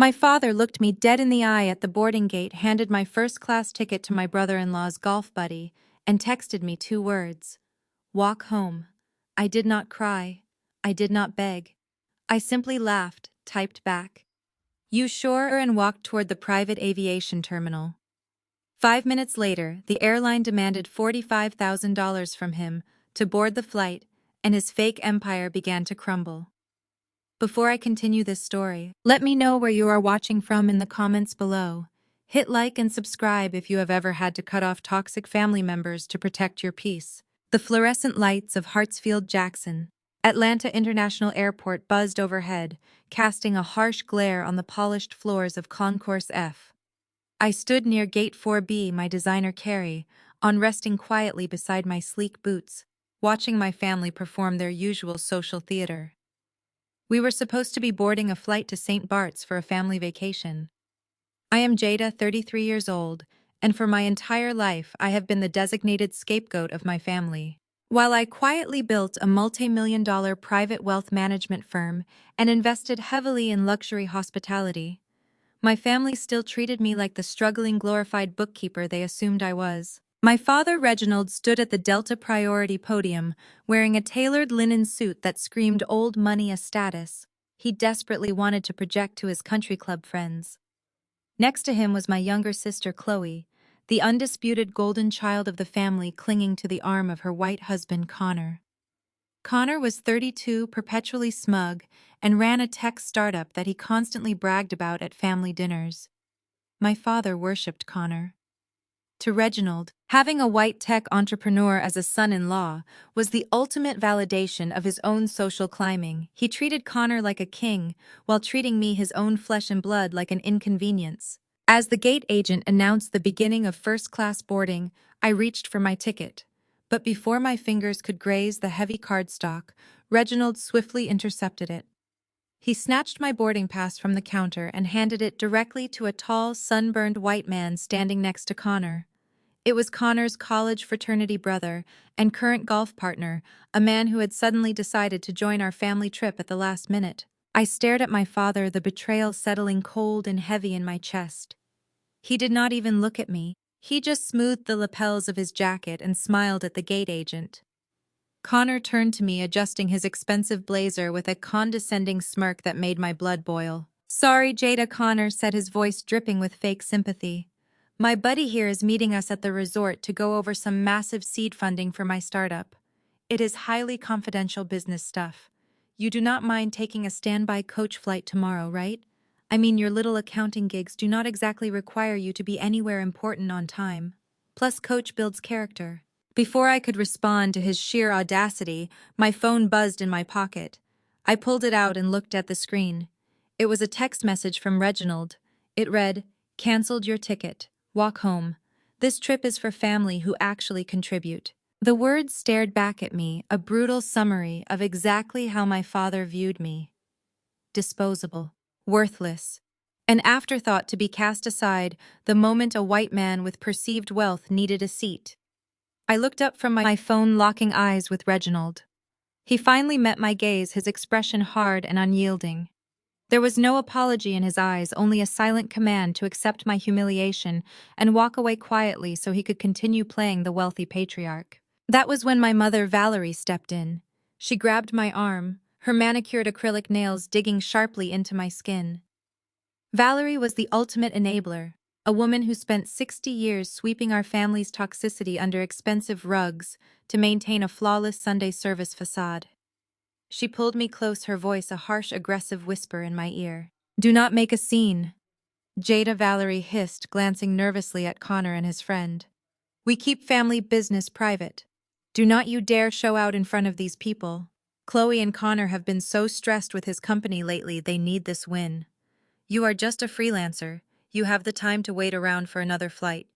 My father looked me dead in the eye at the boarding gate, handed my first-class ticket to my brother-in-law's golf buddy, and texted me 2 words. Walk home. I did not cry. I did not beg. I simply laughed, typed back. You sure, and walked toward the private aviation terminal. 5 minutes later, the airline demanded $45,000 from him to board the flight, and his fake empire began to crumble. Before I continue this story, let me know where you are watching from in the comments below. Hit like and subscribe if you have ever had to cut off toxic family members to protect your peace. The fluorescent lights of Hartsfield-Jackson, Atlanta International Airport buzzed overhead, casting a harsh glare on the polished floors of Concourse F. I stood near Gate 4B, my designer carry, on resting quietly beside my sleek boots, watching my family perform their usual social theater. We were supposed to be boarding a flight to St. Bart's for a family vacation. I am Jada, 33 years old, and for my entire life I have been the designated scapegoat of my family. While I quietly built a multi-million-dollar private wealth management firm and invested heavily in luxury hospitality, my family still treated me like the struggling glorified bookkeeper they assumed I was. My father, Reginald, stood at the Delta Priority podium, wearing a tailored linen suit that screamed old money status. He desperately wanted to project to his country club friends. Next to him was my younger sister, Chloe, the undisputed golden child of the family, clinging to the arm of her white husband, Connor. Connor was 32, perpetually smug, and ran a tech startup that he constantly bragged about at family dinners. My father worshipped Connor. To Reginald, having a white tech entrepreneur as a son-in-law was the ultimate validation of his own social climbing. He treated Connor like a king, while treating me, his own flesh and blood, like an inconvenience. As the gate agent announced the beginning of first-class boarding, I reached for my ticket. But before my fingers could graze the heavy cardstock, Reginald swiftly intercepted it. He snatched my boarding pass from the counter and handed it directly to a tall, sunburned white man standing next to Connor. It was Connor's college fraternity brother and current golf partner, a man who had suddenly decided to join our family trip at the last minute. I stared at my father, the betrayal settling cold and heavy in my chest. He did not even look at me. He just smoothed the lapels of his jacket and smiled at the gate agent. Connor turned to me, adjusting his expensive blazer with a condescending smirk that made my blood boil. "Sorry, Jada," Connor said, his voice dripping with fake sympathy. "My buddy here is meeting us at the resort to go over some massive seed funding for my startup. It is highly confidential business stuff. You do not mind taking a standby coach flight tomorrow, right? I mean, your little accounting gigs do not exactly require you to be anywhere important on time. Plus, coach builds character." Before I could respond to his sheer audacity, my phone buzzed in my pocket. I pulled it out and looked at the screen. It was a text message from Reginald. It read, "Cancelled your ticket. Walk home. This trip is for family who actually contribute." The words stared back at me, a brutal summary of exactly how my father viewed me. Disposable. Worthless. An afterthought to be cast aside the moment a white man with perceived wealth needed a seat. I looked up from my phone, locking eyes with Reginald. He finally met my gaze, his expression hard and unyielding. There was no apology in his eyes, only a silent command to accept my humiliation and walk away quietly so he could continue playing the wealthy patriarch. That was when my mother, Valerie, stepped in. She grabbed my arm, her manicured acrylic nails digging sharply into my skin. Valerie was the ultimate enabler, a woman who spent 60 years sweeping our family's toxicity under expensive rugs to maintain a flawless Sunday service facade. She pulled me close, her voice a harsh, aggressive whisper in my ear. "Do not make a scene," Jada, Valerie hissed, glancing nervously at Connor and his friend. "We keep family business private. Do not you dare show out in front of these people. Chloe and Connor have been so stressed with his company lately, they need this win. You are just a freelancer. You have the time to wait around for another flight.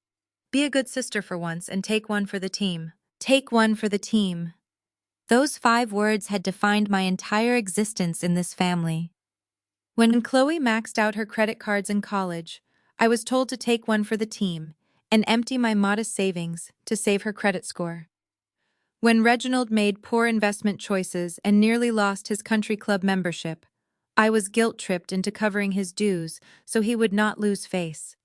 Be a good sister for once and take one for the team. Take one for the team." Those 5 words had defined my entire existence in this family. When Chloe maxed out her credit cards in college, I was told to take one for the team and empty my modest savings to save her credit score. When Reginald made poor investment choices and nearly lost his country club membership, I was guilt-tripped into covering his dues so he would not lose face.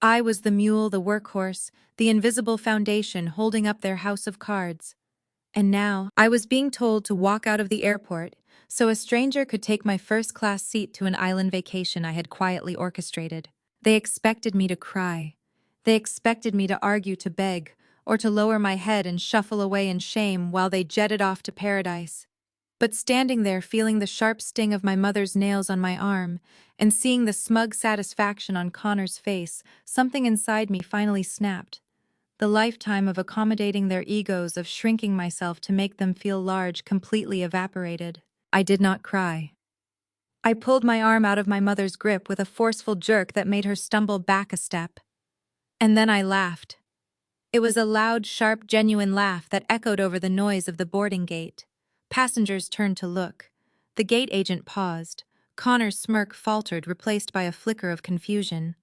I was the mule, the workhorse, the invisible foundation holding up their house of cards. And now, I was being told to walk out of the airport so a stranger could take my first-class seat to an island vacation I had quietly orchestrated. They expected me to cry. They expected me to argue, to beg, or to lower my head and shuffle away in shame while they jetted off to paradise. But standing there feeling the sharp sting of my mother's nails on my arm and seeing the smug satisfaction on Connor's face, something inside me finally snapped. The lifetime of accommodating their egos, of shrinking myself to make them feel large, completely evaporated. I did not cry. I pulled my arm out of my mother's grip with a forceful jerk that made her stumble back a step. And then I laughed. It was a loud, sharp, genuine laugh that echoed over the noise of the boarding gate. Passengers turned to look. The gate agent paused. Connor's smirk faltered, replaced by a flicker of confusion.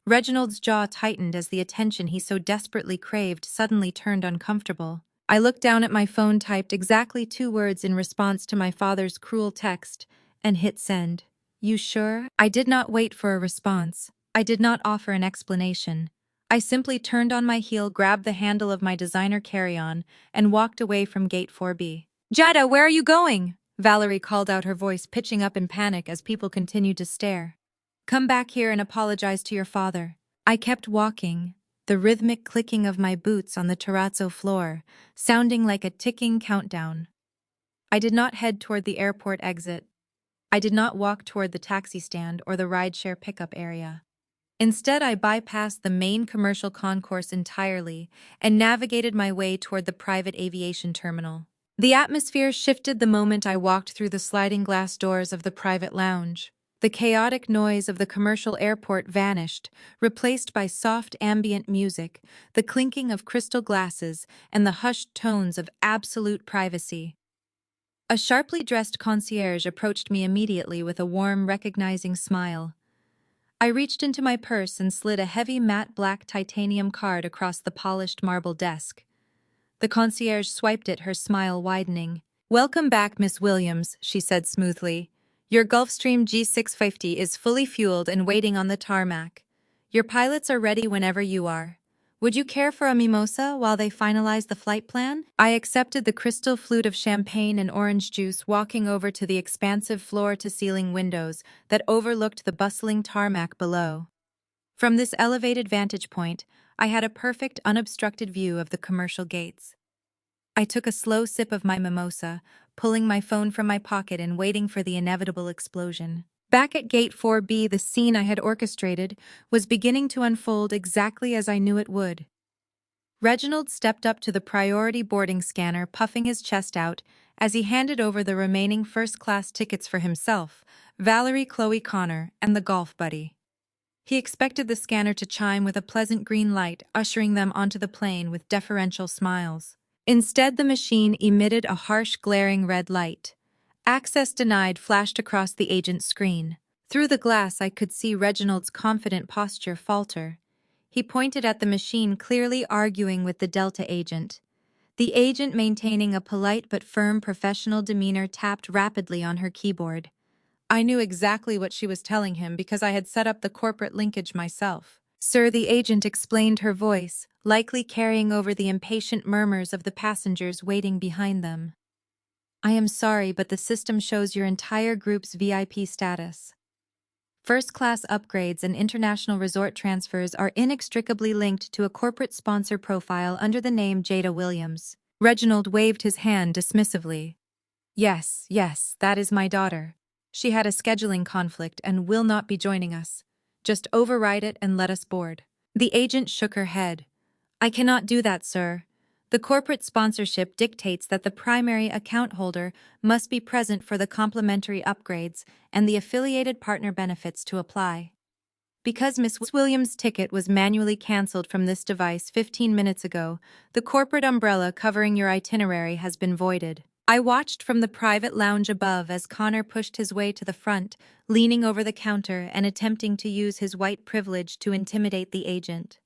Reginald's jaw tightened as the attention he so desperately craved suddenly turned uncomfortable. I looked down at my phone, typed exactly 2 words in response to my father's cruel text, and hit send. "You sure?" I did not wait for a response. I did not offer an explanation. I simply turned on my heel, grabbed the handle of my designer carry-on, and walked away from Gate 4B. "Jada, where are you going?" Valerie called out, her voice pitching up in panic as people continued to stare. "Come back here and apologize to your father." I kept walking, the rhythmic clicking of my boots on the terrazzo floor, sounding like a ticking countdown. I did not head toward the airport exit. I did not walk toward the taxi stand or the rideshare pickup area. Instead, I bypassed the main commercial concourse entirely and navigated my way toward the private aviation terminal. The atmosphere shifted the moment I walked through the sliding glass doors of the private lounge. The chaotic noise of the commercial airport vanished, replaced by soft ambient music, the clinking of crystal glasses, and the hushed tones of absolute privacy. A sharply dressed concierge approached me immediately with a warm, recognizing smile. I reached into my purse and slid a heavy matte black titanium card across the polished marble desk. The concierge swiped it, her smile widening. "Welcome back, Miss Williams," she said smoothly. "Your Gulfstream G650 is fully fueled and waiting on the tarmac. Your pilots are ready whenever you are. Would you care for a mimosa while they finalize the flight plan?" I accepted the crystal flute of champagne and orange juice, walking over to the expansive floor-to-ceiling windows that overlooked the bustling tarmac below. From this elevated vantage point, I had a perfect, unobstructed view of the commercial gates. I took a slow sip of my mimosa, pulling my phone from my pocket and waiting for the inevitable explosion. Back at Gate 4B, the scene I had orchestrated was beginning to unfold exactly as I knew it would. Reginald stepped up to the priority boarding scanner, puffing his chest out as he handed over the remaining first-class tickets for himself, Valerie, Chloe, Connor, and the golf buddy. He expected the scanner to chime with a pleasant green light, ushering them onto the plane with deferential smiles. Instead, the machine emitted a harsh, glaring red light. "Access denied" flashed across the agent's screen. Through the glass, I could see Reginald's confident posture falter. He pointed at the machine, clearly arguing with the Delta agent. The agent, maintaining a polite but firm professional demeanor, tapped rapidly on her keyboard. I knew exactly what she was telling him because I had set up the corporate linkage myself. "Sir," the agent explained, her voice likely carrying over the impatient murmurs of the passengers waiting behind them. "I am sorry, but the system shows your entire group's VIP status. First-class upgrades and international resort transfers are inextricably linked to a corporate sponsor profile under the name Jada Williams." Reginald waved his hand dismissively. Yes, that is my daughter. She had a scheduling conflict and will not be joining us. Just override it and let us board." The agent shook her head. "I cannot do that, sir. The corporate sponsorship dictates that the primary account holder must be present for the complimentary upgrades and the affiliated partner benefits to apply. Because Miss Williams' ticket was manually canceled from this device 15 minutes ago, the corporate umbrella covering your itinerary has been voided." I watched from the private lounge above as Connor pushed his way to the front, leaning over the counter and attempting to use his white privilege to intimidate the agent.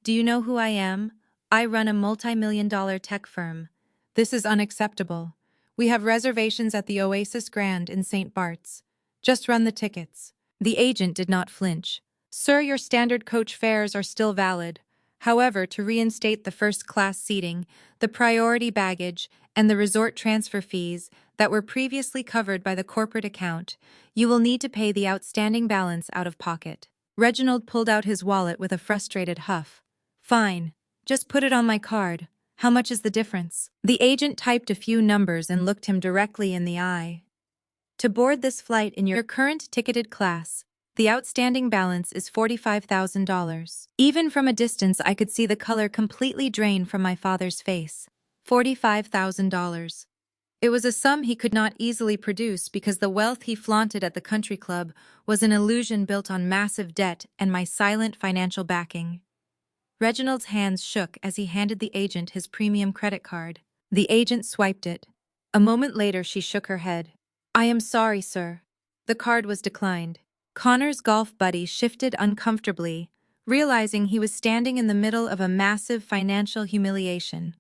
"Do you know who I am? I run a multi-million-dollar tech firm. This is unacceptable. We have reservations at the Oasis Grand in St. Bart's. Just run the tickets. The agent did not flinch. Sir, your standard coach fares are still valid. However, to reinstate the first-class seating, the priority baggage, and the resort transfer fees that were previously covered by the corporate account, you will need to pay the outstanding balance out of pocket. Reginald pulled out his wallet with a frustrated huff. Fine. Just put it on my card. How much is the difference? The agent typed a few numbers and looked him directly in the eye. To board this flight in your current ticketed class, the outstanding balance is $45,000. Even from a distance, I could see the color completely drain from my father's face. $45,000. It was a sum he could not easily produce because the wealth he flaunted at the country club was an illusion built on massive debt and my silent financial backing. Reginald's hands shook as he handed the agent his premium credit card. The agent swiped it. A moment later, she shook her head. I am sorry, sir. The card was declined. Connor's golf buddy shifted uncomfortably, realizing he was standing in the middle of a massive financial humiliation.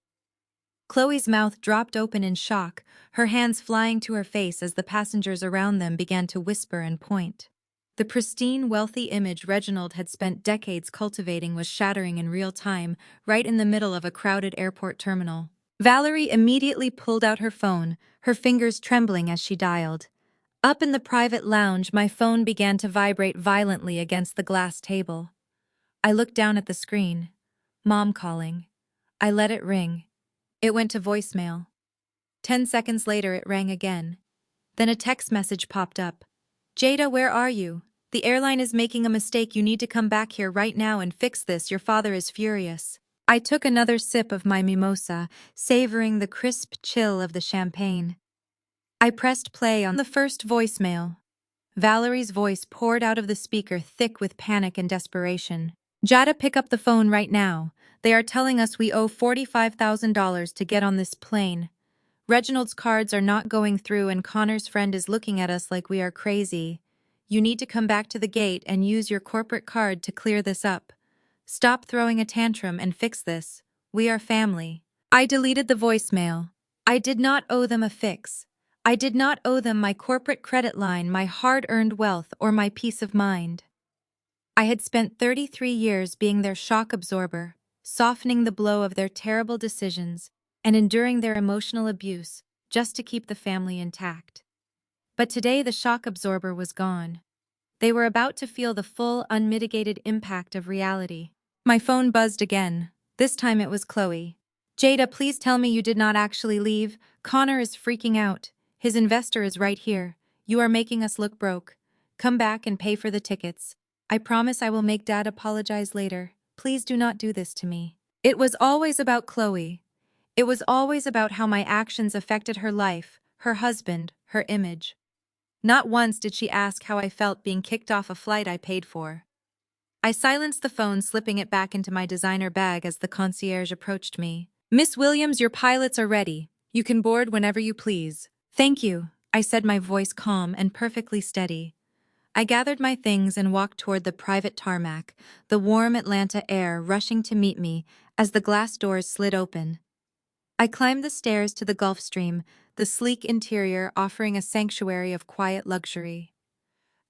Chloe's mouth dropped open in shock, her hands flying to her face as the passengers around them began to whisper and point. The pristine, wealthy image Reginald had spent decades cultivating was shattering in real time, right in the middle of a crowded airport terminal. Valerie immediately pulled out her phone, her fingers trembling as she dialed. Up in the private lounge, my phone began to vibrate violently against the glass table. I looked down at the screen. Mom calling. I let it ring. It went to voicemail. 10 seconds later, it rang again. Then a text message popped up. Jada, where are you? The airline is making a mistake. You need to come back here right now and fix this. Your father is furious. I took another sip of my mimosa, savoring the crisp chill of the champagne. I pressed play on the first voicemail. Valerie's voice poured out of the speaker, thick with panic and desperation. Jada, pick up the phone right now. They are telling us we owe $45,000 to get on this plane. Reginald's cards are not going through and Connor's friend is looking at us like we are crazy. You need to come back to the gate and use your corporate card to clear this up. Stop throwing a tantrum and fix this. We are family. I deleted the voicemail. I did not owe them a fix. I did not owe them my corporate credit line, my hard-earned wealth, or my peace of mind. I had spent 33 years being their shock absorber, softening the blow of their terrible decisions, and enduring their emotional abuse just to keep the family intact. But today the shock absorber was gone. They were about to feel the full, unmitigated impact of reality. My phone buzzed again. This time it was Chloe. Jada, please tell me you did not actually leave. Connor is freaking out. His investor is right here. You are making us look broke. Come back and pay for the tickets. I promise I will make Dad apologize later. Please do not do this to me. It was always about Chloe. It was always about how my actions affected her life, her husband, her image. Not once did she ask how I felt being kicked off a flight I paid for. I silenced the phone, slipping it back into my designer bag as the concierge approached me. Miss Williams, your pilots are ready. You can board whenever you please. Thank you, I said, my voice calm and perfectly steady. I gathered my things and walked toward the private tarmac, the warm Atlanta air rushing to meet me as the glass doors slid open. I climbed the stairs to the Gulfstream, the sleek interior offering a sanctuary of quiet luxury.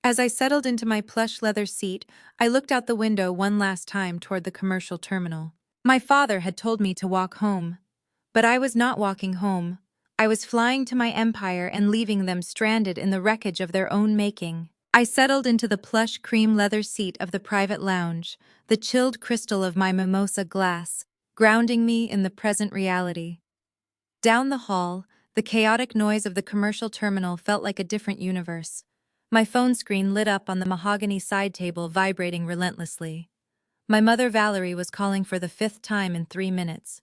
As I settled into my plush leather seat, I looked out the window one last time toward the commercial terminal. My father had told me to walk home. But I was not walking home. I was flying to my empire and leaving them stranded in the wreckage of their own making. I settled into the plush cream leather seat of the private lounge, the chilled crystal of my mimosa glass, grounding me in the present reality. Down the hall, the chaotic noise of the commercial terminal felt like a different universe. My phone screen lit up on the mahogany side table, vibrating relentlessly. My mother Valerie was calling for the 5th time in 3 minutes.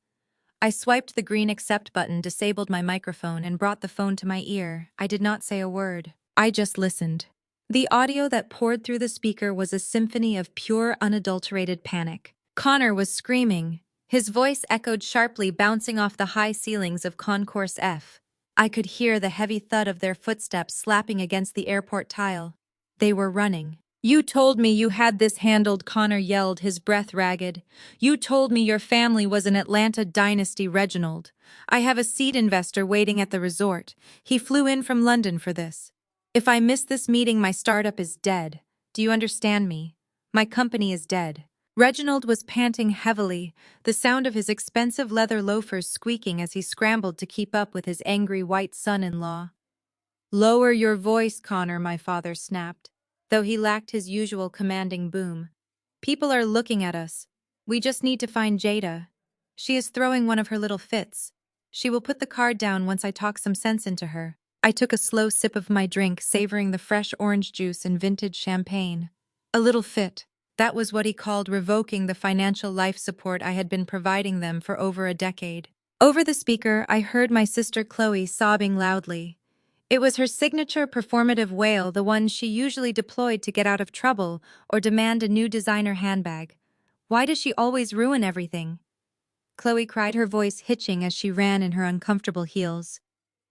I swiped the green accept button, disabled my microphone, and brought the phone to my ear. I did not say a word. I just listened. The audio that poured through the speaker was a symphony of pure, unadulterated panic. Connor was screaming. His voice echoed sharply, bouncing off the high ceilings of Concourse F. I could hear the heavy thud of their footsteps slapping against the airport tile. They were running. You told me you had this handled, Connor yelled, his breath ragged. You told me your family was an Atlanta dynasty, Reginald. I have a seed investor waiting at the resort. He flew in from London for this. If I miss this meeting, my startup is dead. Do you understand me? My company is dead. Reginald was panting heavily, the sound of his expensive leather loafers squeaking as he scrambled to keep up with his angry white son-in-law. Lower your voice, Connor, my father snapped, though he lacked his usual commanding boom. People are looking at us. We just need to find Jada. She is throwing one of her little fits. She will put the card down once I talk some sense into her. I took a slow sip of my drink, savoring the fresh orange juice and vintage champagne. A little fit. That was what he called revoking the financial life support I had been providing them for over a decade. Over the speaker, I heard my sister Chloe sobbing loudly. It was her signature performative wail, the one she usually deployed to get out of trouble or demand a new designer handbag. Why does she always ruin everything? Chloe cried, her voice hitching as she ran in her uncomfortable heels.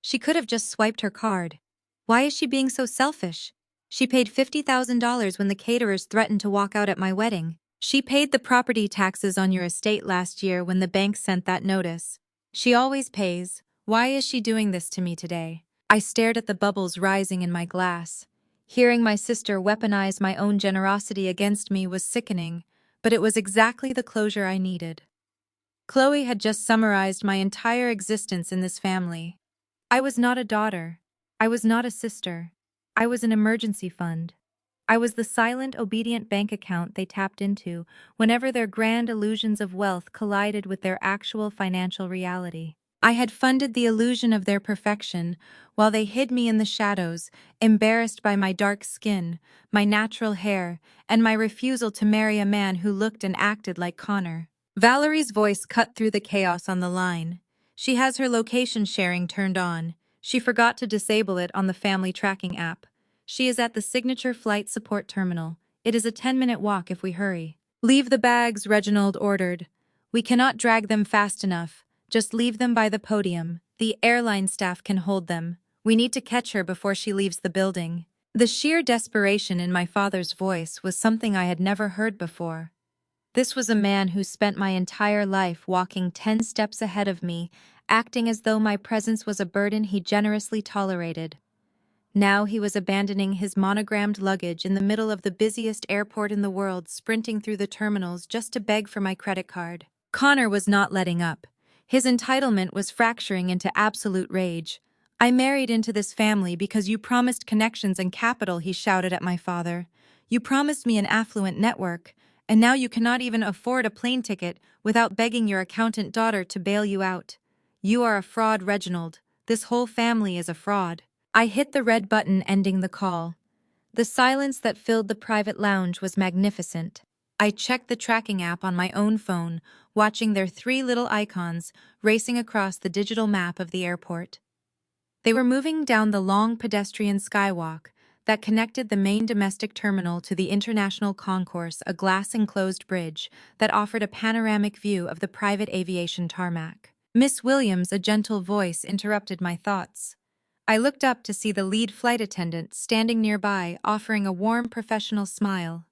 She could have just swiped her card. Why is she being so selfish? She paid $50,000 when the caterers threatened to walk out at my wedding. She paid the property taxes on your estate last year when the bank sent that notice. She always pays. Why is she doing this to me today? I stared at the bubbles rising in my glass. Hearing my sister weaponize my own generosity against me was sickening, but it was exactly the closure I needed. Chloe had just summarized my entire existence in this family. I was not a daughter. I was not a sister. I was an emergency fund. I was the silent, obedient bank account they tapped into whenever their grand illusions of wealth collided with their actual financial reality. I had funded the illusion of their perfection while they hid me in the shadows, embarrassed by my dark skin, my natural hair, and my refusal to marry a man who looked and acted like Connor. Valerie's voice cut through the chaos on the line. She has her location sharing turned on. She forgot to disable it on the family tracking app. She is at the signature flight support terminal. It is a 10-minute walk if we hurry. Leave the bags, Reginald ordered. We cannot drag them fast enough. Just leave them by the podium. The airline staff can hold them. We need to catch her before she leaves the building. The sheer desperation in my father's voice was something I had never heard before. This was a man who spent my entire life walking 10 steps ahead of me, acting as though my presence was a burden he generously tolerated. Now he was abandoning his monogrammed luggage in the middle of the busiest airport in the world, sprinting through the terminals just to beg for my credit card. Connor was not letting up. His entitlement was fracturing into absolute rage. I married into this family because you promised connections and capital, he shouted at my father. You promised me an affluent network, and now you cannot even afford a plane ticket without begging your accountant daughter to bail you out. You are a fraud, Reginald. This whole family is a fraud. I hit the red button ending the call. The silence that filled the private lounge was magnificent. I checked the tracking app on my own phone, watching their three little icons racing across the digital map of the airport. They were moving down the long pedestrian skywalk that connected the main domestic terminal to the international concourse, a glass-enclosed bridge that offered a panoramic view of the private aviation tarmac. Miss Williams, a gentle voice, interrupted my thoughts. I looked up to see the lead flight attendant standing nearby, offering a warm, professional smile.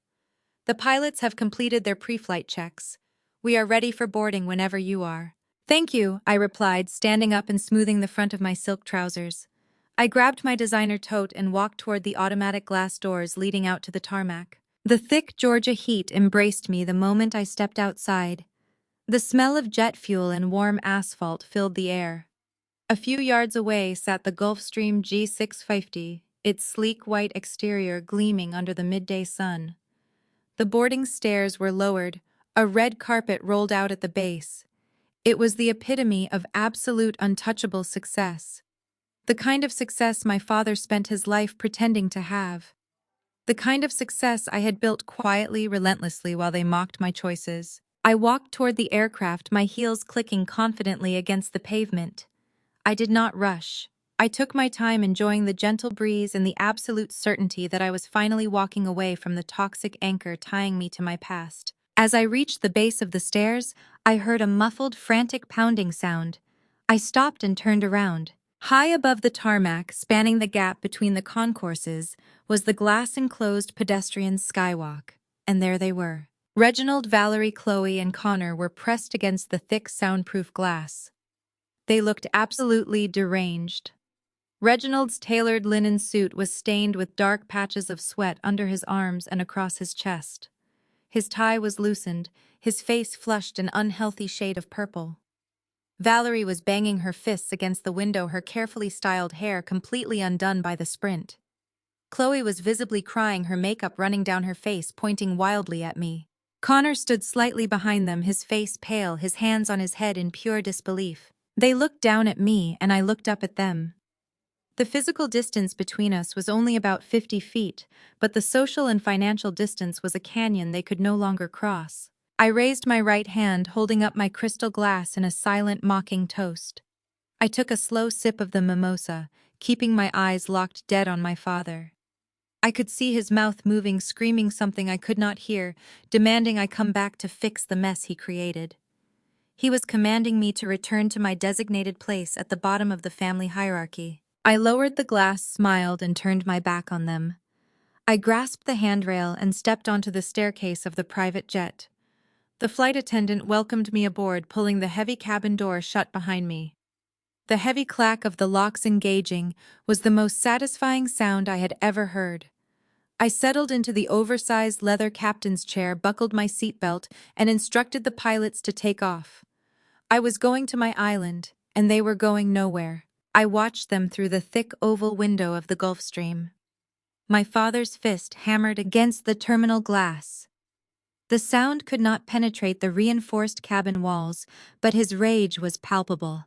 The pilots have completed their pre-flight checks. We are ready for boarding whenever you are. Thank you, I replied, standing up and smoothing the front of my silk trousers. I grabbed my designer tote and walked toward the automatic glass doors leading out to the tarmac. The thick Georgia heat embraced me the moment I stepped outside. The smell of jet fuel and warm asphalt filled the air. A few yards away sat the Gulfstream G650, its sleek white exterior gleaming under the midday sun. The boarding stairs were lowered, a red carpet rolled out at the base. It was the epitome of absolute untouchable success. The kind of success my father spent his life pretending to have. The kind of success I had built quietly, relentlessly while they mocked my choices. I walked toward the aircraft, my heels clicking confidently against the pavement. I did not rush. I took my time, enjoying the gentle breeze and the absolute certainty that I was finally walking away from the toxic anchor tying me to my past. As I reached the base of the stairs, I heard a muffled, frantic pounding sound. I stopped and turned around. High above the tarmac, spanning the gap between the concourses, was the glass-enclosed pedestrian skywalk. And there they were. Reginald, Valerie, Chloe, and Connor were pressed against the thick, soundproof glass. They looked absolutely deranged. Reginald's tailored linen suit was stained with dark patches of sweat under his arms and across his chest. His tie was loosened, his face flushed an unhealthy shade of purple. Valerie was banging her fists against the window, her carefully styled hair completely undone by the sprint. Chloe was visibly crying, her makeup running down her face, pointing wildly at me. Connor stood slightly behind them, his face pale, his hands on his head in pure disbelief. They looked down at me, and I looked up at them. The physical distance between us was only about 50 feet, but the social and financial distance was a canyon they could no longer cross. I raised my right hand, holding up my crystal glass in a silent, mocking toast. I took a slow sip of the mimosa, keeping my eyes locked dead on my father. I could see his mouth moving, screaming something I could not hear, demanding I come back to fix the mess he created. He was commanding me to return to my designated place at the bottom of the family hierarchy. I lowered the glass, smiled, and turned my back on them. I grasped the handrail and stepped onto the staircase of the private jet. The flight attendant welcomed me aboard, pulling the heavy cabin door shut behind me. The heavy clack of the locks engaging was the most satisfying sound I had ever heard. I settled into the oversized leather captain's chair, buckled my seatbelt, and instructed the pilots to take off. I was going to my island, and they were going nowhere. I watched them through the thick oval window of the Gulf Stream. My father's fist hammered against the terminal glass. The sound could not penetrate the reinforced cabin walls, but his rage was palpable.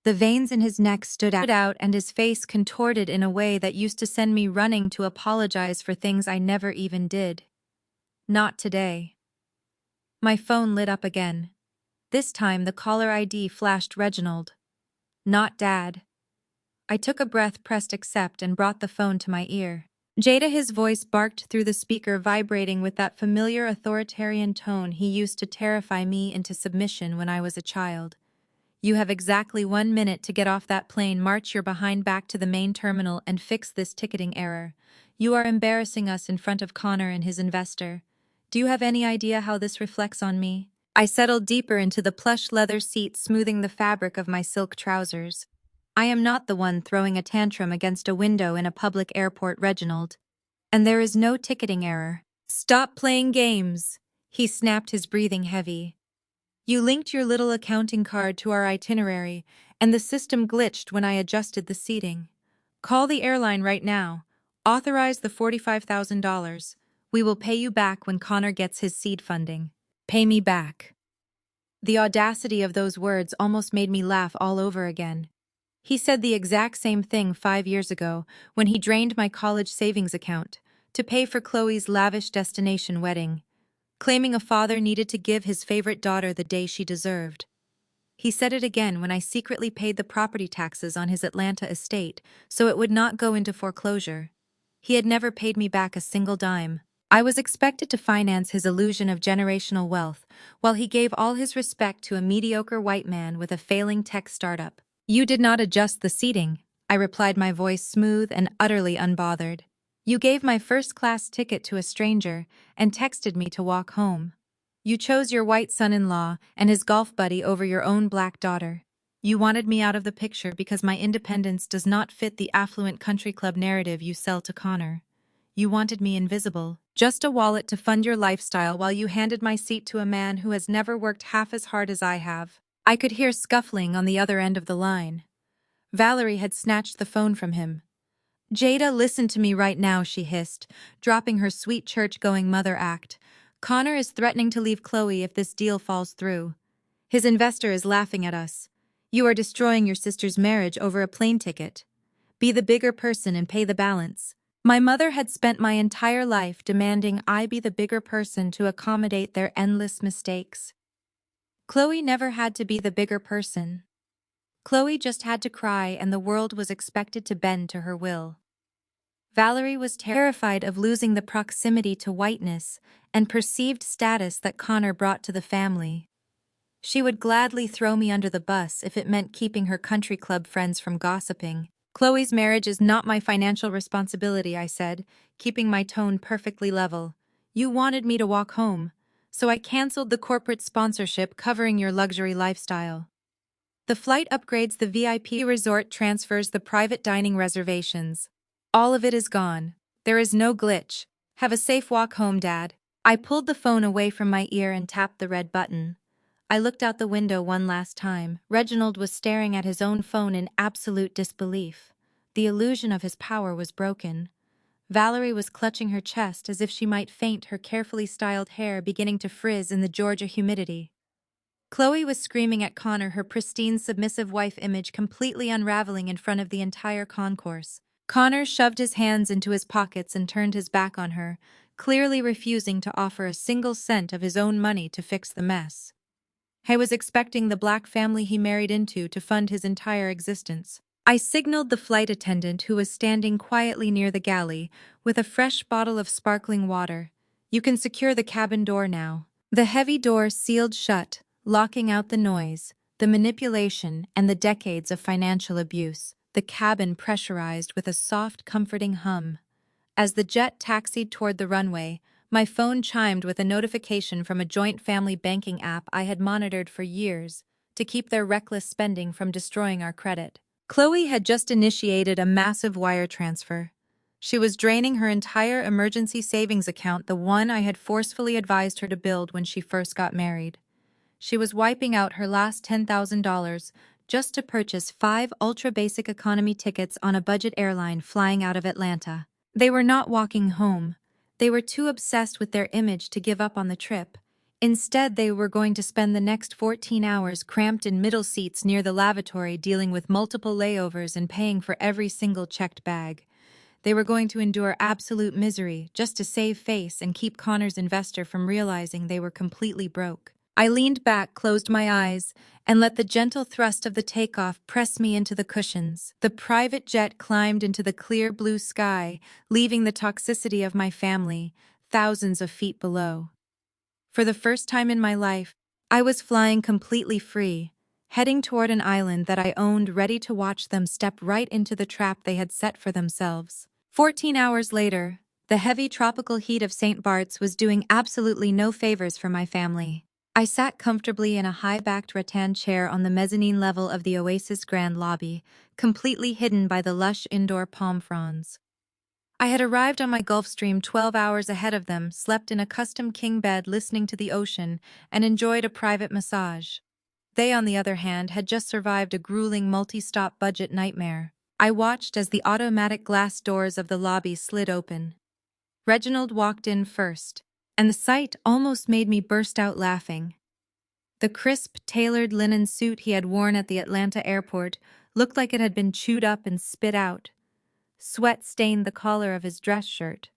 The veins in his neck stood out and his face contorted in a way that used to send me running to apologize for things I never even did. Not today. My phone lit up again. This time the caller ID flashed Reginald. Not Dad. I took a breath, pressed accept, and brought the phone to my ear. Jada, his voice barked through the speaker, vibrating with that familiar authoritarian tone he used to terrify me into submission when I was a child. You have exactly 1 minute to get off that plane, march your behind back to the main terminal, and fix this ticketing error. You are embarrassing us in front of Connor and his investor. Do you have any idea how this reflects on me? I settled deeper into the plush leather seat, smoothing the fabric of my silk trousers. I am not the one throwing a tantrum against a window in a public airport, Reginald. And there is no ticketing error. Stop playing games. He snapped, his breathing heavy. You linked your little accounting card to our itinerary, and the system glitched when I adjusted the seating. Call the airline right now. Authorize the $45,000. We will pay you back when Connor gets his seed funding. Pay me back. The audacity of those words almost made me laugh all over again. He said the exact same thing 5 years ago when he drained my college savings account to pay for Chloe's lavish destination wedding, claiming a father needed to give his favorite daughter the day she deserved. He said it again when I secretly paid the property taxes on his Atlanta estate so it would not go into foreclosure. He had never paid me back a single dime. I was expected to finance his illusion of generational wealth, while he gave all his respect to a mediocre white man with a failing tech startup. You did not adjust the seating, I replied, my voice smooth and utterly unbothered. You gave my first-class ticket to a stranger and texted me to walk home. You chose your white son-in-law and his golf buddy over your own black daughter. You wanted me out of the picture because my independence does not fit the affluent country club narrative you sell to Connor. You wanted me invisible, just a wallet to fund your lifestyle, while you handed my seat to a man who has never worked half as hard as I have. I could hear scuffling on the other end of the line. Valerie had snatched the phone from him. Jada, listen to me right now, she hissed, dropping her sweet church-going mother act. Connor is threatening to leave Chloe if this deal falls through. His investor is laughing at us. You are destroying your sister's marriage over a plane ticket. Be the bigger person and pay the balance. My mother had spent my entire life demanding I be the bigger person to accommodate their endless mistakes. Chloe never had to be the bigger person. Chloe just had to cry, and the world was expected to bend to her will. Valerie was terrified of losing the proximity to whiteness and perceived status that Connor brought to the family. She would gladly throw me under the bus if it meant keeping her country club friends from gossiping. Chloe's marriage is not my financial responsibility, I said, keeping my tone perfectly level. You wanted me to walk home, so I canceled the corporate sponsorship covering your luxury lifestyle. The flight upgrades, the VIP resort transfers, the private dining reservations. All of it is gone. There is no glitch. Have a safe walk home, Dad. I pulled the phone away from my ear and tapped the red button. I looked out the window one last time. Reginald was staring at his own phone in absolute disbelief. The illusion of his power was broken. Valerie was clutching her chest as if she might faint, her carefully styled hair beginning to frizz in the Georgia humidity. Chloe was screaming at Connor, her pristine, submissive wife image completely unraveling in front of the entire concourse. Connor shoved his hands into his pockets and turned his back on her, clearly refusing to offer a single cent of his own money to fix the mess. He was expecting the black family he married into to fund his entire existence. I signaled the flight attendant, who was standing quietly near the galley, with a fresh bottle of sparkling water. You can secure the cabin door now. The heavy door sealed shut, locking out the noise, the manipulation, and the decades of financial abuse. The cabin pressurized with a soft, comforting hum. As the jet taxied toward the runway, my phone chimed with a notification from a joint family banking app I had monitored for years to keep their reckless spending from destroying our credit. Chloe had just initiated a massive wire transfer. She was draining her entire emergency savings account, the one I had forcefully advised her to build when she first got married. She was wiping out her last $10,000 just to purchase 5 ultra-basic economy tickets on a budget airline flying out of Atlanta. They were not walking home. They were too obsessed with their image to give up on the trip. Instead, they were going to spend the next 14 hours cramped in middle seats near the lavatory, dealing with multiple layovers and paying for every single checked bag. They were going to endure absolute misery just to save face and keep Connor's investor from realizing they were completely broke. I leaned back, closed my eyes, and let the gentle thrust of the takeoff press me into the cushions. The private jet climbed into the clear blue sky, leaving the toxicity of my family thousands of feet below. For the first time in my life, I was flying completely free, heading toward an island that I owned, ready to watch them step right into the trap they had set for themselves. 14 hours later, the heavy tropical heat of St. Bart's was doing absolutely no favors for my family. I sat comfortably in a high-backed rattan chair on the mezzanine level of the Oasis Grand Lobby, completely hidden by the lush indoor palm fronds. I had arrived on my Gulfstream 12 hours ahead of them, slept in a custom king bed listening to the ocean, and enjoyed a private massage. They, on the other hand, had just survived a grueling multi-stop budget nightmare. I watched as the automatic glass doors of the lobby slid open. Reginald walked in first, and the sight almost made me burst out laughing. The crisp, tailored linen suit he had worn at the Atlanta airport looked like it had been chewed up and spit out. Sweat stained the collar of his dress shirt.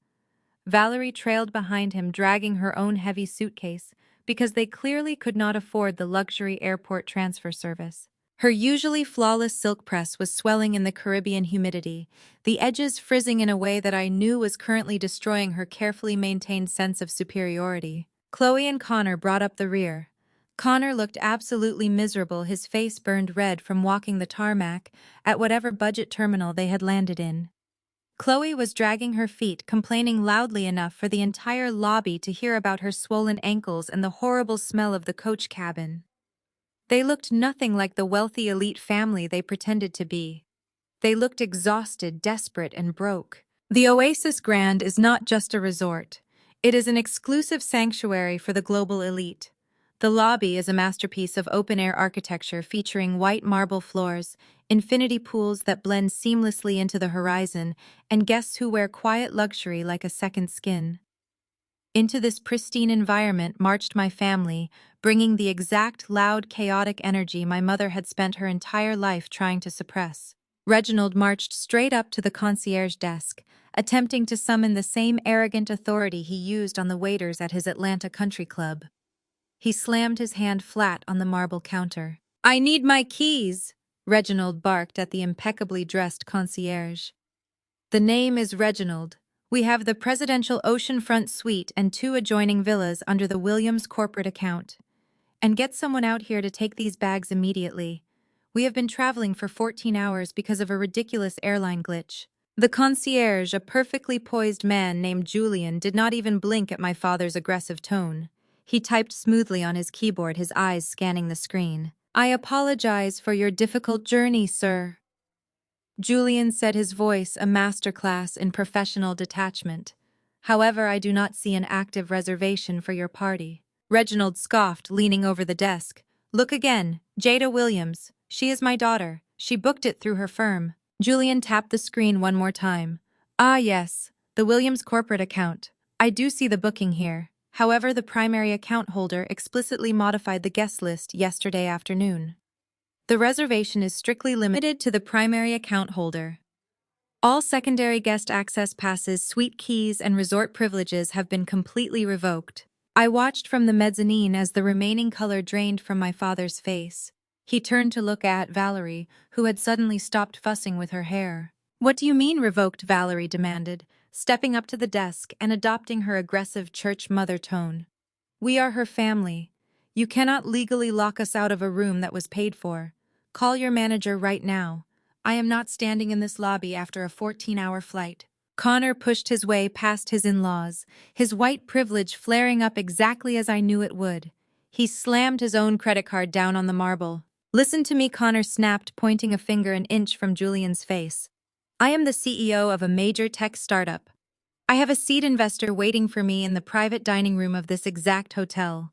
Valerie trailed behind him, dragging her own heavy suitcase, because they clearly could not afford the luxury airport transfer service. Her usually flawless silk press was swelling in the Caribbean humidity, the edges frizzing in a way that I knew was currently destroying her carefully maintained sense of superiority. Chloe and Connor brought up the rear. Connor looked absolutely miserable, his face burned red from walking the tarmac at whatever budget terminal they had landed in. Chloe was dragging her feet, complaining loudly enough for the entire lobby to hear about her swollen ankles and the horrible smell of the coach cabin. They looked nothing like the wealthy elite family they pretended to be. They looked exhausted, desperate, and broke. The Oasis Grand is not just a resort. It is an exclusive sanctuary for the global elite. The lobby is a masterpiece of open-air architecture featuring white marble floors, infinity pools that blend seamlessly into the horizon, and guests who wear quiet luxury like a second skin. Into this pristine environment marched my family, bringing the exact loud, chaotic energy my mother had spent her entire life trying to suppress. Reginald marched straight up to the concierge desk, attempting to summon the same arrogant authority he used on the waiters at his Atlanta country club. He slammed his hand flat on the marble counter. "I need my keys," Reginald barked at the impeccably dressed concierge. "The name is Reginald. We have the presidential oceanfront suite and 2 adjoining villas under the Williams corporate account. And get someone out here to take these bags immediately. We have been traveling for 14 hours because of a ridiculous airline glitch." The concierge, a perfectly poised man named Julian, did not even blink at my father's aggressive tone. He typed smoothly on his keyboard, his eyes scanning the screen. I apologize for your difficult journey, sir. Julian said, his voice a masterclass in professional detachment. However, I do not see an active reservation for your party. Reginald scoffed, leaning over the desk. Look again, Jada Williams. She is my daughter. She booked it through her firm. Julian tapped the screen one more time. Ah, yes, the Williams corporate account. I do see the booking here. However, the primary account holder explicitly modified the guest list yesterday afternoon. The reservation is strictly limited to the primary account holder. All secondary guest access passes, suite keys, and resort privileges have been completely revoked. I watched from the mezzanine as the remaining color drained from my father's face. He turned to look at Valerie, who had suddenly stopped fussing with her hair. What do you mean revoked? Valerie demanded, stepping up to the desk and adopting her aggressive church mother tone. We are her family. You cannot legally lock us out of a room that was paid for. Call your manager right now. I am not standing in this lobby after a 14-hour flight. Connor pushed his way past his in-laws, his white privilege flaring up exactly as I knew it would. He slammed his own credit card down on the marble. Listen to me, Connor snapped, pointing a finger an inch from Julian's face. I am the CEO of a major tech startup. I have a seed investor waiting for me in the private dining room of this exact hotel.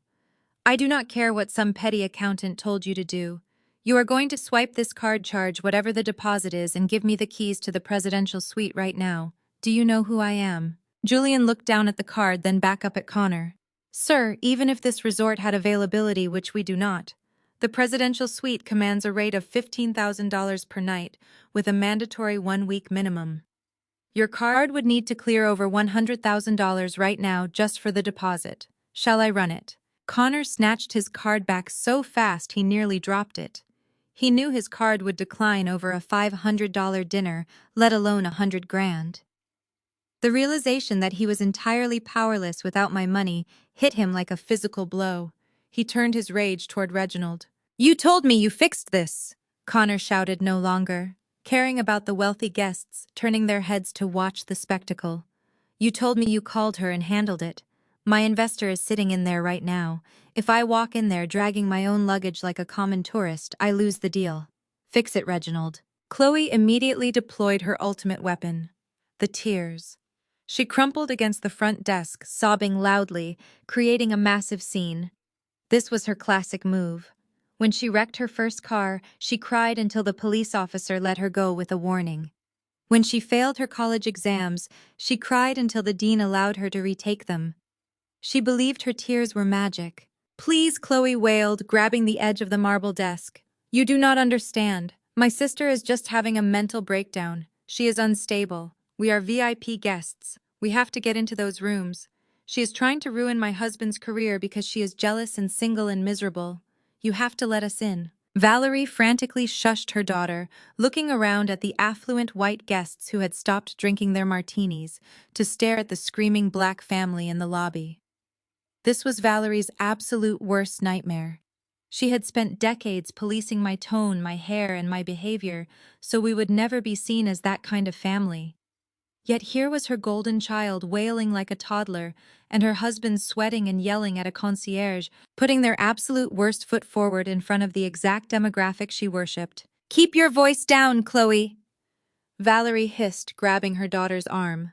I do not care what some petty accountant told you to do. You are going to swipe this card, charge whatever the deposit is, and give me the keys to the presidential suite right now. Do you know who I am? Julian looked down at the card, then back up at Connor. Sir, even if this resort had availability, which we do not, the presidential suite commands a rate of $15,000 per night, with a mandatory 1-week minimum. Your card would need to clear over $100,000 right now just for the deposit. Shall I run it? Connor snatched his card back so fast he nearly dropped it. He knew his card would decline over a $500 dinner, let alone $100,000. The realization that he was entirely powerless without my money hit him like a physical blow. He turned his rage toward Reginald. You told me you fixed this! Connor shouted, no longer caring about the wealthy guests turning their heads to watch the spectacle. You told me you called her and handled it. My investor is sitting in there right now. If I walk in there dragging my own luggage like a common tourist, I lose the deal. Fix it, Reginald. Chloe immediately deployed her ultimate weapon, the tears. She crumpled against the front desk, sobbing loudly, creating a massive scene. This was her classic move. When she wrecked her first car, she cried until the police officer let her go with a warning. When she failed her college exams, she cried until the dean allowed her to retake them. She believed her tears were magic. Please, Chloe wailed, grabbing the edge of the marble desk. You do not understand. My sister is just having a mental breakdown. She is unstable. We are VIP guests. We have to get into those rooms. She is trying to ruin my husband's career because she is jealous and single and miserable. You have to let us in. Valerie frantically shushed her daughter, looking around at the affluent white guests who had stopped drinking their martinis to stare at the screaming black family in the lobby. This was Valerie's absolute worst nightmare. She had spent decades policing my tone, my hair, and my behavior, so we would never be seen as that kind of family. Yet here was her golden child wailing like a toddler, and her husband sweating and yelling at a concierge, putting their absolute worst foot forward in front of the exact demographic she worshipped. Keep your voice down, Chloe! Valerie hissed, grabbing her daughter's arm.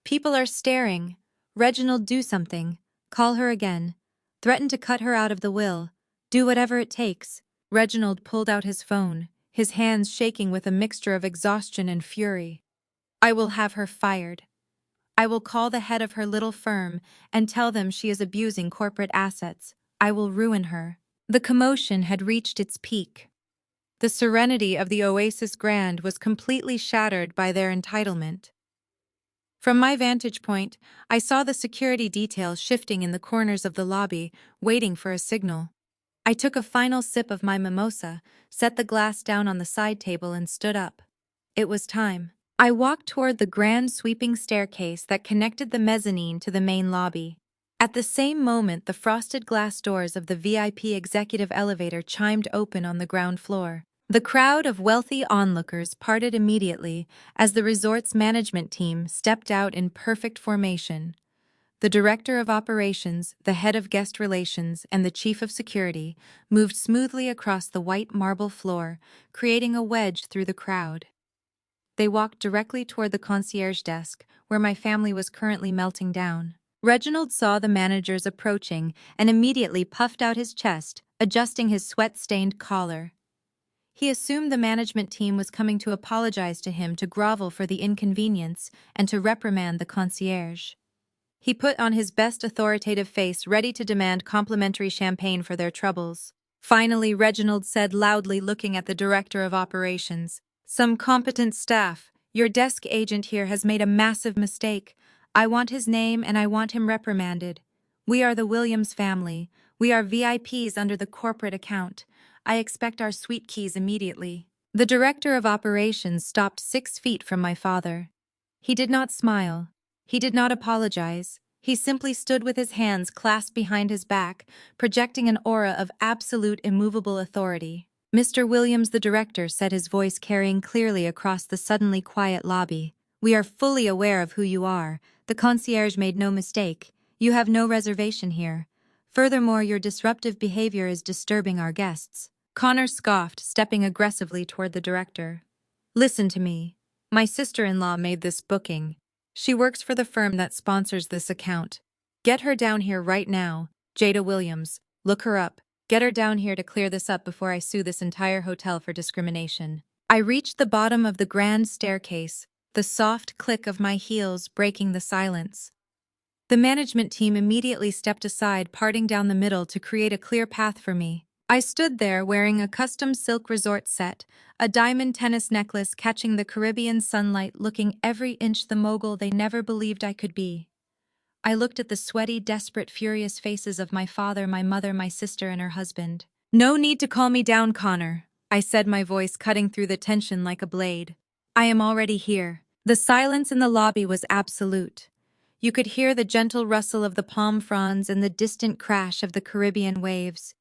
People are staring. Reginald, do something. Call her again. Threaten to cut her out of the will. Do whatever it takes. Reginald pulled out his phone, his hands shaking with a mixture of exhaustion and fury. I will have her fired. I will call the head of her little firm and tell them she is abusing corporate assets. I will ruin her. The commotion had reached its peak. The serenity of the Oasis Grand was completely shattered by their entitlement. From my vantage point, I saw the security details shifting in the corners of the lobby, waiting for a signal. I took a final sip of my mimosa, set the glass down on the side table, and stood up. It was time. I walked toward the grand sweeping staircase that connected the mezzanine to the main lobby. At the same moment, the frosted glass doors of the VIP executive elevator chimed open on the ground floor. The crowd of wealthy onlookers parted immediately as the resort's management team stepped out in perfect formation. The director of operations, the head of guest relations, and the chief of security moved smoothly across the white marble floor, creating a wedge through the crowd. They walked directly toward the concierge desk, where my family was currently melting down. Reginald saw the managers approaching and immediately puffed out his chest, adjusting his sweat-stained collar. He assumed the management team was coming to apologize to him, to grovel for the inconvenience, and to reprimand the concierge. He put on his best authoritative face, ready to demand complimentary champagne for their troubles. Finally, Reginald said loudly, looking at the director of operations, "Some competent staff. Your desk agent here has made a massive mistake. I want his name and I want him reprimanded. We are the Williams family. We are VIPs under the corporate account. I expect our suite keys immediately." The director of operations stopped 6 feet from my father. He did not smile. He did not apologize. He simply stood with his hands clasped behind his back, projecting an aura of absolute immovable authority. "Mr. Williams, the director," said, his voice carrying clearly across the suddenly quiet lobby, "we are fully aware of who you are. The concierge made no mistake. You have no reservation here. Furthermore, your disruptive behavior is disturbing our guests." Connor scoffed, stepping aggressively toward the director. "Listen to me. My sister-in-law made this booking. She works for the firm that sponsors this account. Get her down here right now. Jada Williams. Look her up. Get her down here to clear this up before I sue this entire hotel for discrimination." I reached the bottom of the grand staircase, the soft click of my heels breaking the silence. The management team immediately stepped aside, parting down the middle to create a clear path for me. I stood there wearing a custom silk resort set, a diamond tennis necklace catching the Caribbean sunlight, looking every inch the mogul they never believed I could be. I looked at the sweaty, desperate, furious faces of my father, my mother, my sister, and her husband. "No need to call me down, Connor," I said, my voice cutting through the tension like a blade. "I am already here." The silence in the lobby was absolute. You could hear the gentle rustle of the palm fronds and the distant crash of the Caribbean waves.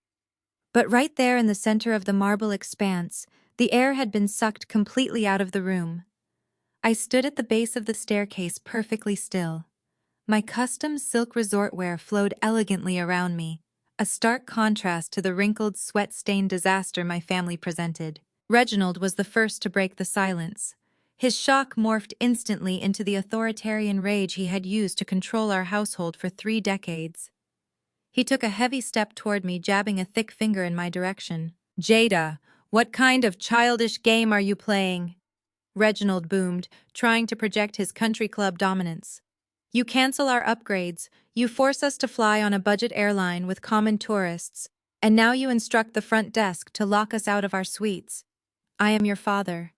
But right there in the center of the marble expanse, the air had been sucked completely out of the room. I stood at the base of the staircase, perfectly still. My custom silk resort wear flowed elegantly around me, a stark contrast to the wrinkled, sweat-stained disaster my family presented. Reginald was the first to break the silence. His shock morphed instantly into the authoritarian rage he had used to control our household for 3 decades. He took a heavy step toward me, jabbing a thick finger in my direction. "Jada, what kind of childish game are you playing?" Reginald boomed, trying to project his country club dominance. "You cancel our upgrades, you force us to fly on a budget airline with common tourists, and now you instruct the front desk to lock us out of our suites. I am your father.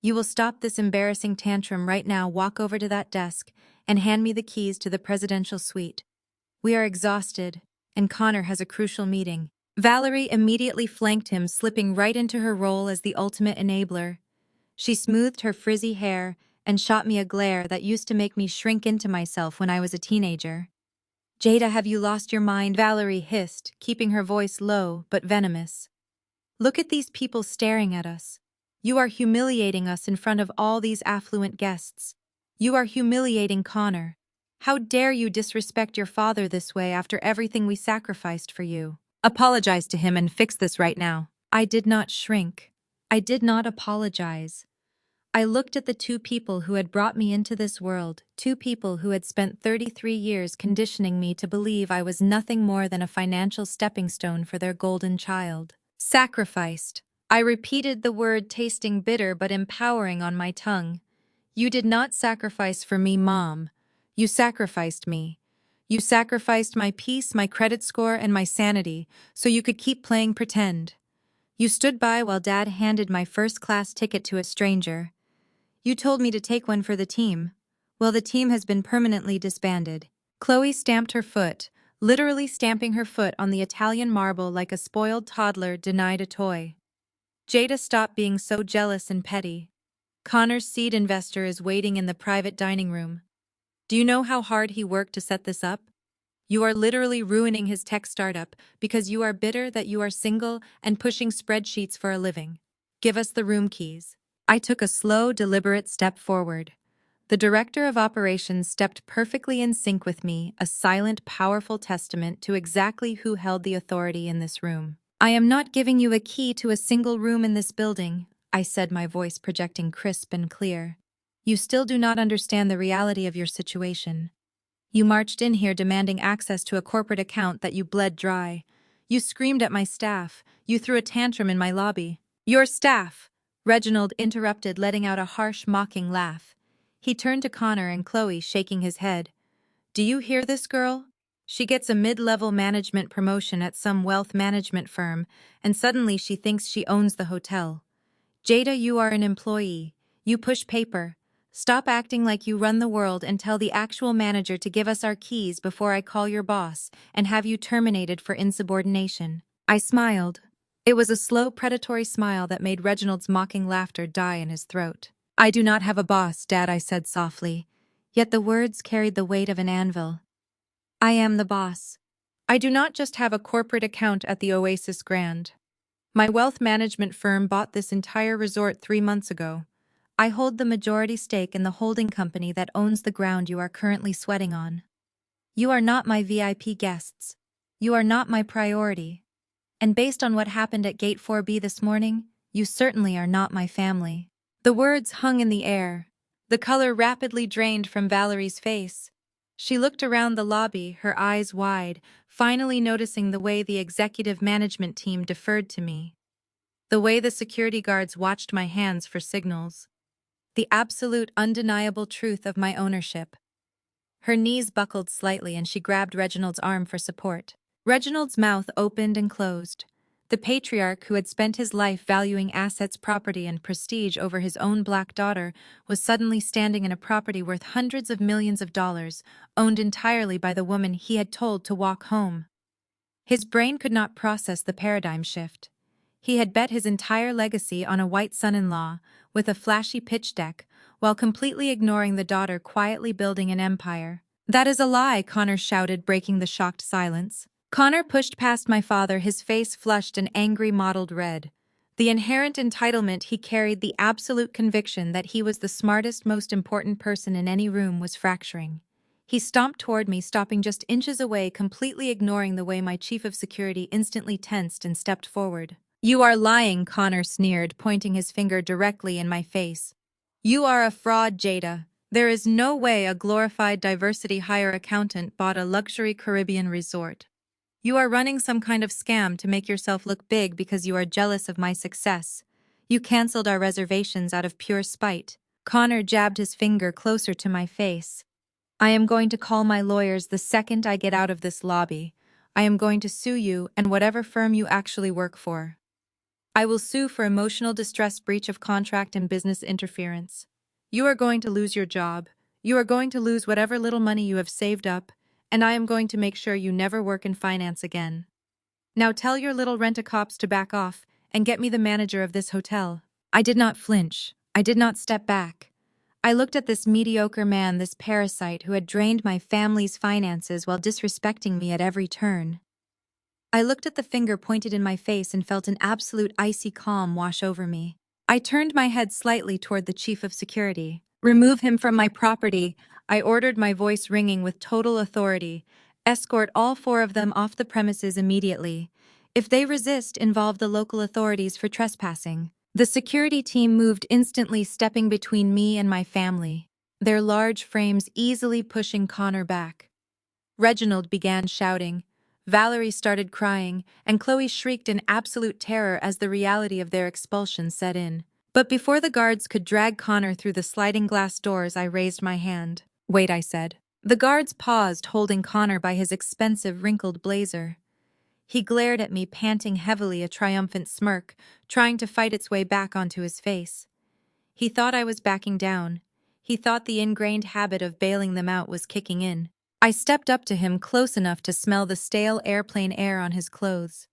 You will stop this embarrassing tantrum right now, walk over to that desk, and hand me the keys to the presidential suite. We are exhausted, and Connor has a crucial meeting." Valerie immediately flanked him, slipping right into her role as the ultimate enabler. She smoothed her frizzy hair and shot me a glare that used to make me shrink into myself when I was a teenager. "Jada, have you lost your mind?" Valerie hissed, keeping her voice low but venomous. "Look at these people staring at us. You are humiliating us in front of all these affluent guests. You are humiliating Connor. How dare you disrespect your father this way after everything we sacrificed for you? Apologize to him and fix this right now." I did not shrink. I did not apologize. I looked at the 2 people who had brought me into this world, 2 people who had spent 33 years conditioning me to believe I was nothing more than a financial stepping stone for their golden child. Sacrificed. I repeated the word, tasting bitter but empowering on my tongue. "You did not sacrifice for me, Mom. You sacrificed me. You sacrificed my peace, my credit score, and my sanity, so you could keep playing pretend. You stood by while Dad handed my first-class ticket to a stranger. You told me to take one for the team. Well, the team has been permanently disbanded." Chloe stamped her foot, literally stamping her foot on the Italian marble like a spoiled toddler denied a toy. "Jada, stop being so jealous and petty. Connor's seed investor is waiting in the private dining room. Do you know how hard he worked to set this up? You are literally ruining his tech startup because you are bitter that you are single and pushing spreadsheets for a living. Give us the room keys." I took a slow, deliberate step forward. The director of operations stepped perfectly in sync with me, a silent, powerful testament to exactly who held the authority in this room. I am not giving you a key to a single room in this building, I said, my voice projecting crisp and clear. You still do not understand the reality of your situation. You marched in here demanding access to a corporate account that you bled dry. You screamed at my staff. You threw a tantrum in my lobby. Your staff! Reginald interrupted, letting out a harsh, mocking laugh. He turned to Connor and Chloe, shaking his head. Do you hear this girl? She gets a mid-level management promotion at some wealth management firm, and suddenly she thinks she owns the hotel. Jada, you are an employee. You push paper. Stop acting like you run the world and tell the actual manager to give us our keys before I call your boss and have you terminated for insubordination. I smiled. It was a slow, predatory smile that made Reginald's mocking laughter die in his throat. I do not have a boss, Dad, I said softly. Yet the words carried the weight of an anvil. I am the boss. I do not just have a corporate account at the Oasis Grand. My wealth management firm bought this entire resort 3 months ago. I hold the majority stake in the holding company that owns the ground you are currently sweating on. You are not my VIP guests. You are not my priority. And based on what happened at Gate 4B this morning, you certainly are not my family. The words hung in the air. The color rapidly drained from Valerie's face. She looked around the lobby, her eyes wide, finally noticing the way the executive management team deferred to me. The way the security guards watched my hands for signals. The absolute, undeniable truth of my ownership. Her knees buckled slightly and she grabbed Reginald's arm for support. Reginald's mouth opened and closed. The patriarch who had spent his life valuing assets, property, and prestige over his own black daughter was suddenly standing in a property worth hundreds of millions of dollars, owned entirely by the woman he had told to walk home. His brain could not process the paradigm shift. He had bet his entire legacy on a white son-in-law with a flashy pitch deck, while completely ignoring the daughter quietly building an empire. That is a lie, Connor shouted, breaking the shocked silence. Connor pushed past my father, his face flushed and angry, mottled red. The inherent entitlement he carried, the absolute conviction that he was the smartest, most important person in any room, was fracturing. He stomped toward me, stopping just inches away, completely ignoring the way my chief of security instantly tensed and stepped forward. You are lying, Connor sneered, pointing his finger directly in my face. You are a fraud, Jada. There is no way a glorified diversity hire accountant bought a luxury Caribbean resort. You are running some kind of scam to make yourself look big because you are jealous of my success. You canceled our reservations out of pure spite. Connor jabbed his finger closer to my face. I am going to call my lawyers the second I get out of this lobby. I am going to sue you and whatever firm you actually work for. I will sue for emotional distress, breach of contract, and business interference. You are going to lose your job. You are going to lose whatever little money you have saved up, and I am going to make sure you never work in finance again. Now tell your little rent-a-cops to back off and get me the manager of this hotel. I did not flinch. I did not step back. I looked at this mediocre man, this parasite who had drained my family's finances while disrespecting me at every turn. I looked at the finger pointed in my face and felt an absolute icy calm wash over me. I turned my head slightly toward the chief of security. Remove him from my property, I ordered, my voice ringing with total authority. Escort all 4 of them off the premises immediately. If they resist, involve the local authorities for trespassing. The security team moved instantly, stepping between me and my family, their large frames easily pushing Connor back. Reginald began shouting. Valerie started crying, and Chloe shrieked in absolute terror as the reality of their expulsion set in. But before the guards could drag Connor through the sliding glass doors, I raised my hand. Wait, I said. The guards paused, holding Connor by his expensive, wrinkled blazer. He glared at me, panting heavily, a triumphant smirk, trying to fight its way back onto his face. He thought I was backing down. He thought the ingrained habit of bailing them out was kicking in. I stepped up to him, close enough to smell the stale airplane air on his clothes.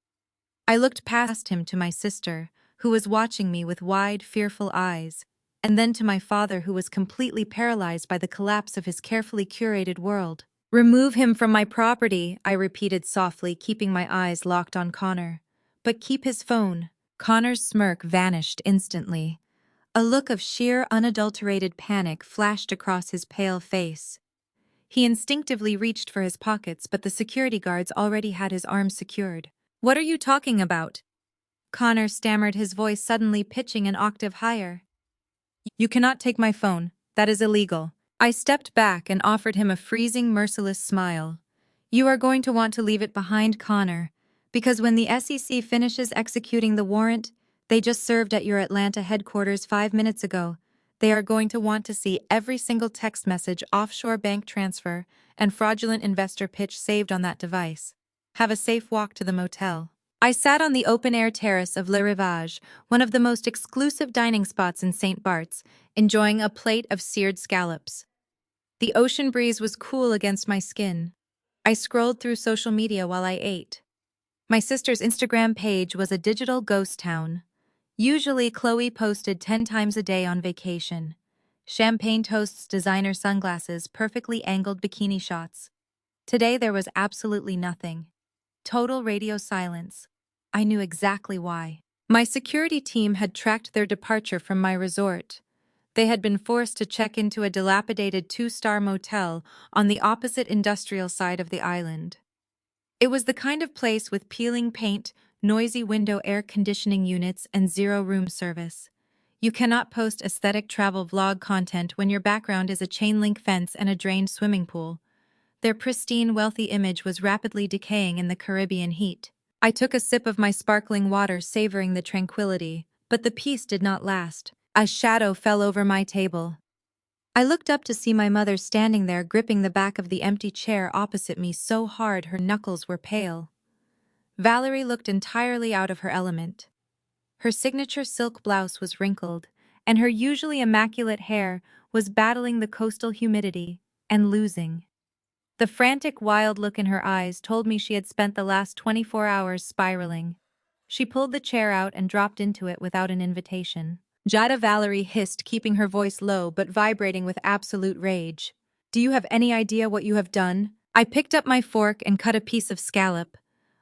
I looked past him to my sister, who was watching me with wide, fearful eyes, and then to my father, who was completely paralyzed by the collapse of his carefully curated world. Remove him from my property, I repeated softly, keeping my eyes locked on Connor. But keep his phone. Connor's smirk vanished instantly. A look of sheer, unadulterated panic flashed across his pale face. He instinctively reached for his pockets, but the security guards already had his arms secured. "What are you talking about?" Connor stammered, his voice suddenly pitching an octave higher. "You cannot take my phone. That is illegal." I stepped back and offered him a freezing, merciless smile. "You are going to want to leave it behind, Connor, because when the SEC finishes executing the warrant they just served at your Atlanta headquarters 5 minutes ago, they are going to want to see every single text message, offshore bank transfer, and fraudulent investor pitch saved on that device. Have a safe walk to the motel." I sat on the open-air terrace of Le Rivage, one of the most exclusive dining spots in St. Bart's, enjoying a plate of seared scallops. The ocean breeze was cool against my skin. I scrolled through social media while I ate. My sister's Instagram page was a digital ghost town. Usually, Chloe posted 10 times a day on vacation. Champagne toasts, designer sunglasses, perfectly angled bikini shots. Today there was absolutely nothing. Total radio silence. I knew exactly why. My security team had tracked their departure from my resort. They had been forced to check into a dilapidated 2-star motel on the opposite industrial side of the island. It was the kind of place with peeling paint, noisy window air conditioning units, and zero room service. You cannot post aesthetic travel vlog content when your background is a chain-link fence and a drained swimming pool. Their pristine, wealthy image was rapidly decaying in the Caribbean heat. I took a sip of my sparkling water, savoring the tranquility, but the peace did not last. A shadow fell over my table. I looked up to see my mother standing there, gripping the back of the empty chair opposite me so hard her knuckles were pale. Valerie looked entirely out of her element. Her signature silk blouse was wrinkled, and her usually immaculate hair was battling the coastal humidity and losing. The frantic, wild look in her eyes told me she had spent the last 24 hours spiraling. She pulled the chair out and dropped into it without an invitation. "Jada," Valerie hissed, keeping her voice low but vibrating with absolute rage. "Do you have any idea what you have done?" I picked up my fork and cut a piece of scallop.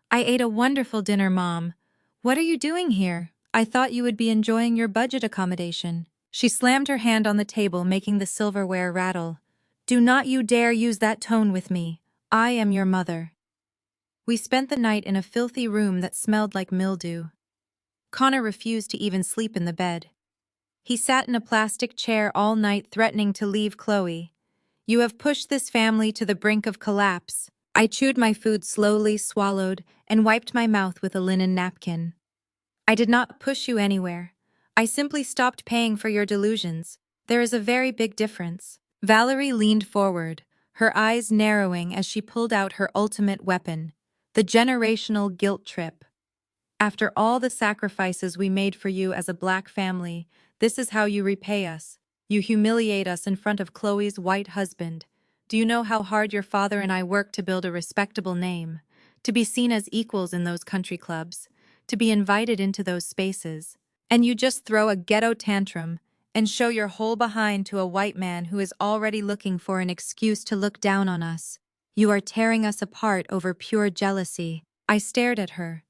"I ate a wonderful dinner, Mom. What are you doing here? I thought you would be enjoying your budget accommodation." She slammed her hand on the table, making the silverware rattle. "Do not you dare use that tone with me. I am your mother." We spent the night in a filthy room that smelled like mildew. Connor refused to even sleep in the bed. He sat in a plastic chair all night, threatening to leave Chloe. "You have pushed this family to the brink of collapse." I chewed my food slowly, swallowed, and wiped my mouth with a linen napkin. "I did not push you anywhere. I simply stopped paying for your delusions. There is a very big difference." Valerie leaned forward, her eyes narrowing as she pulled out her ultimate weapon, the generational guilt trip. "After all the sacrifices we made for you as a Black family, this is how you repay us. You humiliate us in front of Chloe's white husband. Do you know how hard your father and I worked to build a respectable name, to be seen as equals in those country clubs, to be invited into those spaces? And you just throw a ghetto tantrum and show your whole behind to a white man who is already looking for an excuse to look down on us. You are tearing us apart over pure jealousy." I stared at her.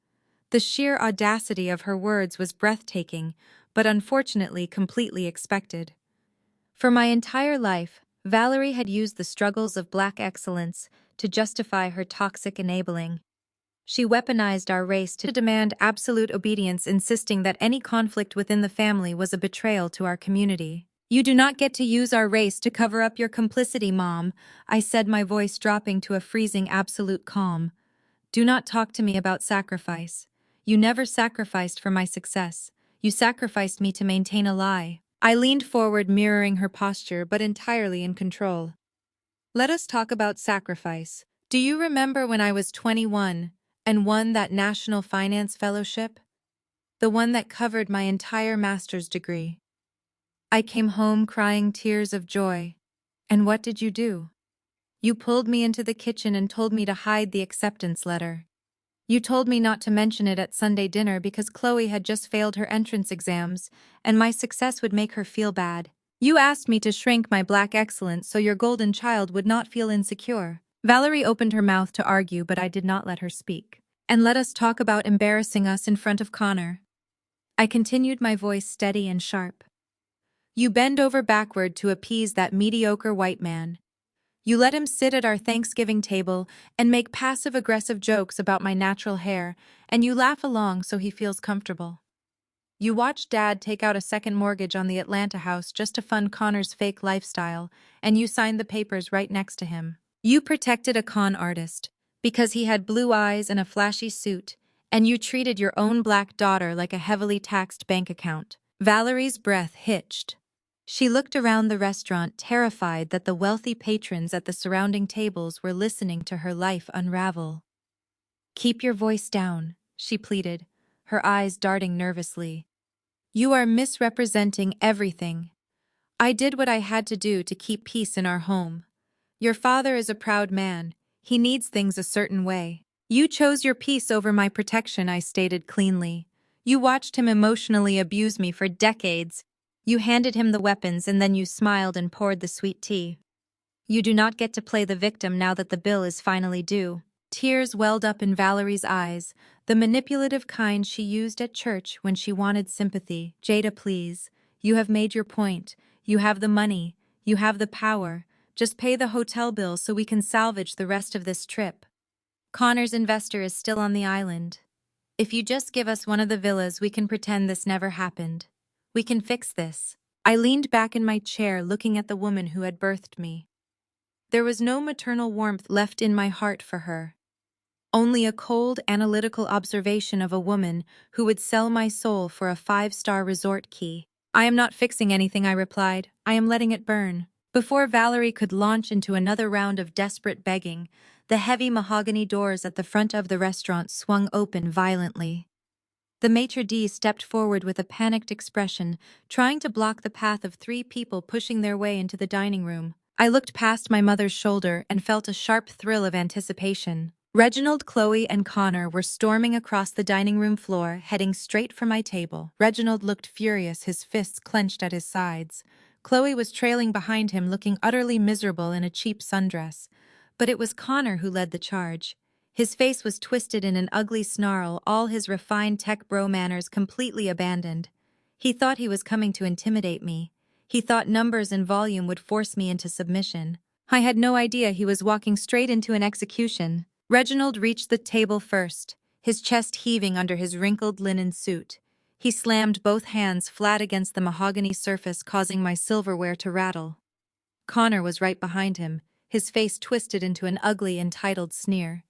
The sheer audacity of her words was breathtaking, but unfortunately completely expected. For my entire life, Valerie had used the struggles of Black excellence to justify her toxic enabling. She weaponized our race to demand absolute obedience, insisting that any conflict within the family was a betrayal to our community. "You do not get to use our race to cover up your complicity, Mom," I said, my voice dropping to a freezing absolute calm. "Do not talk to me about sacrifice. You never sacrificed for my success. You sacrificed me to maintain a lie." I leaned forward, mirroring her posture, but entirely in control. "Let us talk about sacrifice. Do you remember when I was 21 and won that National Finance Fellowship? The one that covered my entire master's degree. I came home crying tears of joy. And what did you do? You pulled me into the kitchen and told me to hide the acceptance letter. You told me not to mention it at Sunday dinner because Chloe had just failed her entrance exams, and my success would make her feel bad. You asked me to shrink my Black excellence so your golden child would not feel insecure." Valerie opened her mouth to argue, but I did not let her speak. "And let us talk about embarrassing us in front of Connor." I continued, my voice steady and sharp. You bend over backward to appease that mediocre white man. You let him sit at our Thanksgiving table and make passive-aggressive jokes about my natural hair, and you laugh along so he feels comfortable. You watch Dad take out a second mortgage on the Atlanta house just to fund Connor's fake lifestyle, and you signed the papers right next to him. You protected a con artist because he had blue eyes and a flashy suit, and you treated your own black daughter like a heavily taxed bank account. Valerie's breath hitched. She looked around the restaurant, terrified that the wealthy patrons at the surrounding tables were listening to her life unravel. "Keep your voice down," she pleaded, her eyes darting nervously. "You are misrepresenting everything. I did what I had to do to keep peace in our home. Your father is a proud man. He needs things a certain way. You chose your peace over my protection," I stated cleanly. "You watched him emotionally abuse me for decades. You handed him the weapons and then you smiled and poured the sweet tea. You do not get to play the victim now that the bill is finally due." Tears welled up in Valerie's eyes, the manipulative kind she used at church when she wanted sympathy. "Jada, please. You have made your point. You have the money. You have the power. Just pay the hotel bill so we can salvage the rest of this trip. Connor's investor is still on the island. If you just give us one of the villas, we can pretend this never happened. We can fix this." I leaned back in my chair, looking at the woman who had birthed me. There was no maternal warmth left in my heart for her. Only a cold, analytical observation of a woman who would sell my soul for a five-star resort key. "I am not fixing anything," I replied. "I am letting it burn." Before Valerie could launch into another round of desperate begging, the heavy mahogany doors at the front of the restaurant swung open violently. The maitre d' stepped forward with a panicked expression, trying to block the path of three people pushing their way into the dining room. I looked past my mother's shoulder and felt a sharp thrill of anticipation. Reginald, Chloe, and Connor were storming across the dining room floor, heading straight for my table. Reginald looked furious, his fists clenched at his sides. Chloe was trailing behind him, looking utterly miserable in a cheap sundress. But it was Connor who led the charge. His face was twisted in an ugly snarl, all his refined tech bro manners completely abandoned. He thought he was coming to intimidate me. He thought numbers and volume would force me into submission. I had no idea he was walking straight into an execution. Reginald reached the table first, his chest heaving under his wrinkled linen suit. He slammed both hands flat against the mahogany surface, causing my silverware to rattle. Connor was right behind him, his face twisted into an ugly, entitled sneer.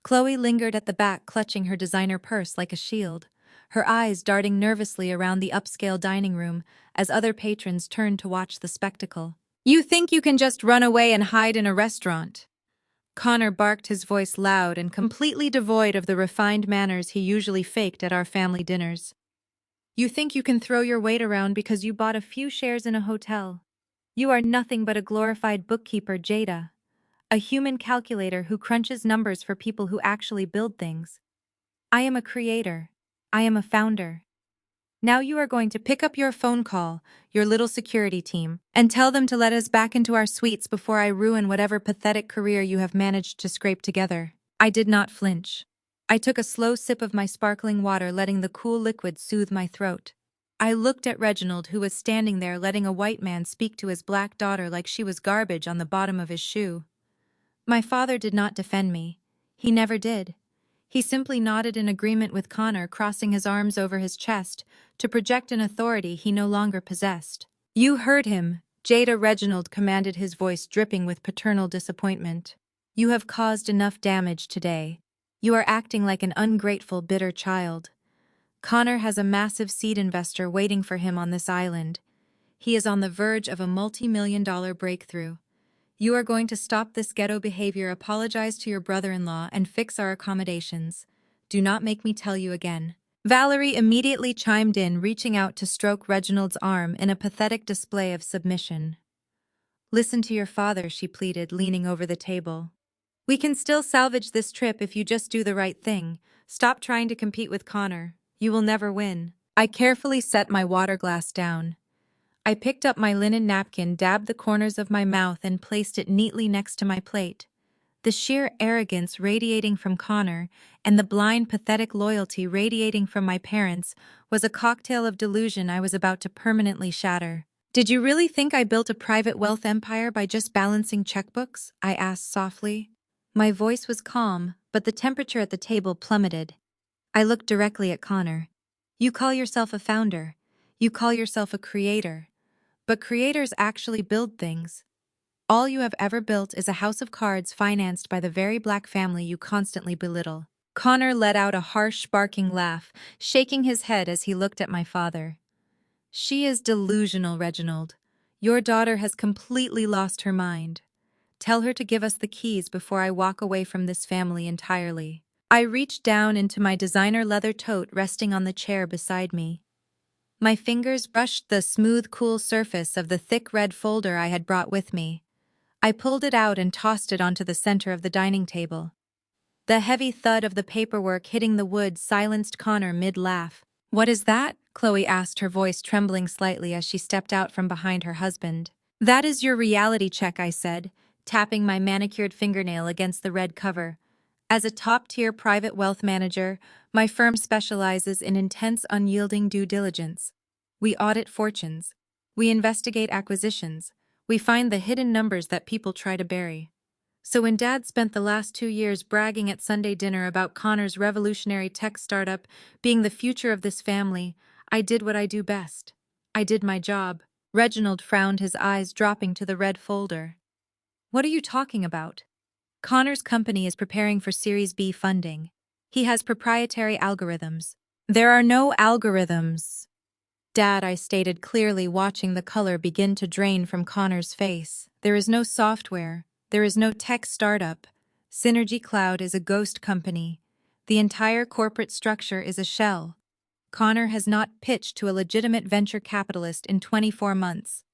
Chloe lingered at the back, clutching her designer purse like a shield, her eyes darting nervously around the upscale dining room as other patrons turned to watch the spectacle. "You think you can just run away and hide in a restaurant?" Connor barked, his voice loud and completely devoid of the refined manners he usually faked at our family dinners. "You think you can throw your weight around because you bought a few shares in a hotel? You are nothing but a glorified bookkeeper, Jada. A human calculator who crunches numbers for people who actually build things. I am a creator. I am a founder. Now you are going to pick up your phone call, your little security team, and tell them to let us back into our suites before I ruin whatever pathetic career you have managed to scrape together." I did not flinch. I took a slow sip of my sparkling water, letting the cool liquid soothe my throat. I looked at Reginald, who was standing there letting a white man speak to his black daughter like she was garbage on the bottom of his shoe. My father did not defend me. He never did. He simply nodded in agreement with Connor, crossing his arms over his chest to project an authority he no longer possessed. "You heard him," Jada. Reginald commanded, his voice dripping with paternal disappointment. "You have caused enough damage today. You are acting like an ungrateful, bitter child. Connor has a massive seed investor waiting for him on this island. He is on the verge of a multi-million-dollar breakthrough. You are going to stop this ghetto behavior, apologize to your brother-in-law, and fix our accommodations. Do not make me tell you again." Valerie immediately chimed in, reaching out to stroke Reginald's arm in a pathetic display of submission. "Listen to your father," she pleaded, leaning over the table. "We can still salvage this trip if you just do the right thing. Stop trying to compete with Connor. You will never win." I carefully set my water glass down. I picked up my linen napkin, dabbed the corners of my mouth, and placed it neatly next to my plate. The sheer arrogance radiating from Connor and the blind, pathetic loyalty radiating from my parents was a cocktail of delusion I was about to permanently shatter. Did you really think I built a private wealth empire by just balancing checkbooks? I asked softly. My voice was calm, but the temperature at the table plummeted. I looked directly at Connor. You call yourself a founder. You call yourself a creator. But creators actually build things. All you have ever built is a house of cards financed by the very black family you constantly belittle. Connor let out a harsh, barking laugh, shaking his head as he looked at my father. She is delusional, Reginald. Your daughter has completely lost her mind. Tell her to give us the keys before I walk away from this family entirely. I reached down into my designer leather tote resting on the chair beside me. My fingers brushed the smooth, cool surface of the thick red folder I had brought with me. I pulled it out and tossed it onto the center of the dining table. The heavy thud of the paperwork hitting the wood silenced Connor mid-laugh. "What is that?" Chloe asked, her voice trembling slightly as she stepped out from behind her husband. "That is your reality check," I said, tapping my manicured fingernail against the red cover. As a top-tier private wealth manager, my firm specializes in intense, unyielding due diligence. We audit fortunes. We investigate acquisitions. We find the hidden numbers that people try to bury. So when Dad spent the last 2 years bragging at Sunday dinner about Connor's revolutionary tech startup being the future of this family, I did what I do best. I did my job. Reginald frowned, his eyes dropping to the red folder. "What are you talking about?" "Connor's company is preparing for Series B funding. He has proprietary algorithms." "There are no algorithms." "Dad," I stated clearly, watching the color begin to drain from Connor's face. "There is no software. There is no tech startup. Synergy Cloud is a ghost company. The entire corporate structure is a shell. Connor has not pitched to a legitimate venture capitalist in 24 months.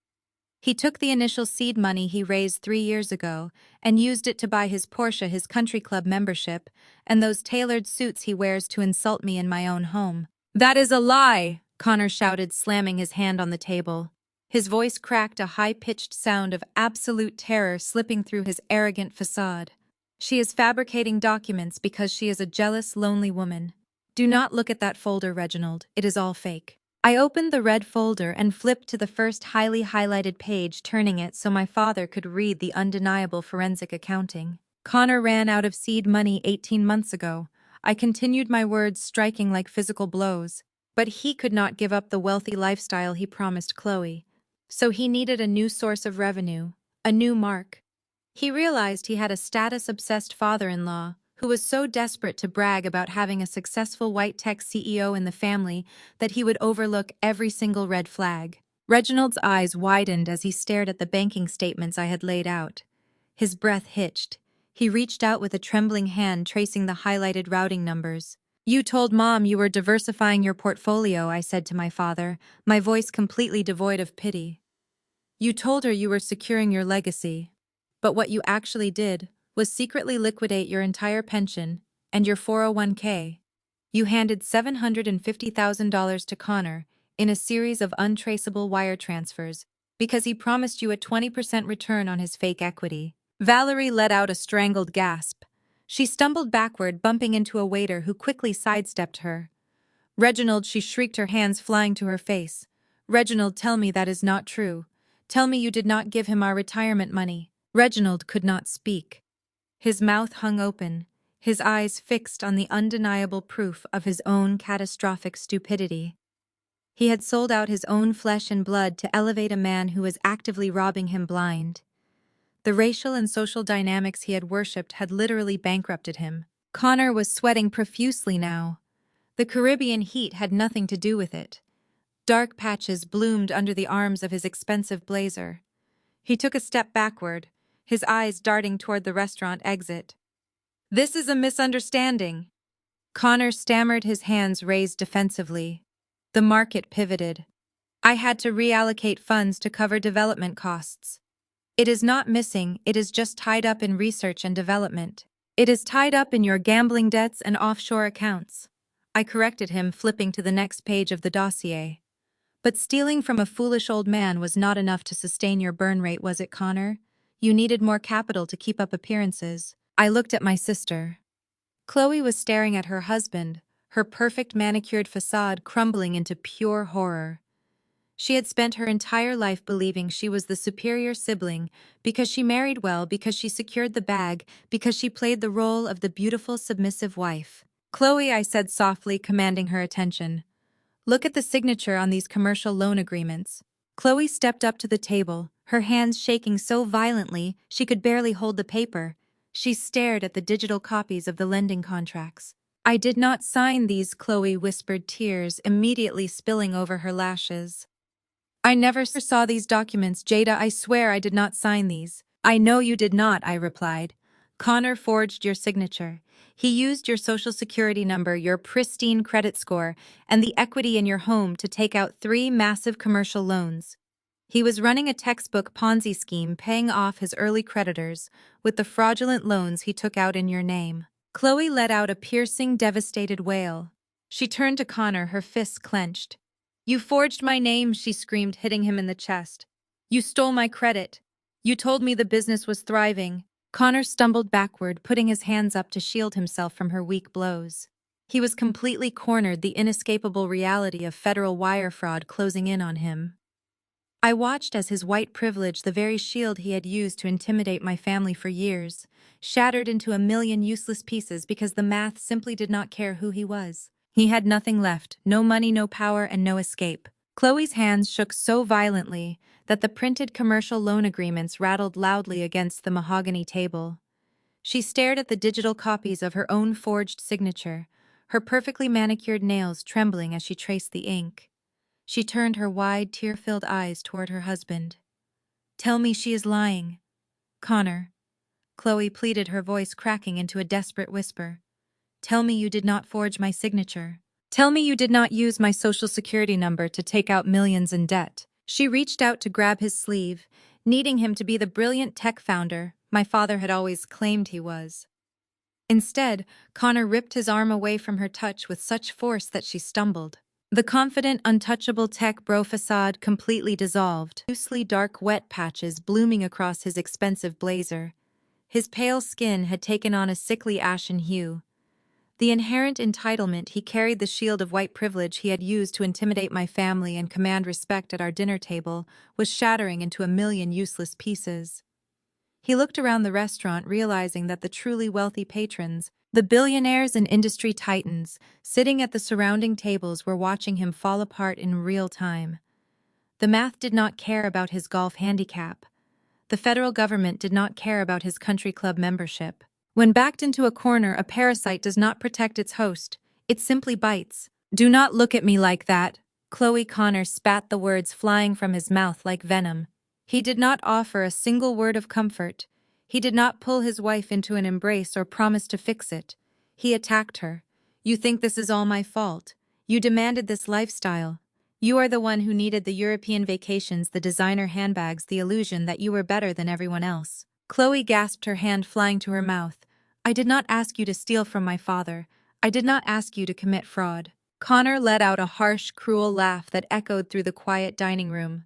He took the initial seed money he raised 3 years ago and used it to buy his Porsche, his country club membership, and those tailored suits he wears to insult me in my own home." "That is a lie!" Connor shouted, slamming his hand on the table. His voice cracked, a high-pitched sound of absolute terror slipping through his arrogant facade. "She is fabricating documents because she is a jealous, lonely woman. Do not look at that folder, Reginald. It is all fake." I opened the red folder and flipped to the first highly highlighted page, turning it so my father could read the undeniable forensic accounting. "Connor ran out of seed money 18 months ago." I continued, my words striking like physical blows. "But he could not give up the wealthy lifestyle he promised Chloe. So he needed a new source of revenue, a new mark. He realized he had a status-obsessed father-in-law who was so desperate to brag about having a successful white tech CEO in the family that he would overlook every single red flag." Reginald's eyes widened as he stared at the banking statements I had laid out. His breath hitched. He reached out with a trembling hand, tracing the highlighted routing numbers. "You told Mom you were diversifying your portfolio," I said to my father, my voice completely devoid of pity. "You told her you were securing your legacy. But what you actually did was secretly liquidate your entire pension and your 401k. You handed $750,000 to Connor in a series of untraceable wire transfers because he promised you a 20% return on his fake equity." Valerie let out a strangled gasp. She stumbled backward, bumping into a waiter who quickly sidestepped her. "Reginald," she shrieked, her hands flying to her face. "Reginald, tell me that is not true. Tell me you did not give him our retirement money." Reginald could not speak. His mouth hung open, his eyes fixed on the undeniable proof of his own catastrophic stupidity. He had sold out his own flesh and blood to elevate a man who was actively robbing him blind. The racial and social dynamics he had worshipped had literally bankrupted him. Connor was sweating profusely now. The Caribbean heat had nothing to do with it. Dark patches bloomed under the arms of his expensive blazer. He took a step backward, his eyes darting toward the restaurant exit. "This is a misunderstanding." Connor stammered, his hands raised defensively. "The market pivoted. I had to reallocate funds to cover development costs. It is not missing, it is just tied up in research and development. It is tied up in your gambling debts and offshore accounts." I corrected him, flipping to the next page of the dossier. "But stealing from a foolish old man was not enough to sustain your burn rate, was it, Connor? You needed more capital to keep up appearances." I looked at my sister. Chloe was staring at her husband, her perfect manicured facade crumbling into pure horror. She had spent her entire life believing she was the superior sibling because she married well, because she secured the bag, because she played the role of the beautiful, submissive wife. "Chloe," I said softly, commanding her attention. "Look at the signature on these commercial loan agreements." Chloe stepped up to the table, her hands shaking so violently she could barely hold the paper. She stared at the digital copies of the lending contracts. "I did not sign these," Chloe whispered, tears immediately spilling over her lashes. "I never saw these documents, Jada. I swear I did not sign these." "I know you did not," I replied. "Connor forged your signature. He used your social security number, your pristine credit score, and the equity in your home to take out 3 massive commercial loans. He was running a textbook Ponzi scheme, paying off his early creditors with the fraudulent loans he took out in your name." Chloe let out a piercing, devastated wail. She turned to Connor, her fists clenched. "You forged my name," she screamed, hitting him in the chest. "You stole my credit. You told me the business was thriving." Connor stumbled backward, putting his hands up to shield himself from her weak blows. He was completely cornered, the inescapable reality of federal wire fraud closing in on him. I watched as his white privilege, the very shield he had used to intimidate my family for years, shattered into a million useless pieces because the math simply did not care who he was. He had nothing left, no money, no power, and no escape. Chloe's hands shook so violently that the printed commercial loan agreements rattled loudly against the mahogany table. She stared at the digital copies of her own forged signature, her perfectly manicured nails trembling as she traced the ink. She turned her wide, tear-filled eyes toward her husband. "Tell me she is lying." "Connor," Chloe pleaded, her voice cracking into a desperate whisper. "Tell me you did not forge my signature. Tell me you did not use my social security number to take out millions in debt." She reached out to grab his sleeve, needing him to be the brilliant tech founder my father had always claimed he was. Instead, Connor ripped his arm away from her touch with such force that she stumbled. The confident, untouchable tech bro facade completely dissolved, loosely dark wet patches blooming across his expensive blazer. His pale skin had taken on a sickly ashen hue. The inherent entitlement he carried, the shield of white privilege he had used to intimidate my family and command respect at our dinner table, was shattering into a million useless pieces. He looked around the restaurant, realizing that the truly wealthy patrons, the billionaires and industry titans, sitting at the surrounding tables, were watching him fall apart in real time. The math did not care about his golf handicap. The federal government did not care about his country club membership. When backed into a corner, a parasite does not protect its host. It simply bites. "Do not look at me like that." Chloe Connor spat the words flying from his mouth like venom. He did not offer a single word of comfort. He did not pull his wife into an embrace or promise to fix it. He attacked her. "You think this is all my fault. You demanded this lifestyle. You are the one who needed the European vacations, the designer handbags, the illusion that you were better than everyone else." Chloe gasped, her hand flying to her mouth. "I did not ask you to steal from my father. I did not ask you to commit fraud." Connor let out a harsh, cruel laugh that echoed through the quiet dining room.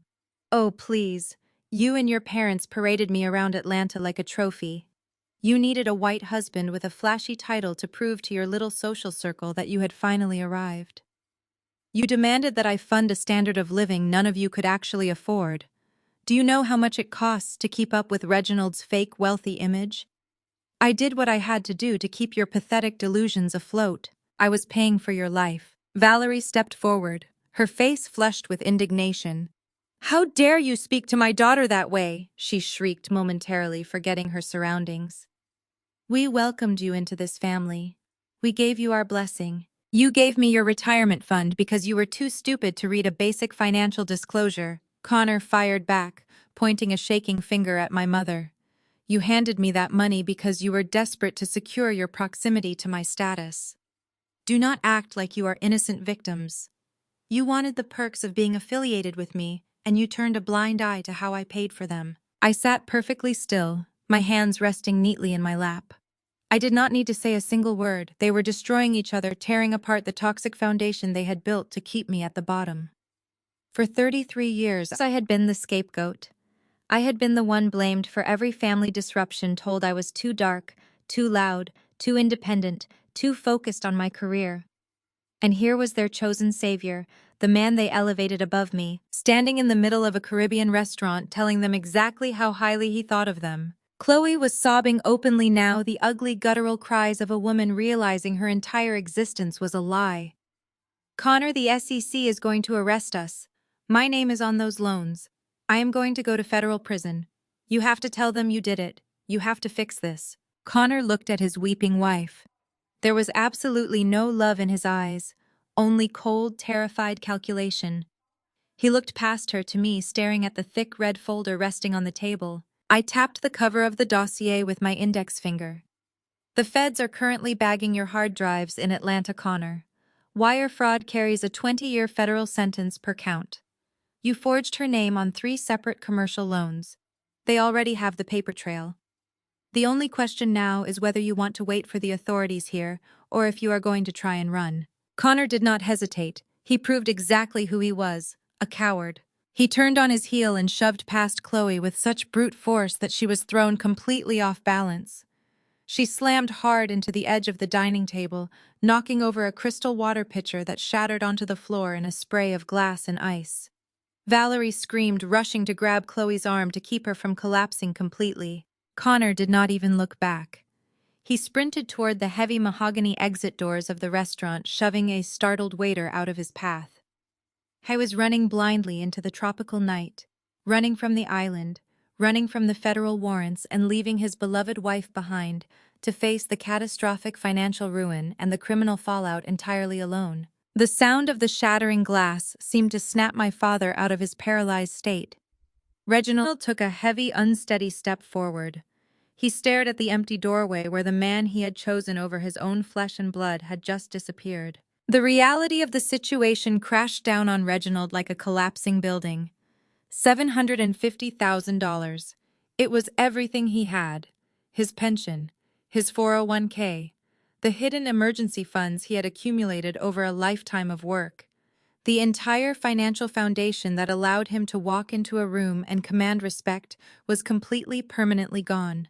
"Oh, please. You and your parents paraded me around Atlanta like a trophy. You needed a white husband with a flashy title to prove to your little social circle that you had finally arrived. You demanded that I fund a standard of living none of you could actually afford. Do you know how much it costs to keep up with Reginald's fake wealthy image? I did what I had to do to keep your pathetic delusions afloat. I was paying for your life." Valerie stepped forward, her face flushed with indignation. "How dare you speak to my daughter that way?" she shrieked, momentarily forgetting her surroundings. "We welcomed you into this family. We gave you our blessing. You gave me your retirement fund because you were too stupid to read a basic financial disclosure." Connor fired back, pointing a shaking finger at my mother. "You handed me that money because you were desperate to secure your proximity to my status. Do not act like you are innocent victims. You wanted the perks of being affiliated with me, and you turned a blind eye to how I paid for them." I sat perfectly still, my hands resting neatly in my lap. I did not need to say a single word. They were destroying each other, tearing apart the toxic foundation they had built to keep me at the bottom. For 33 years, I had been the scapegoat. I had been the one blamed for every family disruption, told I was too dark, too loud, too independent, too focused on my career. And here was their chosen savior, the man they elevated above me, standing in the middle of a Caribbean restaurant telling them exactly how highly he thought of them. Chloe was sobbing openly now, the ugly guttural cries of a woman realizing her entire existence was a lie. Connor, the SEC is going to arrest us. My name is on those loans. I am going to go to federal prison. You have to tell them you did it. You have to fix this. Connor looked at his weeping wife. There was absolutely no love in his eyes, only cold, terrified calculation. He looked past her to me, staring at the thick red folder resting on the table. I tapped the cover of the dossier with my index finger. The feds are currently bagging your hard drives in Atlanta, Connor. Wire fraud carries a 20-year federal sentence per count. You forged her name on 3 separate commercial loans. They already have the paper trail. The only question now is whether you want to wait for the authorities here or if you are going to try and run. Connor did not hesitate. He proved exactly who he was, a coward. He turned on his heel and shoved past Chloe with such brute force that she was thrown completely off balance. She slammed hard into the edge of the dining table, knocking over a crystal water pitcher that shattered onto the floor in a spray of glass and ice. Valerie screamed, rushing to grab Chloe's arm to keep her from collapsing completely. Connor did not even look back. He sprinted toward the heavy mahogany exit doors of the restaurant, shoving a startled waiter out of his path. I was running blindly into the tropical night, running from the island, running from the federal warrants and leaving his beloved wife behind to face the catastrophic financial ruin and the criminal fallout entirely alone. The sound of the shattering glass seemed to snap my father out of his paralyzed state. Reginald took a heavy, unsteady step forward. He stared at the empty doorway where the man he had chosen over his own flesh and blood had just disappeared. The reality of the situation crashed down on Reginald like a collapsing building. $750,000. It was everything he had. His pension, his 401k, the hidden emergency funds he had accumulated over a lifetime of work. The entire financial foundation that allowed him to walk into a room and command respect was completely, permanently gone.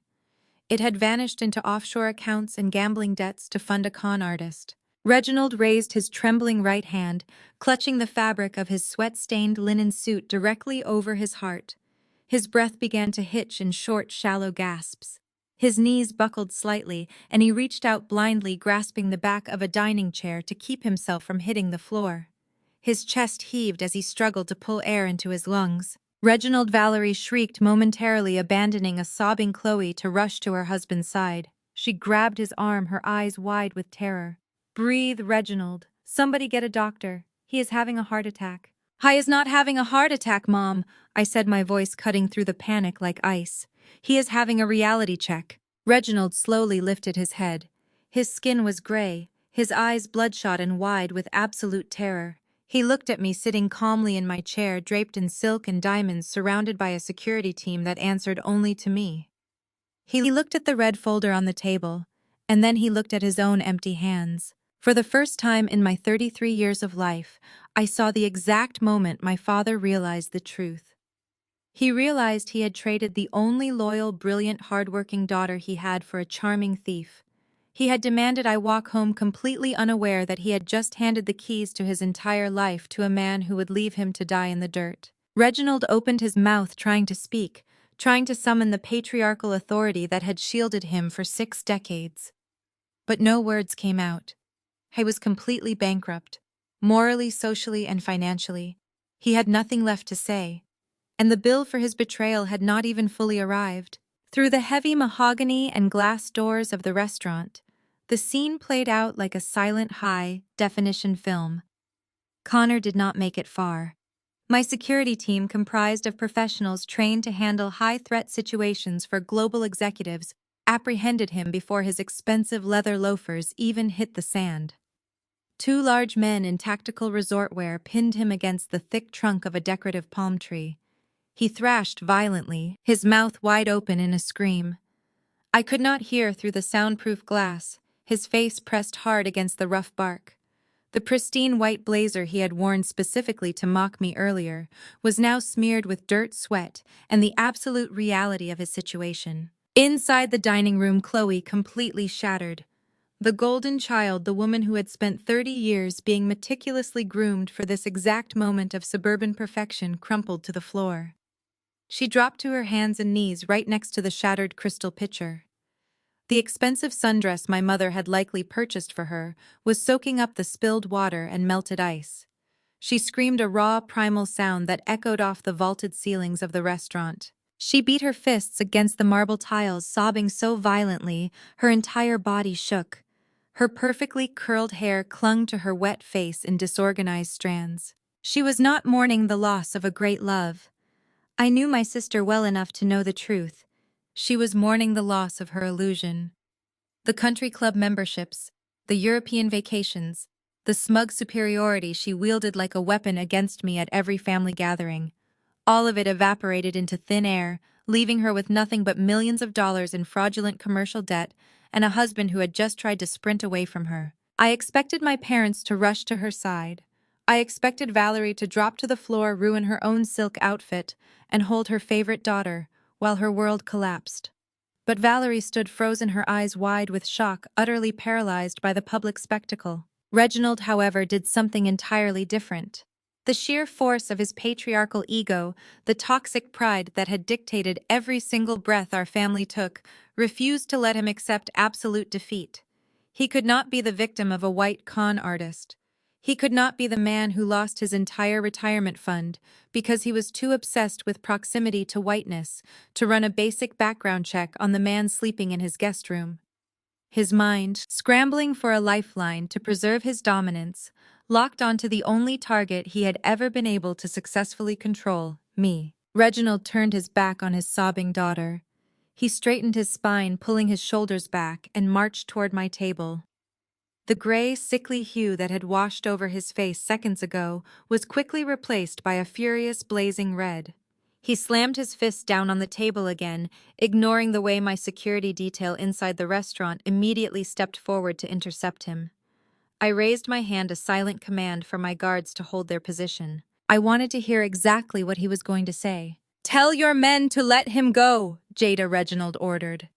It had vanished into offshore accounts and gambling debts to fund a con artist. Reginald raised his trembling right hand, clutching the fabric of his sweat-stained linen suit directly over his heart. His breath began to hitch in short, shallow gasps. His knees buckled slightly, and he reached out blindly, grasping the back of a dining chair to keep himself from hitting the floor. His chest heaved as he struggled to pull air into his lungs. Valerie shrieked, momentarily abandoning a sobbing Chloe to rush to her husband's side. She grabbed his arm, her eyes wide with terror. "Breathe, Reginald. Somebody get a doctor. He is having a heart attack." "He is not having a heart attack, Mom," I said, my voice cutting through the panic like ice. "He is having a reality check." Reginald slowly lifted his head. His skin was gray, his eyes bloodshot and wide with absolute terror. He looked at me sitting calmly in my chair, draped in silk and diamonds, surrounded by a security team that answered only to me. He looked at the red folder on the table, and then he looked at his own empty hands. For the first time in my 33 years of life, I saw the exact moment my father realized the truth. He realized he had traded the only loyal, brilliant, hardworking daughter he had for a charming thief. He had demanded I walk home completely unaware that he had just handed the keys to his entire life to a man who would leave him to die in the dirt. Reginald opened his mouth, trying to speak, trying to summon the patriarchal authority that had shielded him for 6 decades. But no words came out. He was completely bankrupt, morally, socially, and financially. He had nothing left to say. And the bill for his betrayal had not even fully arrived. Through the heavy mahogany and glass doors of the restaurant, the scene played out like a silent, high-definition film. Connor did not make it far. My security team, comprised of professionals trained to handle high-threat situations for global executives, apprehended him before his expensive leather loafers even hit the sand. 2 large men in tactical resort wear pinned him against the thick trunk of a decorative palm tree. He thrashed violently, his mouth wide open in a scream. I could not hear through the soundproof glass, his face pressed hard against the rough bark. The pristine white blazer he had worn specifically to mock me earlier was now smeared with dirt, sweat, and the absolute reality of his situation. Inside the dining room, Chloe, completely shattered. The golden child, the woman who had spent 30 years being meticulously groomed for this exact moment of suburban perfection, crumpled to the floor. She dropped to her hands and knees right next to the shattered crystal pitcher. The expensive sundress my mother had likely purchased for her was soaking up the spilled water and melted ice. She screamed a raw, primal sound that echoed off the vaulted ceilings of the restaurant. She beat her fists against the marble tiles, sobbing so violently her entire body shook. Her perfectly curled hair clung to her wet face in disorganized strands. She was not mourning the loss of a great love. I knew my sister well enough to know the truth. She was mourning the loss of her illusion. The country club memberships, the European vacations, the smug superiority she wielded like a weapon against me at every family gathering. All of it evaporated into thin air, leaving her with nothing but millions of dollars in fraudulent commercial debt and a husband who had just tried to sprint away from her. I expected my parents to rush to her side. I expected Valerie to drop to the floor, ruin her own silk outfit, and hold her favorite daughter, while her world collapsed. But Valerie stood frozen, her eyes wide with shock, utterly paralyzed by the public spectacle. Reginald, however, did something entirely different. The sheer force of his patriarchal ego, the toxic pride that had dictated every single breath our family took, refused to let him accept absolute defeat. He could not be the victim of a white con artist. He could not be the man who lost his entire retirement fund because he was too obsessed with proximity to whiteness to run a basic background check on the man sleeping in his guest room. His mind, scrambling for a lifeline to preserve his dominance, locked onto the only target he had ever been able to successfully control, me. Reginald turned his back on his sobbing daughter. He straightened his spine, pulling his shoulders back, and marched toward my table. The gray, sickly hue that had washed over his face seconds ago was quickly replaced by a furious, blazing red. He slammed his fist down on the table again, ignoring the way my security detail inside the restaurant immediately stepped forward to intercept him. I raised my hand, a silent command for my guards to hold their position. I wanted to hear exactly what he was going to say. "Tell your men to let him go," Jada Reginald ordered.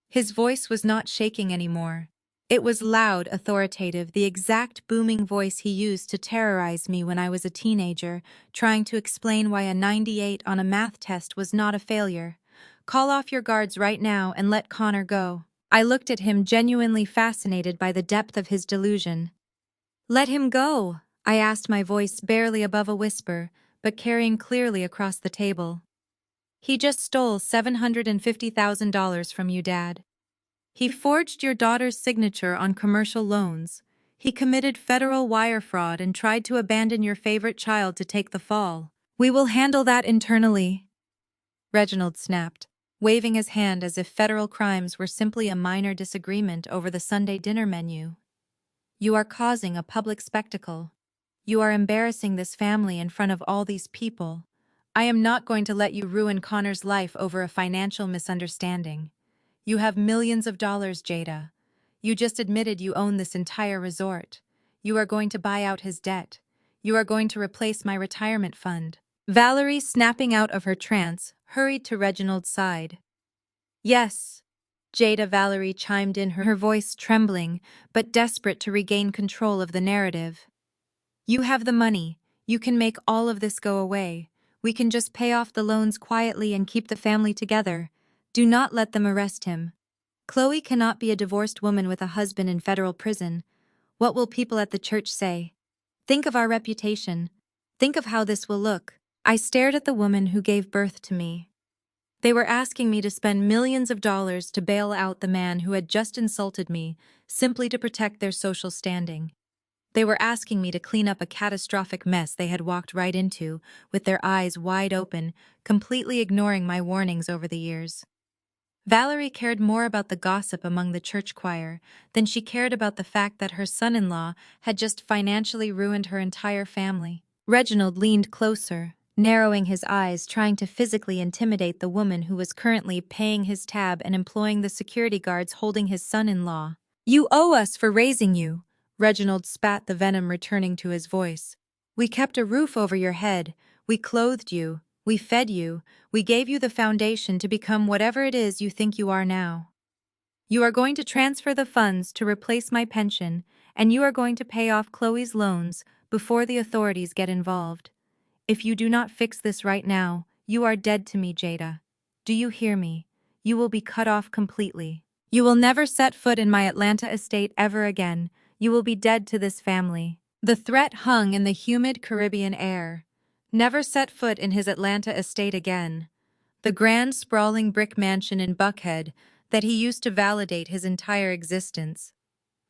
His voice was not shaking anymore. It was loud, authoritative, the exact booming voice he used to terrorize me when I was a teenager, trying to explain why a 98 on a math test was not a failure. "Call off your guards right now and let Connor go." I looked at him, genuinely fascinated by the depth of his delusion. "Let him go?" I asked, my voice barely above a whisper, but carrying clearly across the table. "He just stole $750,000 from you, Dad. He forged your daughter's signature on commercial loans. He committed federal wire fraud and tried to abandon your favorite child to take the fall. We will handle that internally," Reginald snapped, waving his hand as if federal crimes were simply a minor disagreement over the Sunday dinner menu. "You are causing a public spectacle. You are embarrassing this family in front of all these people. I am not going to let you ruin Connor's life over a financial misunderstanding. You have millions of dollars, Jada. You just admitted you own this entire resort. You are going to buy out his debt. You are going to replace my retirement fund." Valerie, snapping out of her trance, hurried to Reginald's side. "Yes," Jada Valerie chimed in, her voice trembling, but desperate to regain control of the narrative. "You have the money. You can make all of this go away. We can just pay off the loans quietly and keep the family together. Do not let them arrest him. Chloe cannot be a divorced woman with a husband in federal prison. What will people at the church say? Think of our reputation. Think of how this will look." I stared at the woman who gave birth to me. They were asking me to spend millions of dollars to bail out the man who had just insulted me, simply to protect their social standing. They were asking me to clean up a catastrophic mess they had walked right into, with their eyes wide open, completely ignoring my warnings over the years. Valerie cared more about the gossip among the church choir than she cared about the fact that her son-in-law had just financially ruined her entire family. Reginald leaned closer, narrowing his eyes, trying to physically intimidate the woman who was currently paying his tab and employing the security guards holding his son-in-law. "You owe us for raising you," Reginald spat, the venom returning to his voice. "We kept a roof over your head. We clothed you. We fed you. We gave you the foundation to become whatever it is you think you are now. You are going to transfer the funds to replace my pension, and you are going to pay off Chloe's loans before the authorities get involved. If you do not fix this right now, you are dead to me, Jada. Do you hear me? You will be cut off completely. You will never set foot in my Atlanta estate ever again. You will be dead to this family. The threat hung in the humid Caribbean air. Never set foot in his Atlanta estate again. The grand sprawling brick mansion in Buckhead that he used to validate his entire existence.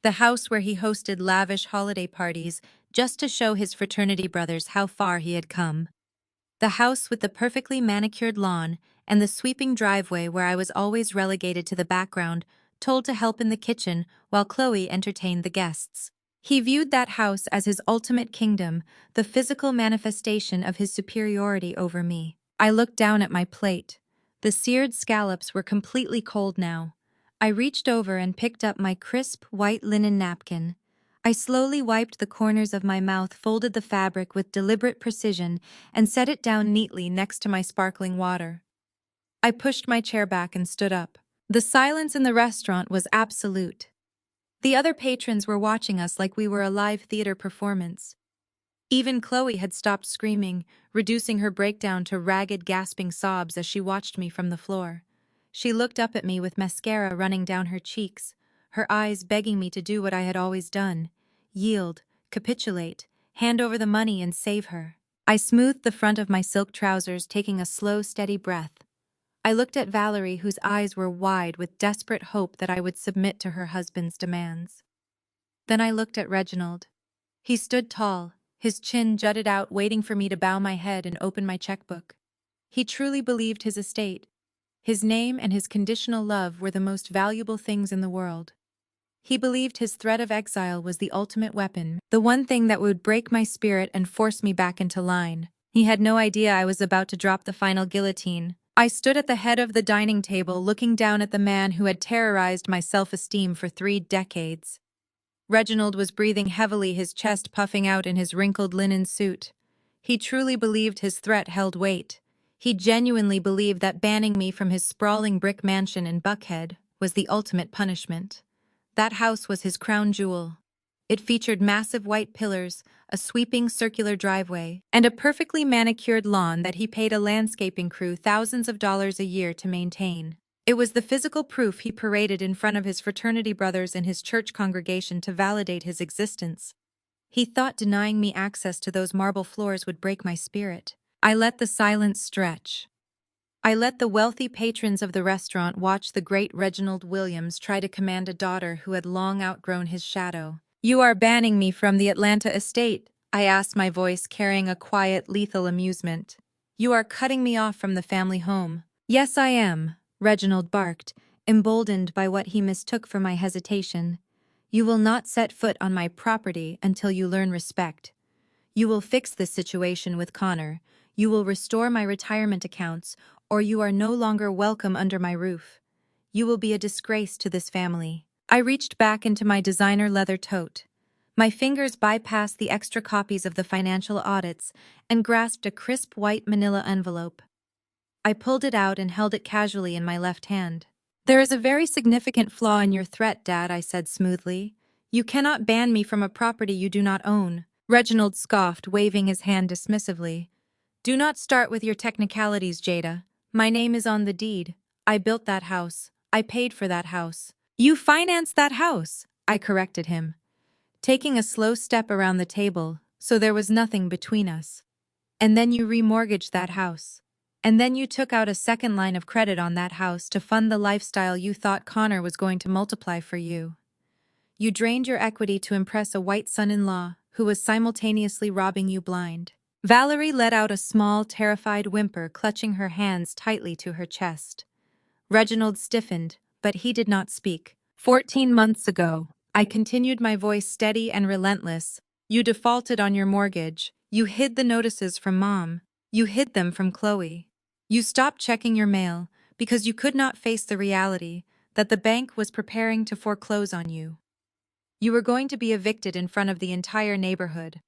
The house where he hosted lavish holiday parties just to show his fraternity brothers how far he had come. The house with the perfectly manicured lawn and the sweeping driveway where I was always relegated to the background, told to help in the kitchen while Chloe entertained the guests. He viewed that house as his ultimate kingdom, the physical manifestation of his superiority over me. I looked down at my plate. The seared scallops were completely cold now. I reached over and picked up my crisp, white linen napkin. I slowly wiped the corners of my mouth, folded the fabric with deliberate precision, and set it down neatly next to my sparkling water. I pushed my chair back and stood up. The silence in the restaurant was absolute. The other patrons were watching us like we were a live theater performance. Even Chloe had stopped screaming, reducing her breakdown to ragged, gasping sobs as she watched me from the floor. She looked up at me with mascara running down her cheeks, her eyes begging me to do what I had always done: yield, capitulate, hand over the money and save her. I smoothed the front of my silk trousers, taking a slow, steady breath. I looked at Valerie, whose eyes were wide with desperate hope that I would submit to her husband's demands. Then I looked at Reginald. He stood tall, his chin jutted out, waiting for me to bow my head and open my checkbook. He truly believed his estate, his name and his conditional love were the most valuable things in the world. He believed his threat of exile was the ultimate weapon, the one thing that would break my spirit and force me back into line. He had no idea I was about to drop the final guillotine. I stood at the head of the dining table, looking down at the man who had terrorized my self-esteem for 3 decades. Reginald was breathing heavily, his chest puffing out in his wrinkled linen suit. He truly believed his threat held weight. He genuinely believed that banning me from his sprawling brick mansion in Buckhead was the ultimate punishment. That house was his crown jewel. It featured massive white pillars, a sweeping circular driveway, and a perfectly manicured lawn that he paid a landscaping crew thousands of dollars a year to maintain. It was the physical proof he paraded in front of his fraternity brothers in his church congregation to validate his existence. He thought denying me access to those marble floors would break my spirit. I let the silence stretch. I let the wealthy patrons of the restaurant watch the great Reginald Williams try to command a daughter who had long outgrown his shadow. "You are banning me from the Atlanta estate," I asked, my voice carrying a quiet, lethal amusement. "You are cutting me off from the family home." "Yes, I am," Reginald barked, emboldened by what he mistook for my hesitation. "You will not set foot on my property until you learn respect. You will fix this situation with Connor. You will restore my retirement accounts, or you are no longer welcome under my roof. You will be a disgrace to this family." I reached back into my designer leather tote. My fingers bypassed the extra copies of the financial audits and grasped a crisp white manila envelope. I pulled it out and held it casually in my left hand. "There is a very significant flaw in your threat, Dad," I said smoothly. "You cannot ban me from a property you do not own." Reginald scoffed, waving his hand dismissively. "Do not start with your technicalities, Jada. My name is on the deed. I built that house. I paid for that house." "You financed that house," I corrected him, taking a slow step around the table, so there was nothing between us. "And then you remortgaged that house. And then you took out a second line of credit on that house to fund the lifestyle you thought Connor was going to multiply for you. You drained your equity to impress a white son-in-law who was simultaneously robbing you blind." Valerie let out a small, terrified whimper, clutching her hands tightly to her chest. Reginald stiffened, but he did not speak. 14 months ago, I continued, my voice steady and relentless. "You defaulted on your mortgage. You hid the notices from Mom. You hid them from Chloe. You stopped checking your mail because you could not face the reality that the bank was preparing to foreclose on you. You were going to be evicted in front of the entire neighborhood.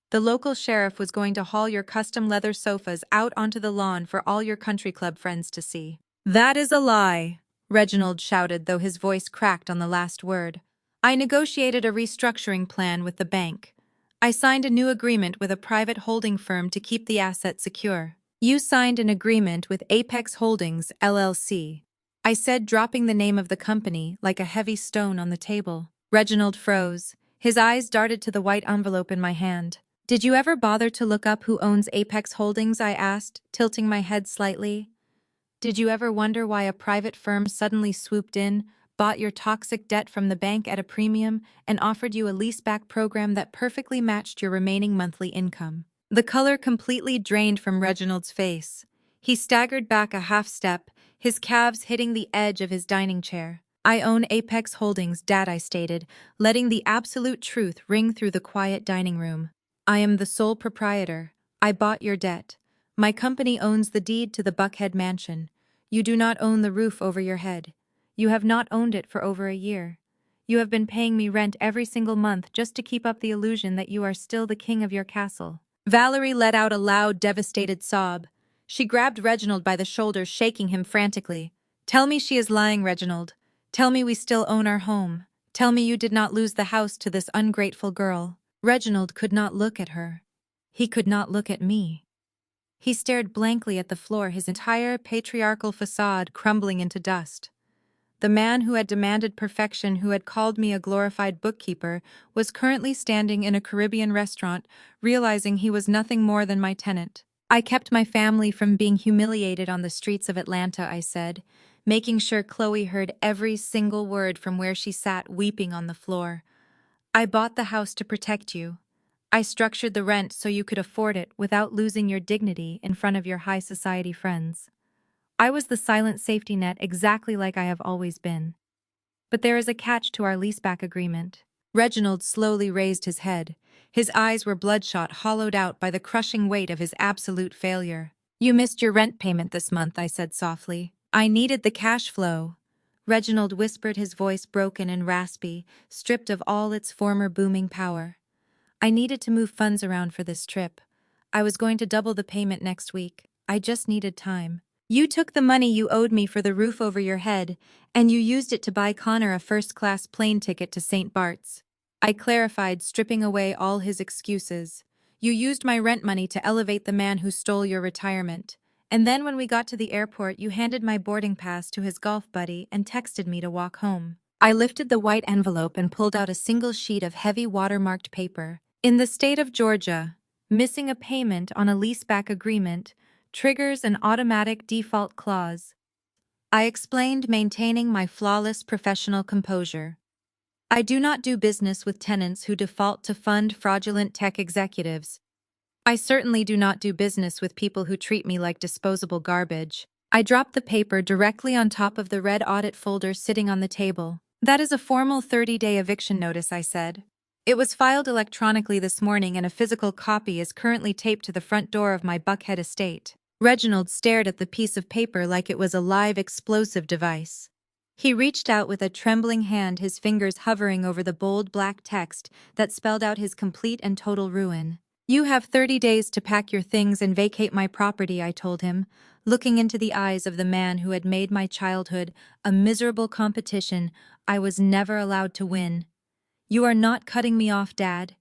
The local sheriff was going to haul your custom leather sofas out onto the lawn for all your country club friends to see." "That is a lie," Reginald shouted, though his voice cracked on the last word. I negotiated a restructuring plan with the bank. I signed a new agreement with a private holding firm to keep the asset secure. You signed an agreement with Apex Holdings, LLC. I said, dropping the name of the company like a heavy stone on the table. Reginald froze. His eyes darted to the white envelope in my hand. Did you ever bother to look up who owns Apex Holdings? I asked, tilting my head slightly. Did you ever wonder why a private firm suddenly swooped in, bought your toxic debt from the bank at a premium, and offered you a leaseback program that perfectly matched your remaining monthly income? The color completely drained from Reginald's face. He staggered back a half step, his calves hitting the edge of his dining chair. I own Apex Holdings, Dad, I stated, letting the absolute truth ring through the quiet dining room. I am the sole proprietor. I bought your debt. My company owns the deed to the Buckhead mansion. You do not own the roof over your head. You have not owned it for over a year. You have been paying me rent every single month just to keep up the illusion that you are still the king of your castle. Valerie let out a loud, devastated sob. She grabbed Reginald by the shoulder, shaking him frantically. Tell me she is lying, Reginald. Tell me we still own our home. Tell me you did not lose the house to this ungrateful girl. Reginald could not look at her. He could not look at me. He stared blankly at the floor, his entire patriarchal facade crumbling into dust. The man who had demanded perfection, who had called me a glorified bookkeeper, was currently standing in a Caribbean restaurant, realizing he was nothing more than my tenant. I kept my family from being humiliated on the streets of Atlanta, I said, making sure Chloe heard every single word from where she sat weeping on the floor. I bought the house to protect you. I structured the rent so you could afford it without losing your dignity in front of your high society friends. I was the silent safety net, exactly like I have always been. But there is a catch to our leaseback agreement. Reginald slowly raised his head. His eyes were bloodshot, hollowed out by the crushing weight of his absolute failure. You missed your rent payment this month, I said softly. I needed the cash flow. Reginald whispered, his voice broken and raspy, stripped of all its former booming power. I needed to move funds around for this trip. I was going to double the payment next week. I just needed time. You took the money you owed me for the roof over your head, and you used it to buy Connor a first-class plane ticket to St. Bart's. I clarified, stripping away all his excuses. You used my rent money to elevate the man who stole your retirement. And then when we got to the airport, you handed my boarding pass to his golf buddy and texted me to walk home. I lifted the white envelope and pulled out a single sheet of heavy watermarked paper. In the state of Georgia, missing a payment on a leaseback agreement triggers an automatic default clause. I explained, maintaining my flawless professional composure. I do not do business with tenants who default to fund fraudulent tech executives. I certainly do not do business with people who treat me like disposable garbage. I dropped the paper directly on top of the red audit folder sitting on the table. That is a formal 30-day eviction notice, I said. It was filed electronically this morning, and a physical copy is currently taped to the front door of my Buckhead estate. Reginald stared at the piece of paper like it was a live explosive device. He reached out with a trembling hand, his fingers hovering over the bold black text that spelled out his complete and total ruin. You have 30 days to pack your things and vacate my property, I told him, looking into the eyes of the man who had made my childhood a miserable competition I was never allowed to win. You are not cutting me off, Dad.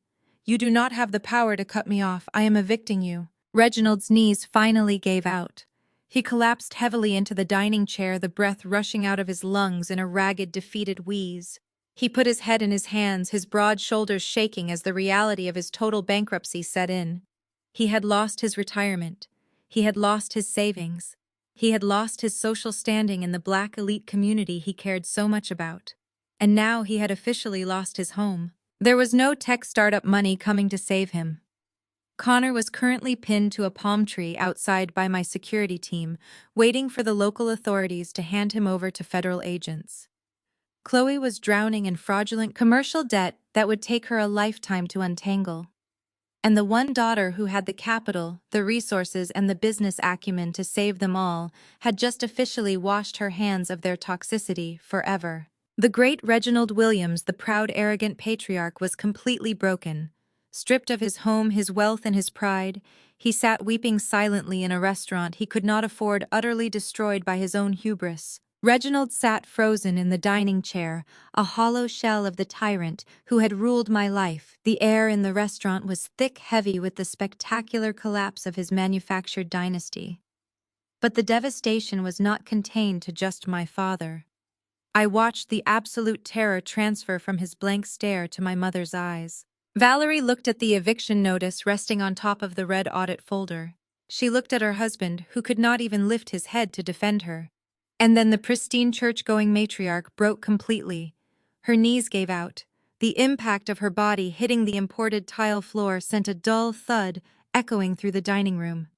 You do not have the power to cut me off. I am evicting you. Reginald's knees finally gave out. He collapsed heavily into the dining chair, the breath rushing out of his lungs in a ragged, defeated wheeze. He put his head in his hands, his broad shoulders shaking as the reality of his total bankruptcy set in. He had lost his retirement. He had lost his savings. He had lost his social standing in the Black elite community he cared so much about. And now he had officially lost his home. There was no tech startup money coming to save him. Connor was currently pinned to a palm tree outside by my security team, waiting for the local authorities to hand him over to federal agents. Chloe was drowning in fraudulent commercial debt that would take her a lifetime to untangle. And the one daughter who had the capital, the resources, and the business acumen to save them all had just officially washed her hands of their toxicity forever. The great Reginald Williams, the proud, arrogant patriarch, was completely broken. Stripped of his home, his wealth, and his pride, he sat weeping silently in a restaurant he could not afford, utterly destroyed by his own hubris. Reginald sat frozen in the dining chair, a hollow shell of the tyrant who had ruled my life. The air in the restaurant was thick, heavy with the spectacular collapse of his manufactured dynasty. But the devastation was not contained to just my father. I watched the absolute terror transfer from his blank stare to my mother's eyes. Valerie looked at the eviction notice resting on top of the red audit folder. She looked at her husband, who could not even lift his head to defend her. And then the pristine church-going matriarch broke completely. Her knees gave out. The impact of her body hitting the imported tile floor sent a dull thud echoing through the dining room.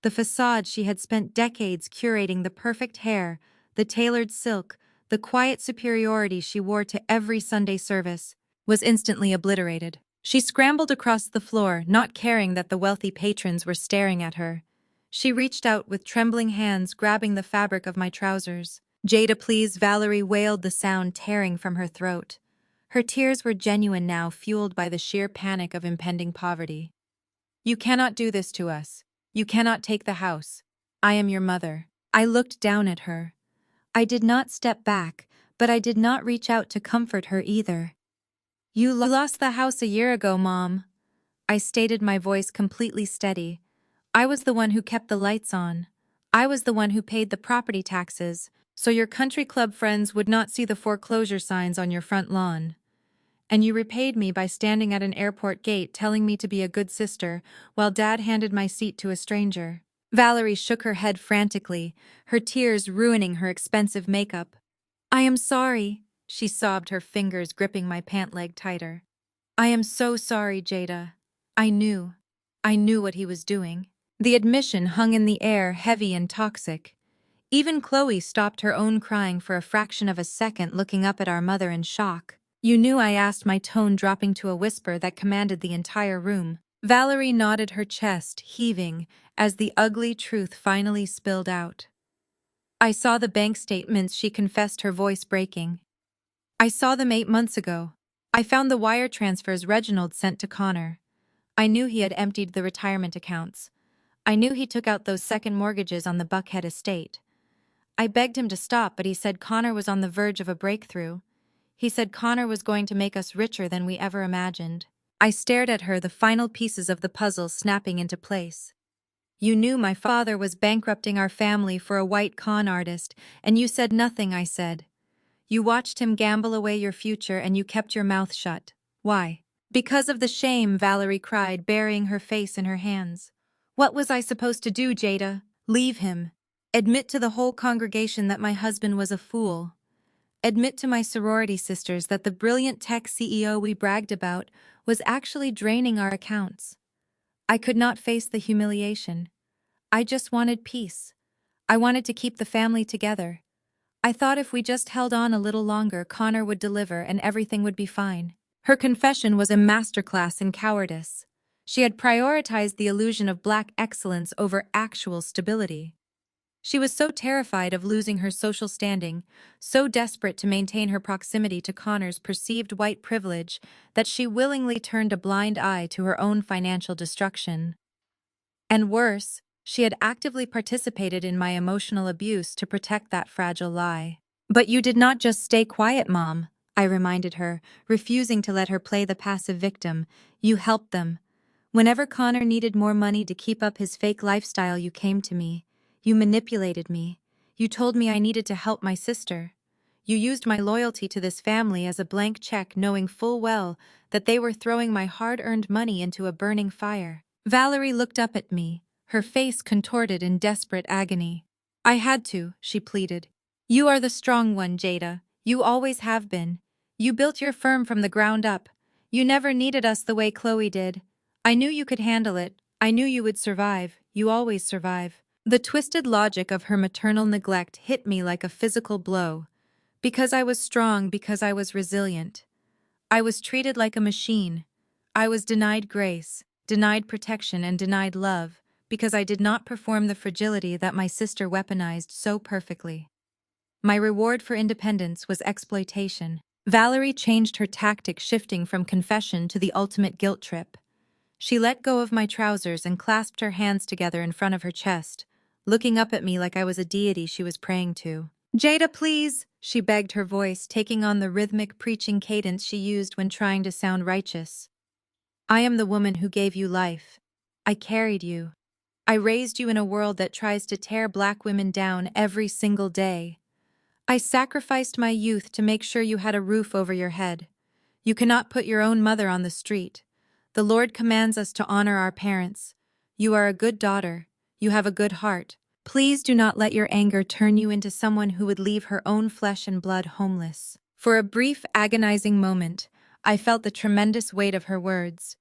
The facade she had spent decades curating, the perfect hair, the tailored silk, the quiet superiority she wore to every Sunday service, was instantly obliterated. She scrambled across the floor, not caring that the wealthy patrons were staring at her. She reached out with trembling hands, grabbing the fabric of my trousers. "Jada, please," Valerie wailed, the sound tearing from her throat. Her tears were genuine now, fueled by the sheer panic of impending poverty. "You cannot do this to us. You cannot take the house. I am your mother." I looked down at her. I did not step back, but I did not reach out to comfort her either. "You lost the house a year ago, Mom," I stated, my voice completely steady. "I was the one who kept the lights on. I was the one who paid the property taxes, so your country club friends would not see the foreclosure signs on your front lawn. And you repaid me by standing at an airport gate telling me to be a good sister, while Dad handed my seat to a stranger." Valerie shook her head frantically, her tears ruining her expensive makeup. "I am sorry," she sobbed, her fingers gripping my pant leg tighter. "I am so sorry, Jada. I knew what he was doing." The admission hung in the air, heavy and toxic. Even Chloe stopped her own crying for a fraction of a second, looking up at our mother in shock. "You knew?" I asked, my tone dropping to a whisper that commanded the entire room. Valerie nodded, her chest heaving as the ugly truth finally spilled out. "I saw the bank statements," she confessed, her voice breaking. "I saw them 8 months ago. I found the wire transfers Reginald sent to Connor. I knew he had emptied the retirement accounts. I knew he took out those second mortgages on the Buckhead estate. I begged him to stop, but he said Connor was on the verge of a breakthrough. He said Connor was going to make us richer than we ever imagined." I stared at her, the final pieces of the puzzle snapping into place. "You knew my father was bankrupting our family for a white con artist, and you said nothing," I said. "You watched him gamble away your future and you kept your mouth shut. Why?" "Because of the shame," Valerie cried, burying her face in her hands. "What was I supposed to do, Jada? Leave him? Admit to the whole congregation that my husband was a fool? Admit to my sorority sisters that the brilliant tech CEO we bragged about was actually draining our accounts? I could not face the humiliation. I just wanted peace. I wanted to keep the family together. I thought if we just held on a little longer, Connor would deliver and everything would be fine." Her confession was a masterclass in cowardice. She had prioritized the illusion of black excellence over actual stability. She was so terrified of losing her social standing, so desperate to maintain her proximity to Connor's perceived white privilege, that she willingly turned a blind eye to her own financial destruction. And worse, she had actively participated in my emotional abuse to protect that fragile lie. "But you did not just stay quiet, Mom," I reminded her, refusing to let her play the passive victim. "You helped them. Whenever Connor needed more money to keep up his fake lifestyle, you came to me. You manipulated me. You told me I needed to help my sister. You used my loyalty to this family as a blank check, knowing full well that they were throwing my hard-earned money into a burning fire." Valerie looked up at me, her face contorted in desperate agony. "I had to," she pleaded. "You are the strong one, Jada. You always have been. You built your firm from the ground up. You never needed us the way Chloe did. I knew you could handle it. I knew you would survive. You always survive." The twisted logic of her maternal neglect hit me like a physical blow. Because I was strong, because I was resilient, I was treated like a machine. I was denied grace, denied protection, and denied love, because I did not perform the fragility that my sister weaponized so perfectly. My reward for independence was exploitation. Valerie changed her tactic, shifting from confession to the ultimate guilt trip. She let go of my trousers and clasped her hands together in front of her chest, looking up at me like I was a deity she was praying to. Jada, please, she begged, her voice taking on the rhythmic preaching cadence she used when trying to sound righteous. I am the woman who gave you life. I carried you. I raised you in a world that tries to tear black women down every single day. I sacrificed my youth to make sure you had a roof over your head. You cannot put your own mother on the street. The Lord commands us to honor our parents. You are a good daughter. You have a good heart. Please do not let your anger turn you into someone who would leave her own flesh and blood homeless. For a brief, agonizing moment, I felt the tremendous weight of her words.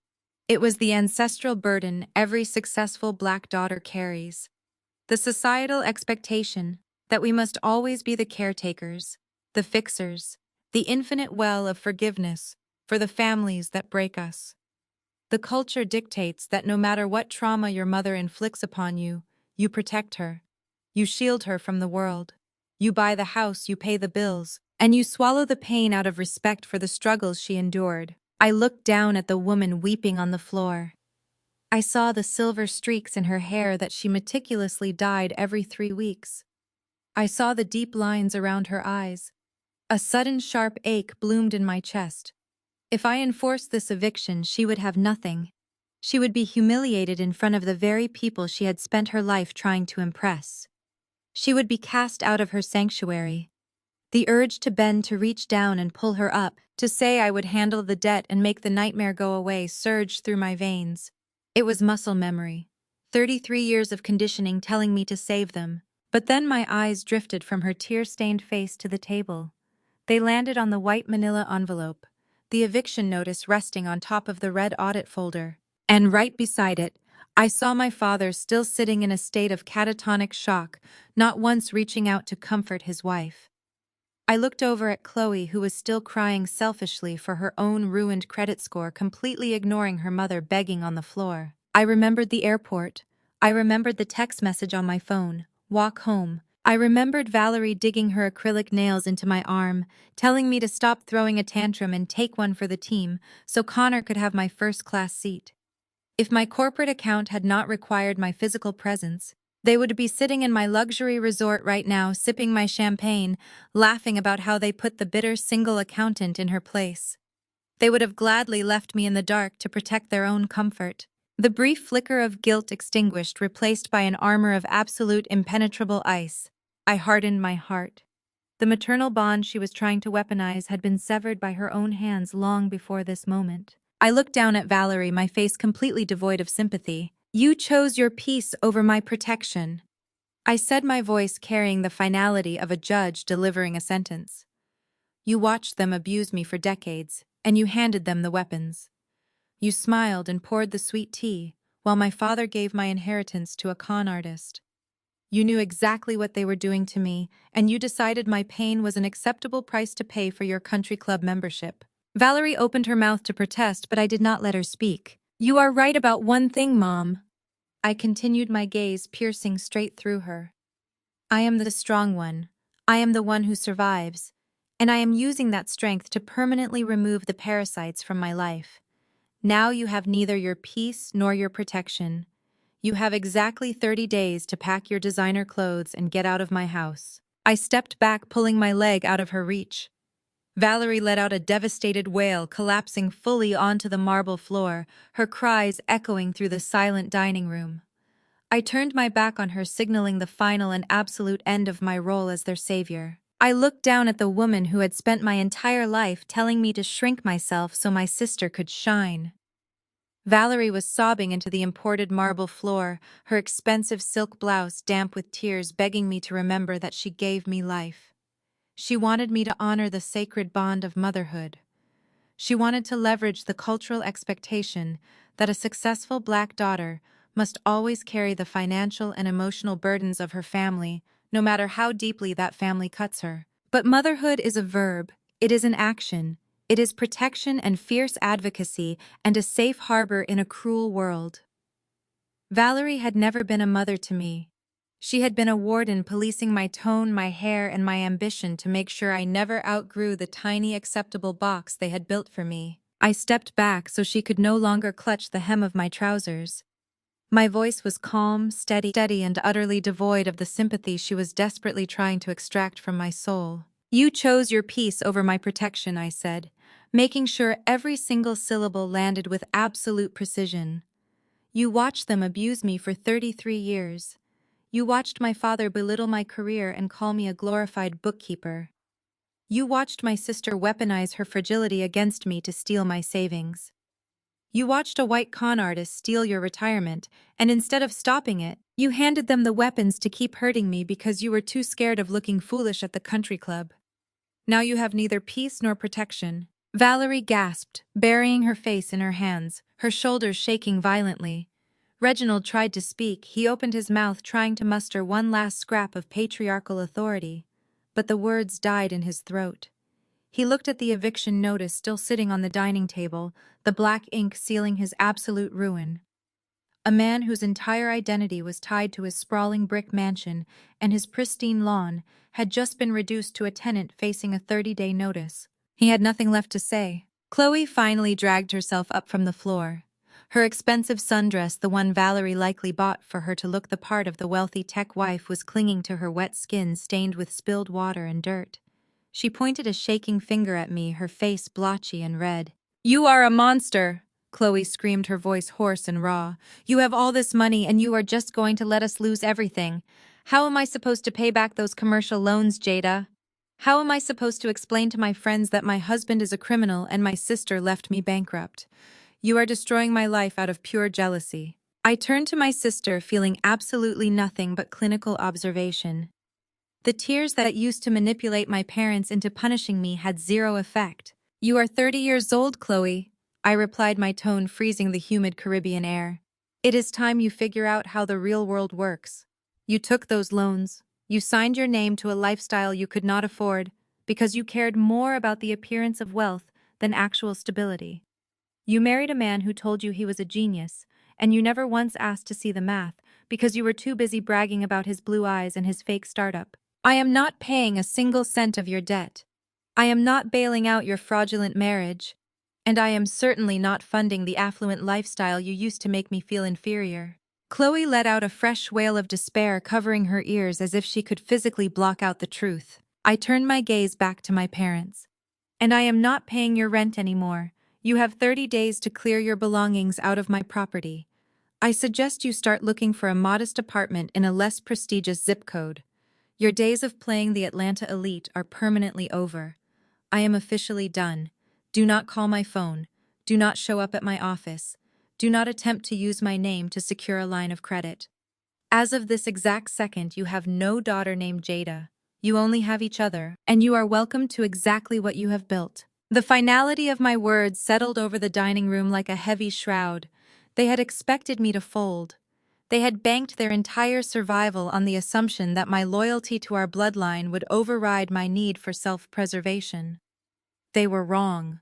It was the ancestral burden every successful black daughter carries. The societal expectation that we must always be the caretakers, the fixers, the infinite well of forgiveness for the families that break us. The culture dictates that no matter what trauma your mother inflicts upon you, you protect her. You shield her from the world. You buy the house, you pay the bills, and you swallow the pain out of respect for the struggles she endured. I looked down at the woman weeping on the floor. I saw the silver streaks in her hair that she meticulously dyed every 3 weeks. I saw the deep lines around her eyes. A sudden sharp ache bloomed in my chest. If I enforced this eviction, she would have nothing. She would be humiliated in front of the very people she had spent her life trying to impress. She would be cast out of her sanctuary. The urge to bend, to reach down and pull her up, to say I would handle the debt and make the nightmare go away, surged through my veins. It was muscle memory. 33 years of conditioning telling me to save them. But then my eyes drifted from her tear-stained face to the table. They landed on the white manila envelope, the eviction notice resting on top of the red audit folder. And right beside it, I saw my father still sitting in a state of catatonic shock, not once reaching out to comfort his wife. I looked over at Chloe, who was still crying selfishly for her own ruined credit score, completely ignoring her mother begging on the floor. I remembered the airport. I remembered the text message on my phone, "Walk home." I remembered Valerie digging her acrylic nails into my arm, telling me to stop throwing a tantrum and take one for the team so Connor could have my first-class seat. If my corporate account had not required my physical presence, they would be sitting in my luxury resort right now, sipping my champagne, laughing about how they put the bitter single accountant in her place. They would have gladly left me in the dark to protect their own comfort. The brief flicker of guilt extinguished, replaced by an armor of absolute impenetrable ice. I hardened my heart. The maternal bond she was trying to weaponize had been severed by her own hands long before this moment. I looked down at Valerie, my face completely devoid of sympathy. "You chose your peace over my protection," I said, my voice carrying the finality of a judge delivering a sentence. "You watched them abuse me for decades, and you handed them the weapons. You smiled and poured the sweet tea, while my father gave my inheritance to a con artist. You knew exactly what they were doing to me, and you decided my pain was an acceptable price to pay for your country club membership." Valerie opened her mouth to protest, but I did not let her speak. "You are right about one thing, Mom." I continued, my gaze piercing straight through her. "I am the strong one. I am the one who survives. And I am using that strength to permanently remove the parasites from my life. Now you have neither your peace nor your protection. You have exactly 30 days to pack your designer clothes and get out of my house." I stepped back, pulling my leg out of her reach. Valerie let out a devastated wail, collapsing fully onto the marble floor, her cries echoing through the silent dining room. I turned my back on her, signaling the final and absolute end of my role as their savior. I looked down at the woman who had spent my entire life telling me to shrink myself so my sister could shine. Valerie was sobbing into the imported marble floor, her expensive silk blouse damp with tears, begging me to remember that she gave me life. She wanted me to honor the sacred bond of motherhood. She wanted to leverage the cultural expectation that a successful Black daughter must always carry the financial and emotional burdens of her family, no matter how deeply that family cuts her. But motherhood is a verb, it is an action. It is protection and fierce advocacy and a safe harbor in a cruel world. Valerie had never been a mother to me. She had been a warden, policing my tone, my hair, and my ambition to make sure I never outgrew the tiny acceptable box they had built for me. I stepped back so she could no longer clutch the hem of my trousers. My voice was calm, steady, and utterly devoid of the sympathy she was desperately trying to extract from my soul. You chose your peace over my protection, I said, making sure every single syllable landed with absolute precision. You watched them abuse me for 33 years. You watched my father belittle my career and call me a glorified bookkeeper. You watched my sister weaponize her fragility against me to steal my savings. You watched a white con artist steal your retirement, and instead of stopping it, you handed them the weapons to keep hurting me because you were too scared of looking foolish at the country club. Now you have neither peace nor protection. Valerie gasped, burying her face in her hands, her shoulders shaking violently. Reginald tried to speak. He opened his mouth trying to muster one last scrap of patriarchal authority, but the words died in his throat. He looked at the eviction notice still sitting on the dining table, the black ink sealing his absolute ruin. A man whose entire identity was tied to his sprawling brick mansion and his pristine lawn had just been reduced to a tenant facing a 30-day notice. He had nothing left to say. Chloe finally dragged herself up from the floor. Her expensive sundress, the one Valerie likely bought for her to look the part of the wealthy tech wife, was clinging to her wet skin stained with spilled water and dirt. She pointed a shaking finger at me, her face blotchy and red. "You are a monster!" Chloe screamed, her voice hoarse and raw. "You have all this money and you are just going to let us lose everything. How am I supposed to pay back those commercial loans, Jada? How am I supposed to explain to my friends that my husband is a criminal and my sister left me bankrupt? You are destroying my life out of pure jealousy." I turned to my sister, feeling absolutely nothing but clinical observation. The tears that used to manipulate my parents into punishing me had zero effect. "You are 30 years old, Chloe," I replied, my tone freezing the humid Caribbean air. "It is time you figure out how the real world works. You took those loans. You signed your name to a lifestyle you could not afford because you cared more about the appearance of wealth than actual stability. You married a man who told you he was a genius, and you never once asked to see the math because you were too busy bragging about his blue eyes and his fake startup. I am not paying a single cent of your debt. I am not bailing out your fraudulent marriage. And I am certainly not funding the affluent lifestyle you used to make me feel inferior." Chloe let out a fresh wail of despair, covering her ears as if she could physically block out the truth. I turned my gaze back to my parents. "And I am not paying your rent anymore. You have 30 days to clear your belongings out of my property. I suggest you start looking for a modest apartment in a less prestigious zip code. Your days of playing the Atlanta elite are permanently over. I am officially done. Do not call my phone. Do not show up at my office. Do not attempt to use my name to secure a line of credit. As of this exact second, you have no daughter named Jada. You only have each other, and you are welcome to exactly what you have built." The finality of my words settled over the dining room like a heavy shroud. They had expected me to fold. They had banked their entire survival on the assumption that my loyalty to our bloodline would override my need for self-preservation. They were wrong.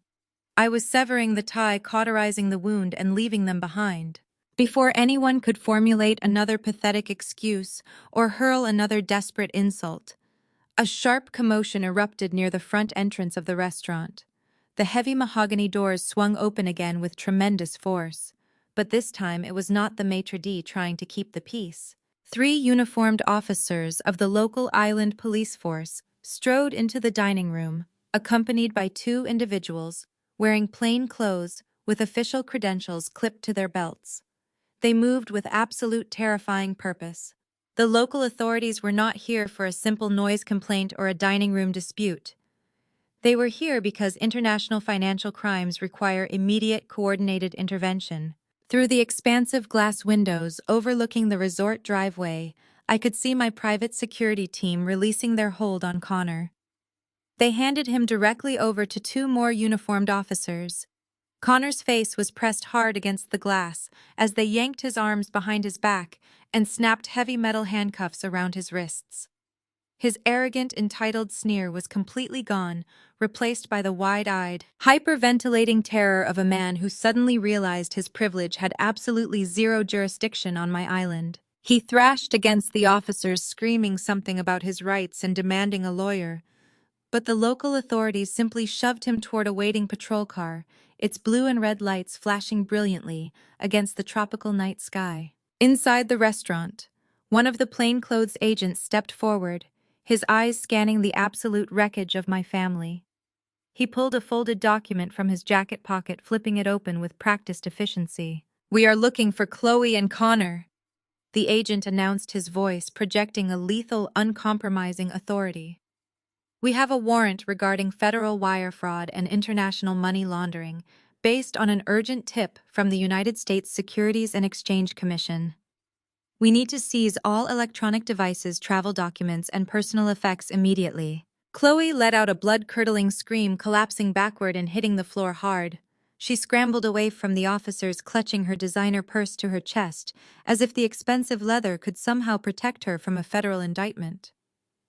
I was severing the tie, cauterizing the wound, and leaving them behind. Before anyone could formulate another pathetic excuse or hurl another desperate insult, a sharp commotion erupted near the front entrance of the restaurant. The heavy mahogany doors swung open again with tremendous force, but this time it was not the maitre d' trying to keep the peace. 3 uniformed officers of the local island police force strode into the dining room, accompanied by 2 individuals wearing plain clothes with official credentials clipped to their belts. They moved with absolute terrifying purpose. The local authorities were not here for a simple noise complaint or a dining room dispute. They were here because international financial crimes require immediate, coordinated intervention. Through the expansive glass windows overlooking the resort driveway, I could see my private security team releasing their hold on Connor. They handed him directly over to 2 more uniformed officers. Connor's face was pressed hard against the glass as they yanked his arms behind his back and snapped heavy metal handcuffs around his wrists. His arrogant, entitled sneer was completely gone, replaced by the wide-eyed, hyperventilating terror of a man who suddenly realized his privilege had absolutely zero jurisdiction on my island. He thrashed against the officers, screaming something about his rights and demanding a lawyer. But the local authorities simply shoved him toward a waiting patrol car, its blue and red lights flashing brilliantly against the tropical night sky. Inside the restaurant, one of the plainclothes agents stepped forward, his eyes scanning the absolute wreckage of my family. He pulled a folded document from his jacket pocket, flipping it open with practiced efficiency. "We are looking for Chloe and Connor," the agent announced, his voice projecting a lethal, uncompromising authority. "We have a warrant regarding federal wire fraud and international money laundering, based on an urgent tip from the United States Securities and Exchange Commission. We need to seize all electronic devices, travel documents, and personal effects immediately." Chloe let out a blood-curdling scream, collapsing backward and hitting the floor hard. She scrambled away from the officers, clutching her designer purse to her chest, as if the expensive leather could somehow protect her from a federal indictment.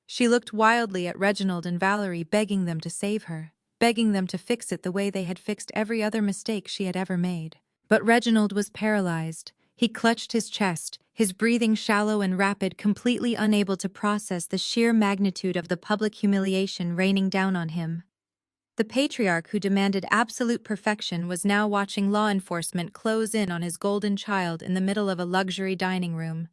She looked wildly at Reginald and Valerie, begging them to save her, begging them to fix it the way they had fixed every other mistake she had ever made. But Reginald was paralyzed. He clutched his chest, his breathing shallow and rapid, completely unable to process the sheer magnitude of the public humiliation raining down on him. The patriarch who demanded absolute perfection was now watching law enforcement close in on his golden child in the middle of a luxury dining room.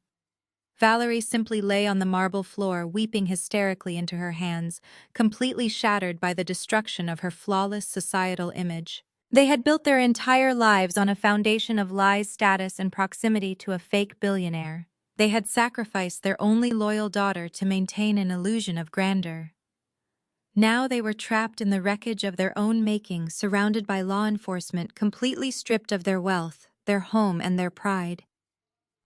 Valerie simply lay on the marble floor, weeping hysterically into her hands, completely shattered by the destruction of her flawless societal image. They had built their entire lives on a foundation of lies, status, and proximity to a fake billionaire. They had sacrificed their only loyal daughter to maintain an illusion of grandeur. Now they were trapped in the wreckage of their own making, surrounded by law enforcement, completely stripped of their wealth, their home, and their pride.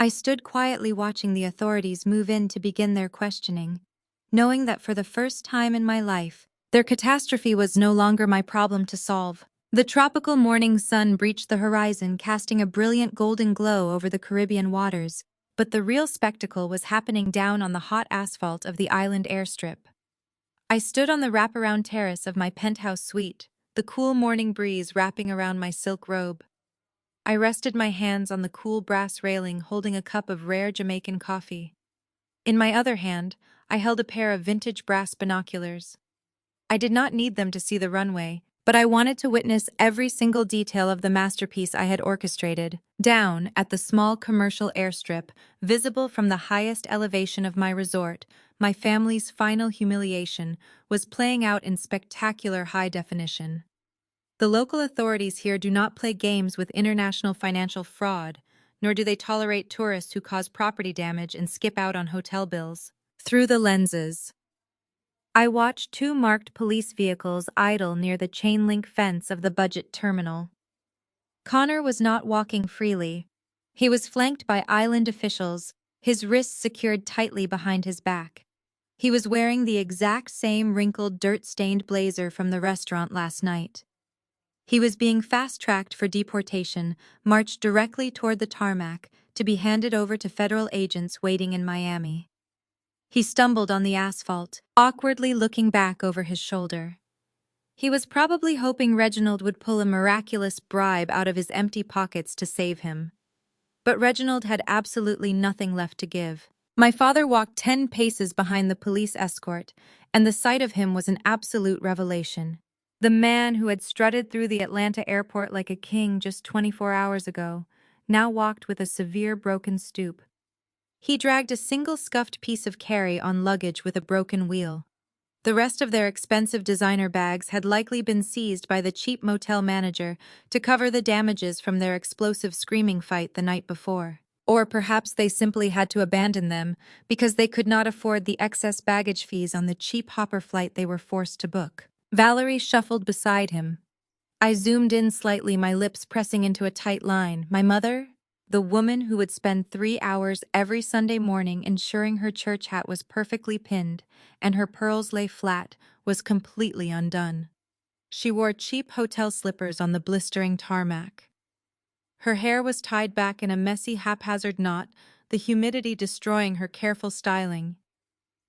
I stood quietly watching the authorities move in to begin their questioning, knowing that for the first time in my life, their catastrophe was no longer my problem to solve. The tropical morning sun breached the horizon, casting a brilliant golden glow over the Caribbean waters, but the real spectacle was happening down on the hot asphalt of the island airstrip. I stood on the wraparound terrace of my penthouse suite, the cool morning breeze wrapping around my silk robe. I rested my hands on the cool brass railing, holding a cup of rare Jamaican coffee. In my other hand, I held a pair of vintage brass binoculars. I did not need them to see the runway, but I wanted to witness every single detail of the masterpiece I had orchestrated. Down at the small commercial airstrip, visible from the highest elevation of my resort, my family's final humiliation was playing out in spectacular high definition. The local authorities here do not play games with international financial fraud, nor do they tolerate tourists who cause property damage and skip out on hotel bills. Through the lenses, I watched two marked police vehicles idle near the chain-link fence of the budget terminal. Connor was not walking freely. He was flanked by island officials, his wrists secured tightly behind his back. He was wearing the exact same wrinkled, dirt-stained blazer from the restaurant last night. He was being fast-tracked for deportation, marched directly toward the tarmac, to be handed over to federal agents waiting in Miami. He stumbled on the asphalt, awkwardly looking back over his shoulder. He was probably hoping Reginald would pull a miraculous bribe out of his empty pockets to save him. But Reginald had absolutely nothing left to give. My father walked 10 paces behind the police escort, and the sight of him was an absolute revelation. The man who had strutted through the Atlanta airport like a king just 24 hours ago now walked with a severe broken stoop. He dragged a single scuffed piece of carry-on luggage with a broken wheel. The rest of their expensive designer bags had likely been seized by the cheap motel manager to cover the damages from their explosive screaming fight the night before. Or perhaps they simply had to abandon them because they could not afford the excess baggage fees on the cheap hopper flight they were forced to book. Valerie shuffled beside him. I zoomed in slightly, my lips pressing into a tight line. My mother, the woman who would spend 3 hours every Sunday morning ensuring her church hat was perfectly pinned and her pearls lay flat, was completely undone. She wore cheap hotel slippers on the blistering tarmac. Her hair was tied back in a messy, haphazard knot, the humidity destroying her careful styling.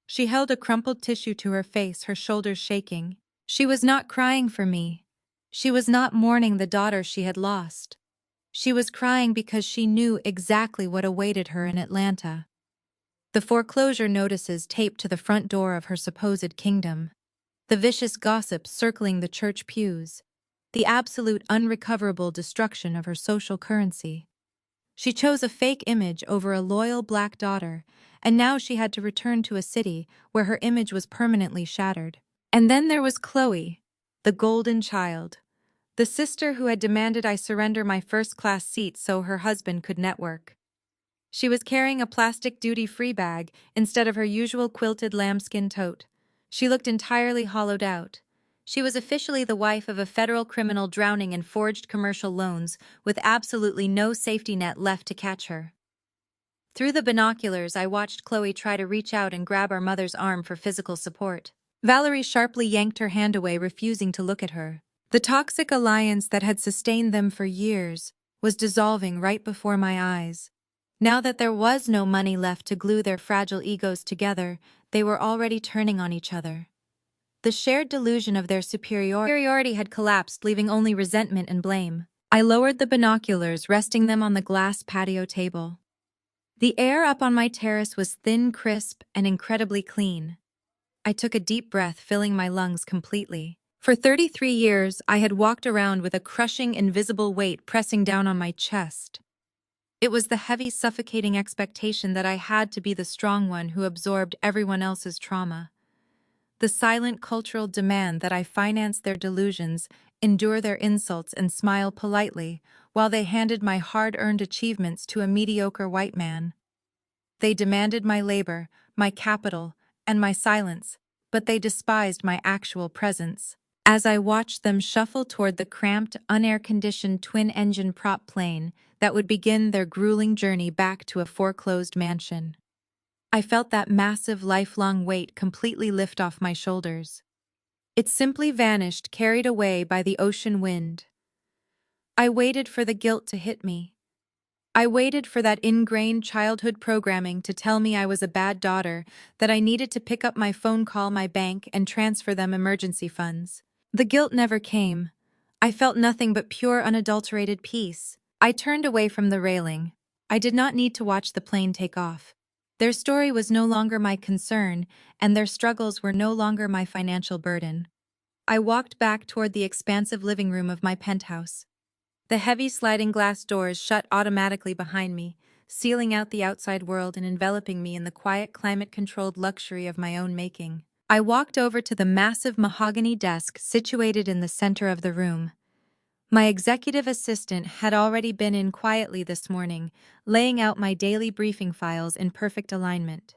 She held a crumpled tissue to her face, her shoulders shaking. She was not crying for me. She was not mourning the daughter she had lost. She was crying because she knew exactly what awaited her in Atlanta. The foreclosure notices taped to the front door of her supposed kingdom. The vicious gossip circling the church pews. The absolute unrecoverable destruction of her social currency. She chose a fake image over a loyal black daughter, and now she had to return to a city where her image was permanently shattered. And then there was Chloe, the golden child, the sister who had demanded I surrender my first-class seat so her husband could network. She was carrying a plastic duty-free bag instead of her usual quilted lambskin tote. She looked entirely hollowed out. She was officially the wife of a federal criminal drowning in forged commercial loans, with absolutely no safety net left to catch her. Through the binoculars, I watched Chloe try to reach out and grab our mother's arm for physical support. Valerie sharply yanked her hand away, refusing to look at her. The toxic alliance that had sustained them for years was dissolving right before my eyes. Now that there was no money left to glue their fragile egos together, they were already turning on each other. The shared delusion of their superiority had collapsed, leaving only resentment and blame. I lowered the binoculars, resting them on the glass patio table. The air up on my terrace was thin, crisp, and incredibly clean. I took a deep breath, filling my lungs completely. For 33 years, I had walked around with a crushing, invisible weight pressing down on my chest. It was the heavy, suffocating expectation that I had to be the strong one who absorbed everyone else's trauma. The silent cultural demand that I finance their delusions, endure their insults, and smile politely while they handed my hard-earned achievements to a mediocre white man. They demanded my labor, my capital, and my silence, but they despised my actual presence. As I watched them shuffle toward the cramped, unair-conditioned twin-engine prop plane that would begin their grueling journey back to a foreclosed mansion, I felt that massive, lifelong weight completely lift off my shoulders. It simply vanished, carried away by the ocean wind. I waited for the guilt to hit me. I waited for that ingrained childhood programming to tell me I was a bad daughter, that I needed to pick up my phone, call my bank, and transfer them emergency funds. The guilt never came. I felt nothing but pure, unadulterated peace. I turned away from the railing. I did not need to watch the plane take off. Their story was no longer my concern, and their struggles were no longer my financial burden. I walked back toward the expansive living room of my penthouse. The heavy sliding glass doors shut automatically behind me, sealing out the outside world and enveloping me in the quiet, climate-controlled luxury of my own making. I walked over to the massive mahogany desk situated in the center of the room. My executive assistant had already been in quietly this morning, laying out my daily briefing files in perfect alignment.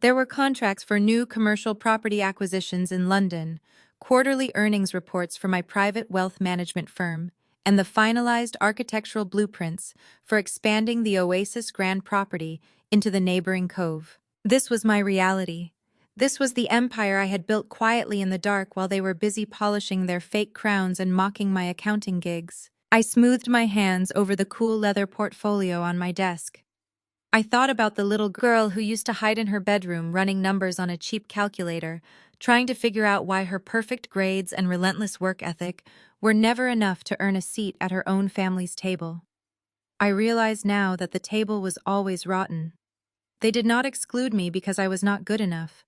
There were contracts for new commercial property acquisitions in London, quarterly earnings reports for my private wealth management firm, and the finalized architectural blueprints for expanding the Oasis Grand property into the neighboring cove. This was my reality. This was the empire I had built quietly in the dark while they were busy polishing their fake crowns and mocking my accounting gigs. I smoothed my hands over the cool leather portfolio on my desk. I thought about the little girl who used to hide in her bedroom running numbers on a cheap calculator, trying to figure out why her perfect grades and relentless work ethic were never enough to earn a seat at her own family's table. I realized now that the table was always rotten. They did not exclude me because I was not good enough.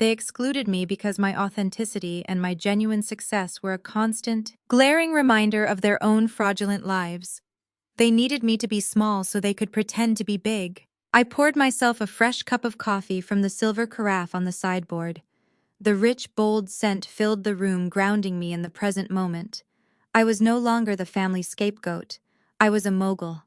They excluded me because my authenticity and my genuine success were a constant, glaring reminder of their own fraudulent lives. They needed me to be small so they could pretend to be big. I poured myself a fresh cup of coffee from the silver carafe on the sideboard. The rich, bold scent filled the room, grounding me in the present moment. I was no longer the family scapegoat. I was a mogul.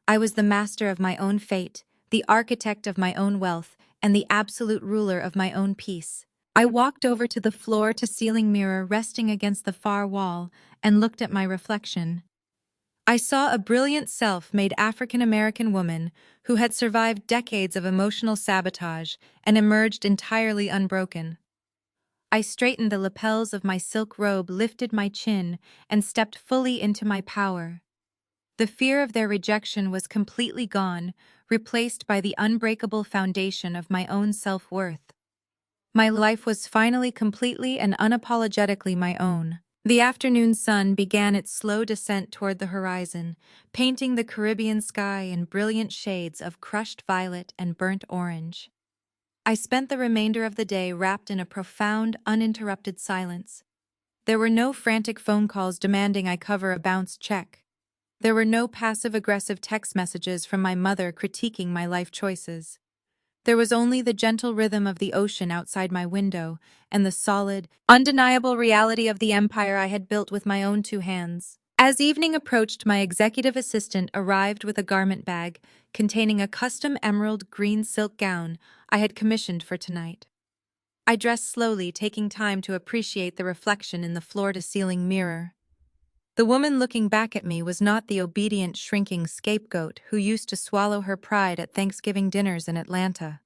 I was the master of my own fate, the architect of my own wealth, and the absolute ruler of my own peace. I walked over to the floor-to-ceiling mirror resting against the far wall and looked at my reflection. I saw a brilliant self-made African-American woman who had survived decades of emotional sabotage and emerged entirely unbroken. I straightened the lapels of my silk robe, lifted my chin, and stepped fully into my power. The fear of their rejection was completely gone, replaced by the unbreakable foundation of my own self-worth. My life was finally completely and unapologetically my own. The afternoon sun began its slow descent toward the horizon, painting the Caribbean sky in brilliant shades of crushed violet and burnt orange. I spent the remainder of the day wrapped in a profound, uninterrupted silence. There were no frantic phone calls demanding I cover a bounced check. There were no passive-aggressive text messages from my mother critiquing my life choices. There was only the gentle rhythm of the ocean outside my window and the solid, undeniable reality of the empire I had built with my own two hands. As evening approached, my executive assistant arrived with a garment bag containing a custom emerald green silk gown I had commissioned for tonight. I dressed slowly, taking time to appreciate the reflection in the floor-to-ceiling mirror. The woman looking back at me was not the obedient, shrinking scapegoat who used to swallow her pride at Thanksgiving dinners in Atlanta.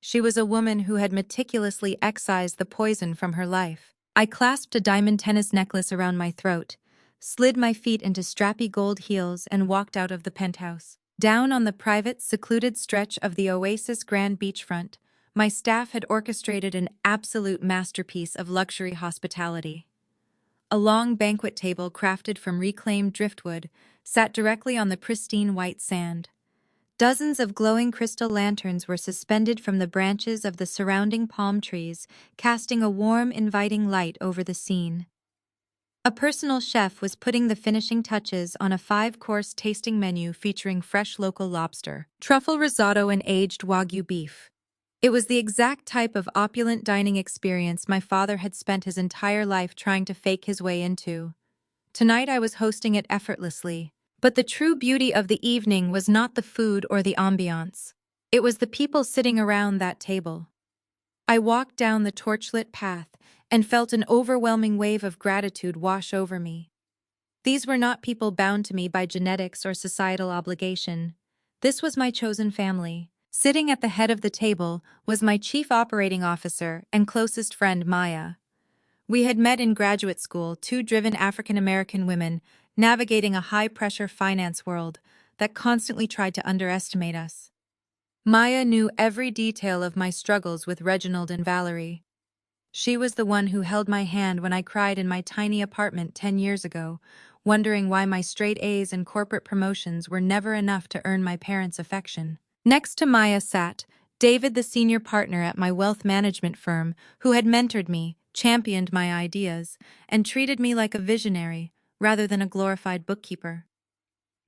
She was a woman who had meticulously excised the poison from her life. I clasped a diamond tennis necklace around my throat, slid my feet into strappy gold heels, and walked out of the penthouse. Down on the private, secluded stretch of the Oasis Grand Beachfront, my staff had orchestrated an absolute masterpiece of luxury hospitality. A long banquet table crafted from reclaimed driftwood sat directly on the pristine white sand. Dozens of glowing crystal lanterns were suspended from the branches of the surrounding palm trees, casting a warm, inviting light over the scene. A personal chef was putting the finishing touches on a 5-course tasting menu featuring fresh local lobster, truffle risotto, and aged Wagyu beef. It was the exact type of opulent dining experience my father had spent his entire life trying to fake his way into. Tonight I was hosting it effortlessly. But the true beauty of the evening was not the food or the ambiance. It was the people sitting around that table. I walked down the torchlit path and felt an overwhelming wave of gratitude wash over me. These were not people bound to me by genetics or societal obligation. This was my chosen family. Sitting at the head of the table was my chief operating officer and closest friend, Maya. We had met in graduate school, two driven African-American women navigating a high-pressure finance world that constantly tried to underestimate us. Maya knew every detail of my struggles with Reginald and Valerie. She was the one who held my hand when I cried in my tiny apartment 10 years ago, wondering why my straight A's and corporate promotions were never enough to earn my parents' affection. Next to Maya sat David, the senior partner at my wealth management firm, who had mentored me, championed my ideas, and treated me like a visionary rather than a glorified bookkeeper.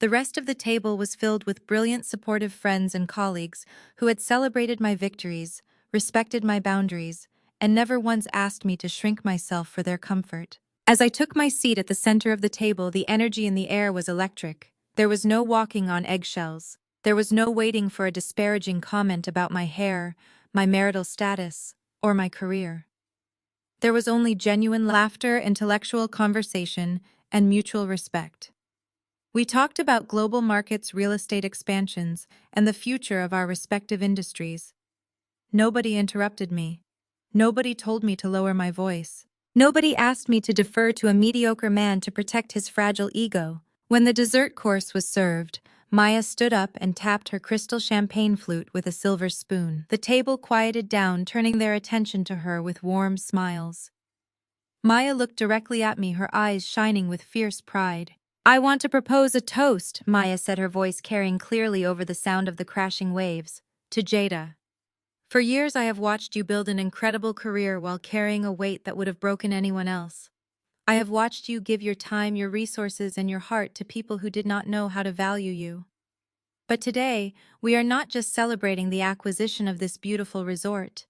The rest of the table was filled with brilliant, supportive friends and colleagues who had celebrated my victories, respected my boundaries, and never once asked me to shrink myself for their comfort. As I took my seat at the center of the table, the energy in the air was electric. There was no walking on eggshells. There was no waiting for a disparaging comment about my hair, my marital status, or my career. There was only genuine laughter, intellectual conversation, and mutual respect. We talked about global markets, real estate expansions, and the future of our respective industries. Nobody interrupted me. Nobody told me to lower my voice. Nobody asked me to defer to a mediocre man to protect his fragile ego. When the dessert course was served, Maya stood up and tapped her crystal champagne flute with a silver spoon. The table quieted down, turning their attention to her with warm smiles. Maya looked directly at me, her eyes shining with fierce pride. "I want to propose a toast," Maya said, her voice carrying clearly over the sound of the crashing waves, "to Jada. For years I have watched you build an incredible career while carrying a weight that would have broken anyone else. I have watched you give your time, your resources, and your heart to people who did not know how to value you. But today, we are not just celebrating the acquisition of this beautiful resort.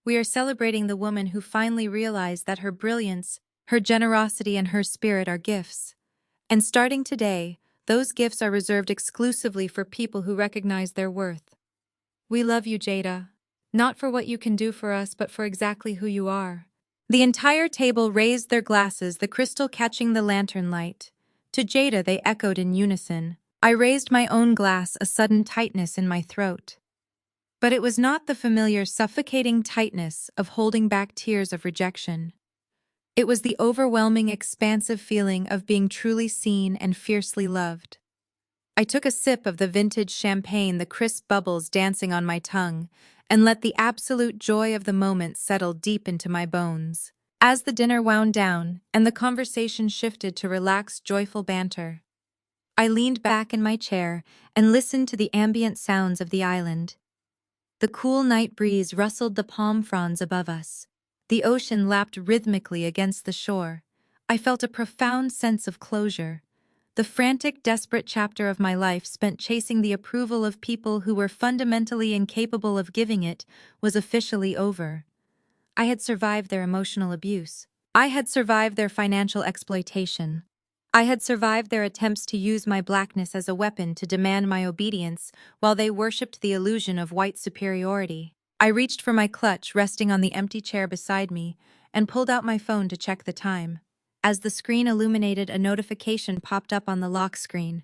We are celebrating the woman who finally realized that her brilliance, her generosity, and her spirit are gifts. And starting today, those gifts are reserved exclusively for people who recognize their worth. We love you, Jada. Not for what you can do for us, but for exactly who you are." The entire table raised their glasses, the crystal catching the lantern light. To Jada, they echoed in unison. I raised my own glass, a sudden tightness in my throat. But it was not the familiar, suffocating tightness of holding back tears of rejection. It was the overwhelming, expansive feeling of being truly seen and fiercely loved. I took a sip of the vintage champagne, the crisp bubbles dancing on my tongue, and let the absolute joy of the moment settle deep into my bones. As the dinner wound down and the conversation shifted to relaxed, joyful banter, I leaned back in my chair and listened to the ambient sounds of the island. The cool night breeze rustled the palm fronds above us. The ocean lapped rhythmically against the shore. I felt a profound sense of closure. The frantic, desperate chapter of my life spent chasing the approval of people who were fundamentally incapable of giving it was officially over. I had survived their emotional abuse. I had survived their financial exploitation. I had survived their attempts to use my blackness as a weapon to demand my obedience while they worshipped the illusion of white superiority. I reached for my clutch resting on the empty chair beside me and pulled out my phone to check the time. As the screen illuminated, a notification popped up on the lock screen.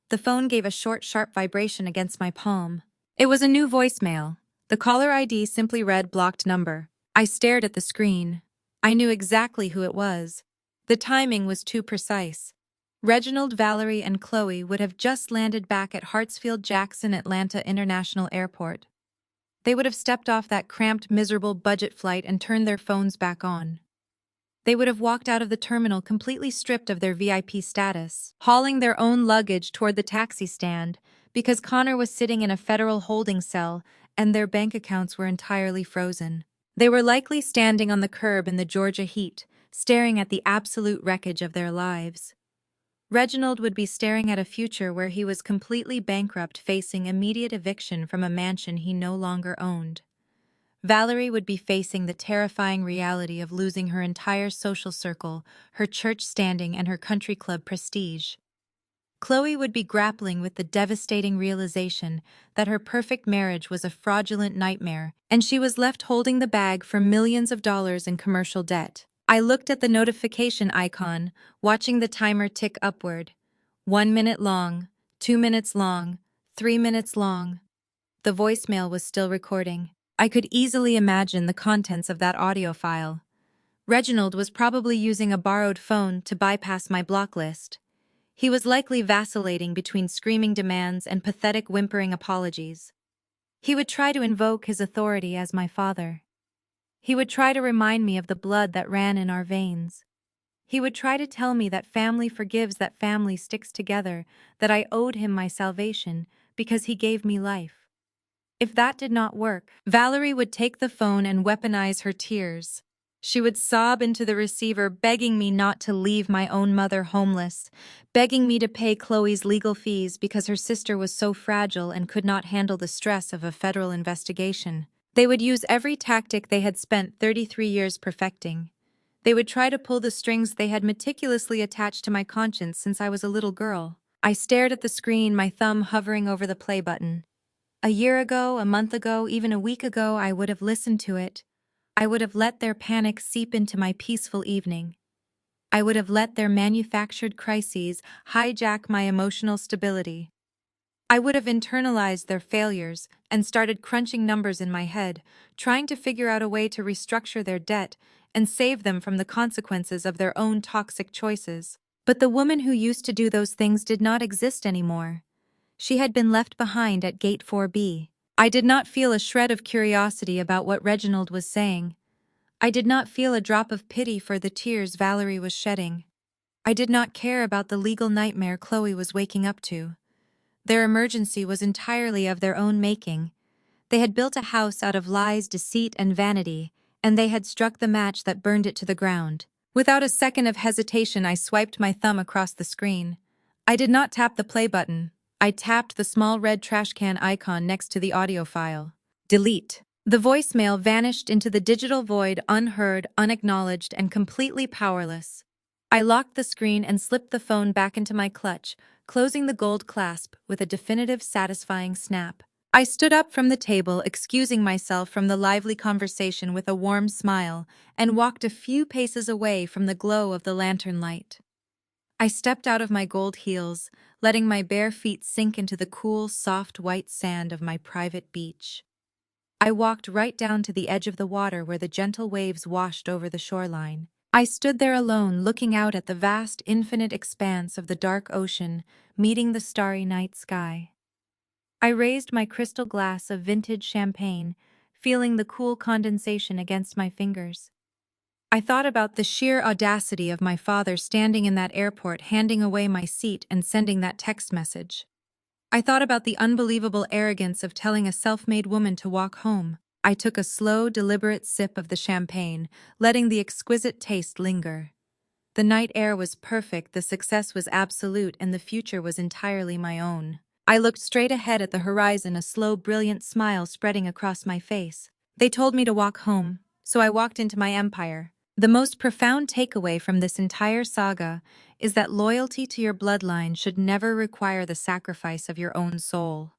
The phone gave a short, sharp vibration against my palm. It was a new voicemail. The caller ID simply read blocked number. I stared at the screen. I knew exactly who it was. The timing was too precise. Reginald, Valerie, and Chloe would have just landed back at Hartsfield-Jackson Atlanta International Airport. They would have stepped off that cramped, miserable budget flight and turned their phones back on. They would have walked out of the terminal completely stripped of their VIP status, hauling their own luggage toward the taxi stand because Connor was sitting in a federal holding cell and their bank accounts were entirely frozen. They were likely standing on the curb in the Georgia heat, staring at the absolute wreckage of their lives. Reginald would be staring at a future where he was completely bankrupt, facing immediate eviction from a mansion he no longer owned. Valerie would be facing the terrifying reality of losing her entire social circle, her church standing, and her country club prestige. Chloe would be grappling with the devastating realization that her perfect marriage was a fraudulent nightmare, and she was left holding the bag for millions of dollars in commercial debt. I looked at the notification icon, watching the timer tick upward. 1 minute long, 2 minutes long, 3 minutes long. The voicemail was still recording. I could easily imagine the contents of that audio file. Reginald was probably using a borrowed phone to bypass my block list. He was likely vacillating between screaming demands and pathetic whimpering apologies. He would try to invoke his authority as my father. He would try to remind me of the blood that ran in our veins. He would try to tell me that family forgives, that family sticks together, that I owed him my salvation because he gave me life. If that did not work, Valerie would take the phone and weaponize her tears. She would sob into the receiver, begging me not to leave my own mother homeless, begging me to pay Chloe's legal fees because her sister was so fragile and could not handle the stress of a federal investigation. They would use every tactic they had spent 33 years perfecting. They would try to pull the strings they had meticulously attached to my conscience since I was a little girl. I stared at the screen, my thumb hovering over the play button. A year ago, a month ago, even a week ago, I would have listened to it. I would have let their panic seep into my peaceful evening. I would have let their manufactured crises hijack my emotional stability. I would have internalized their failures and started crunching numbers in my head, trying to figure out a way to restructure their debt and save them from the consequences of their own toxic choices. But the woman who used to do those things did not exist anymore. She had been left behind at Gate 4B. I did not feel a shred of curiosity about what Reginald was saying. I did not feel a drop of pity for the tears Valerie was shedding. I did not care about the legal nightmare Chloe was waking up to. Their emergency was entirely of their own making. They had built a house out of lies, deceit, and vanity, and they had struck the match that burned it to the ground. Without a second of hesitation, I swiped my thumb across the screen. I did not tap the play button. I tapped the small red trash can icon next to the audio file. Delete. The voicemail vanished into the digital void, unheard, unacknowledged, and completely powerless. I locked the screen and slipped the phone back into my clutch, closing the gold clasp with a definitive, satisfying snap. I stood up from the table, excusing myself from the lively conversation with a warm smile, and walked a few paces away from the glow of the lantern light. I stepped out of my gold heels, letting my bare feet sink into the cool, soft white sand of my private beach. I walked right down to the edge of the water where the gentle waves washed over the shoreline. I stood there alone, looking out at the vast, infinite expanse of the dark ocean, meeting the starry night sky. I raised my crystal glass of vintage champagne, feeling the cool condensation against my fingers. I thought about the sheer audacity of my father standing in that airport, handing away my seat and sending that text message. I thought about the unbelievable arrogance of telling a self-made woman to walk home. I took a slow, deliberate sip of the champagne, letting the exquisite taste linger. The night air was perfect, the success was absolute, and the future was entirely my own. I looked straight ahead at the horizon, a slow, brilliant smile spreading across my face. They told me to walk home, so I walked into my empire. The most profound takeaway from this entire saga is that loyalty to your bloodline should never require the sacrifice of your own soul.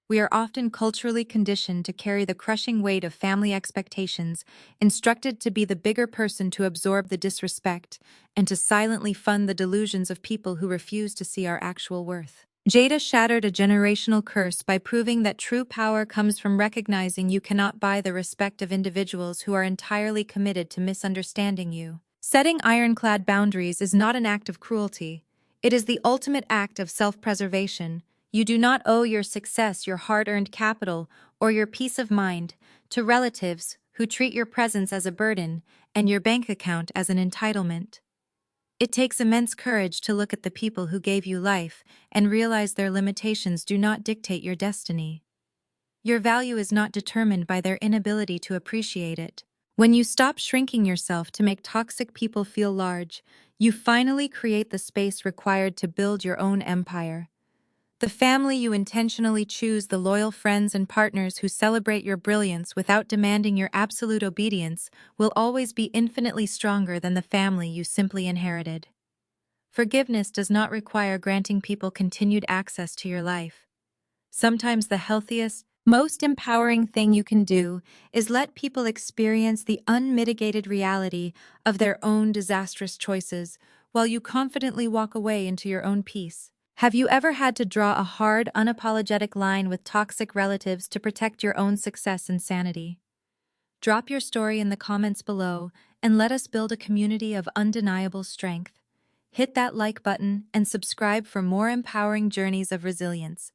We are often culturally conditioned to carry the crushing weight of family expectations, instructed to be the bigger person to absorb the disrespect, and to silently fund the delusions of people who refuse to see our actual worth. Jada shattered a generational curse by proving that true power comes from recognizing you cannot buy the respect of individuals who are entirely committed to misunderstanding you. Setting ironclad boundaries is not an act of cruelty. It is the ultimate act of self-preservation. You do not owe your success, your hard-earned capital, or your peace of mind to relatives who treat your presence as a burden and your bank account as an entitlement. It takes immense courage to look at the people who gave you life and realize their limitations do not dictate your destiny. Your value is not determined by their inability to appreciate it. When you stop shrinking yourself to make toxic people feel large, you finally create the space required to build your own empire. The family you intentionally choose, the loyal friends and partners who celebrate your brilliance without demanding your absolute obedience, will always be infinitely stronger than the family you simply inherited. Forgiveness does not require granting people continued access to your life. Sometimes the healthiest, most empowering thing you can do is let people experience the unmitigated reality of their own disastrous choices while you confidently walk away into your own peace. Have you ever had to draw a hard, unapologetic line with toxic relatives to protect your own success and sanity? Drop your story in the comments below and let us build a community of undeniable strength. Hit that like button and subscribe for more empowering journeys of resilience.